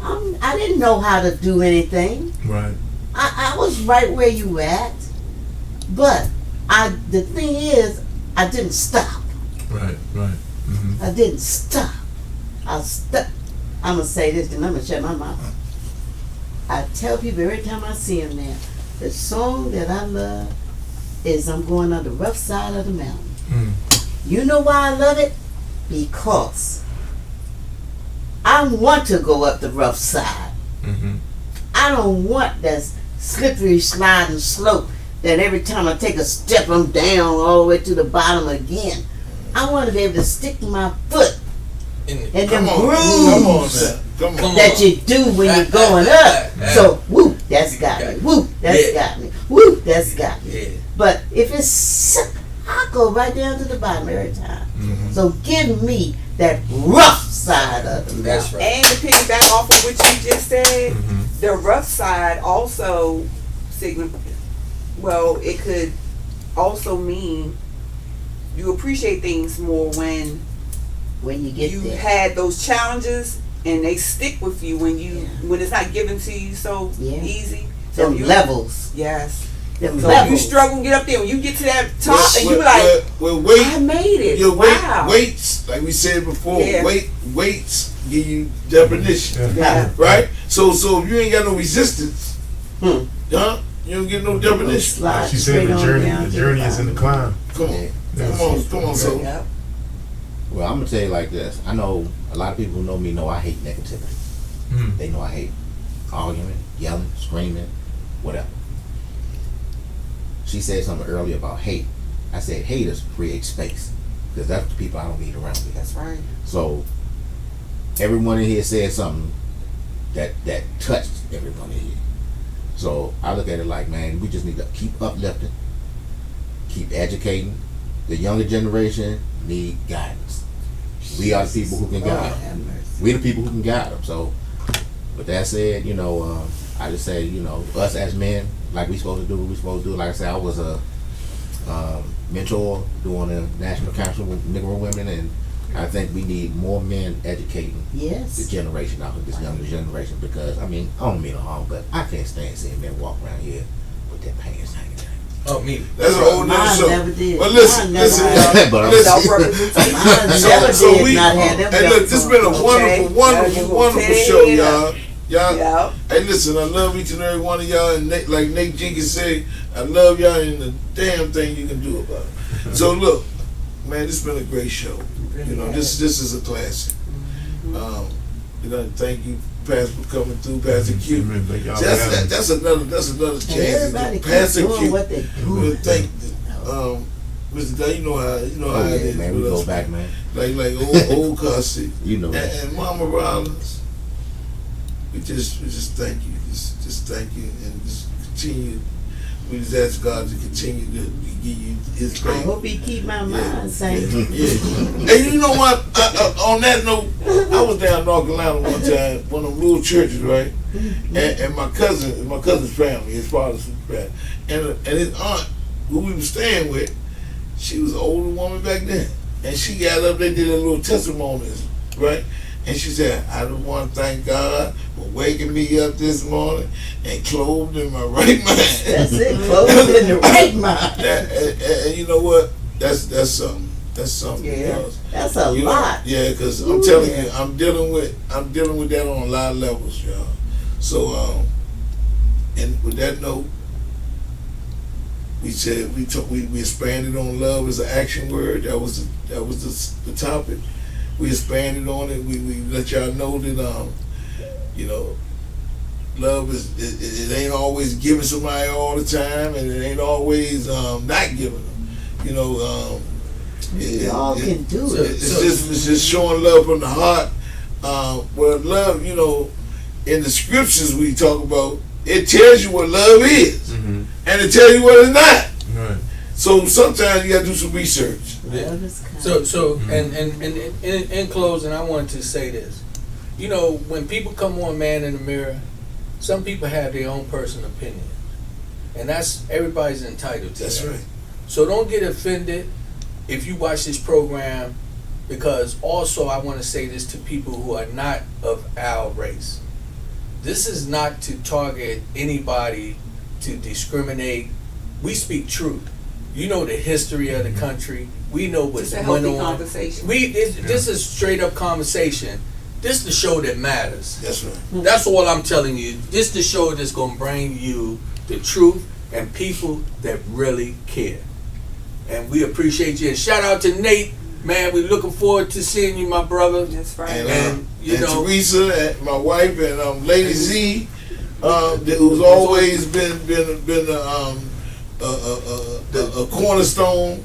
I didn't know how to do anything. Right. I was right where you at, but the thing is, I didn't stop. Right, right. Mm-hmm. I didn't stop. I'm gonna say this, and I'm gonna shut my mouth. I tell people every time I see them now, the song that I love is "I'm Going on the Rough Side of the Mountain." You know why I love it? Because I want to go up the rough side. Mm-hmm. I don't want that slippery sliding slope that every time I take a step I'm down all the way to the bottom again. I want to be able to stick my foot in them Come on, grooves man. Come on. that you do when you're going up. So, whoop, that's got me. Whoop, that's got me. Whoop, that's got me. Yeah. But if it's, I go right down to the bottom every time. So give me that rough side of the mountain. That's right. And to piggyback off of what you just said, the rough side also it could also mean you appreciate things more when When you get you there. had those challenges and they stick with you when it's not given to you so Yeah. easy. So Them you, levels. yes. Them So if you levels. struggle and get up there, when you get to that top, and you be like, well, wait. I made it. Your Wow. weights, like we said before, Yeah. weights give you definition, Yeah. right? So if you ain't got no resistance, Hmm. huh? You don't get no definition. Slide She said straight the on journey, down the to journey is in the climb. Come on, come on. So Yep. Well, I'm gonna tell you like this. I know a lot of people who know me know I hate negativity. Mm. They know I hate arguing, yelling, screaming, whatever. She said something earlier about hate. I said haters create space because that's the people I don't need around me. That's right. So everyone in here said something that touched everyone in here. So I look at it like, man, we just need to keep uplifting, keep educating. The younger generation need guidance. We are the people who can guide them. Have mercy. We the people who can guide them. So with that said, I just say, us as men, like we supposed to do what we supposed to do. Like I said, I was a mentor during the National Council of Negro Women, and I think we need more men educating the Yes. generation out of this younger generation, because I don't mean no harm, but I can't stand seeing men walk around here with their pants hanging down. Oh, me. that's a whole nother Mine show. never did. But listen, Mine never listen, had. y'all. But I'm Listen. Self-representation. Mine So- never so did we- not have them. Hey, look, this has been a Okay. wonderful Okay. show, y'all. Y'all, Yeah. hey, listen, I love each and every one of y'all, and like Nate Jenkins said, I love y'all, and the damn thing you can do about it. So look, man, this has been a great show. This is a classic. We're gonna thank you, Pastor, for coming through, Pastor Q. Amen. Thank y'all for having me. That's another chance. Everybody keep Pastor doing Q. what they We'll do. thank Mr. Dad, you know how Oh it yeah, is man, we with go us, back, man. like old Cussy. You know that. And Mama Rollins, we just thank you, just thank you, and just continue. We just ask God to continue to give you His I grace. hope he keep my Yeah. mind sane. Yeah. And you know what? On that note, I was down in North Carolina one time, one of them little churches, right? And my cousin's family, his father's family, and his aunt, who we were staying with, she was an older woman back then, and she got up. They did a little testimonies, right? And she said, "I just want to thank God for waking me up this morning and clothed in my right mind." That's it. Clothed in the right mind. And you know what? That's something. That's something. Yeah. Because, That's a you know, lot. yeah, because I'm telling you, I'm dealing with that on a lot of levels, y'all. So, and with that note, we said we expanded on love as an action word. That was the topic. We expanded on it. We let y'all know that love is it ain't always giving somebody all the time, and it ain't always not giving them. We all can do it. It's just showing love from the heart. Well, love, in the scriptures we talk about, it tells you what love is, Mm-hmm. and it tells you what it's not. Right. So sometimes you gotta do some research. Love is kind. So and in closing, I wanted to say this. When people come on Man in the Mirror, some people have their own personal opinion, and everybody's entitled to That's that. right. So don't get offended if you watch this program, because also I want to say this to people who are not of our race. This is not to target anybody, to discriminate. We speak truth. You know the history of the country. We know what's It's a went healthy on. conversation. This is straight up conversation. This is the show that matters. That's right. That's all I'm telling you. This is the show that's gonna bring you the truth and people that really care. And we appreciate you. And shout out to Nate, man. We're looking forward to seeing you, my brother. That's right. And, And, Teresa, and my wife, and Lady Z, who's always been a cornerstone,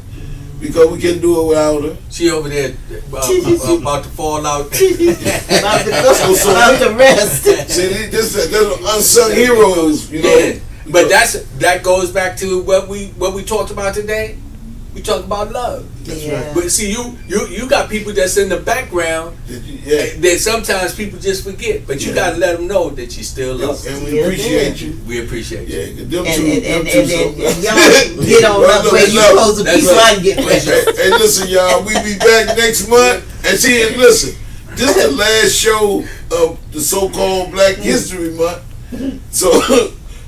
because we couldn't do it without her. She over there about to fall out. About to go, about to rest. See, this unsung heroes, Yeah. But that goes back to what we talked about today. We talked about love. That's Yeah. right. But see, you got people that's in the background Yeah. that sometimes people just forget. But you Yeah. gotta let them know that you still love them. And we appreciate you. We appreciate you. Yeah, them And two, y'all so- get on up where you supposed to be That's so I right. can get That's rest. Hey, listen, y'all, we be back next month. And see, and listen, this is the last show of the so-called Black History Month. So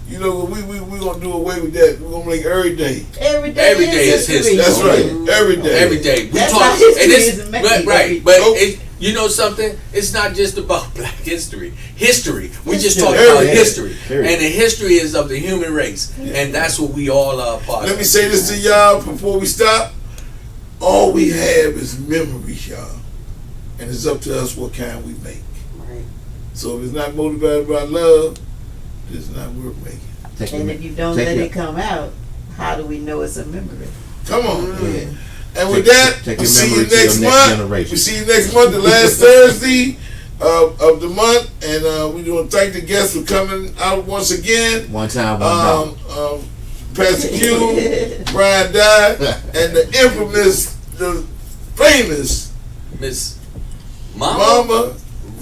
You know, we gonna do away with that. We're gonna make every day. Every day is history. That's right. Every day. Every day. We That's talk, how history and it's, is made. right. But Nope. you know something? It's not just about Black history. History. We just History. talk about Period. history, Period. and the history is of the human race, and that's what we all are a part Let of. me say this to y'all before we stop. All we have is memories, y'all, and it's up to us what kind we make. Right. So if it's not motivated by love, it's not worth making. Take And your- if you don't take let your- it come out, how do we know it's a memory? Come on. Yeah. And with Take- that, take we your see you memory to next your next month. generation. We see you next month, the last Thursday of the month, and we want to thank the guests for coming out once again. One time, one dollar. Pastor Q, Brian Dye, and the infamous, the famous Miss Mama. Mama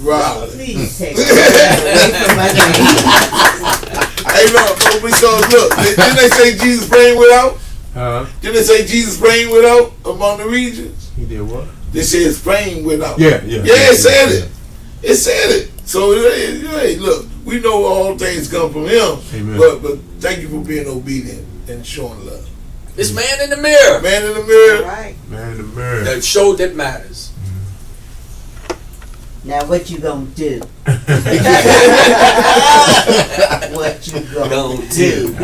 Riley. Please take it away from my name. Hey, no, because look, didn't they say Jesus praying without? Huh? Didn't they say Jesus praying without among the regions? He did what? They said it's praying without. Yeah. Yeah, it said it. It said it. So, hey, look, we know all things come from Him. Amen. But thank you for being obedient and showing love. It's man in the mirror. Man in the All mirror. right. Man in the mirror. The show that matters. Now what you gonna do? What you gonna Gonna do?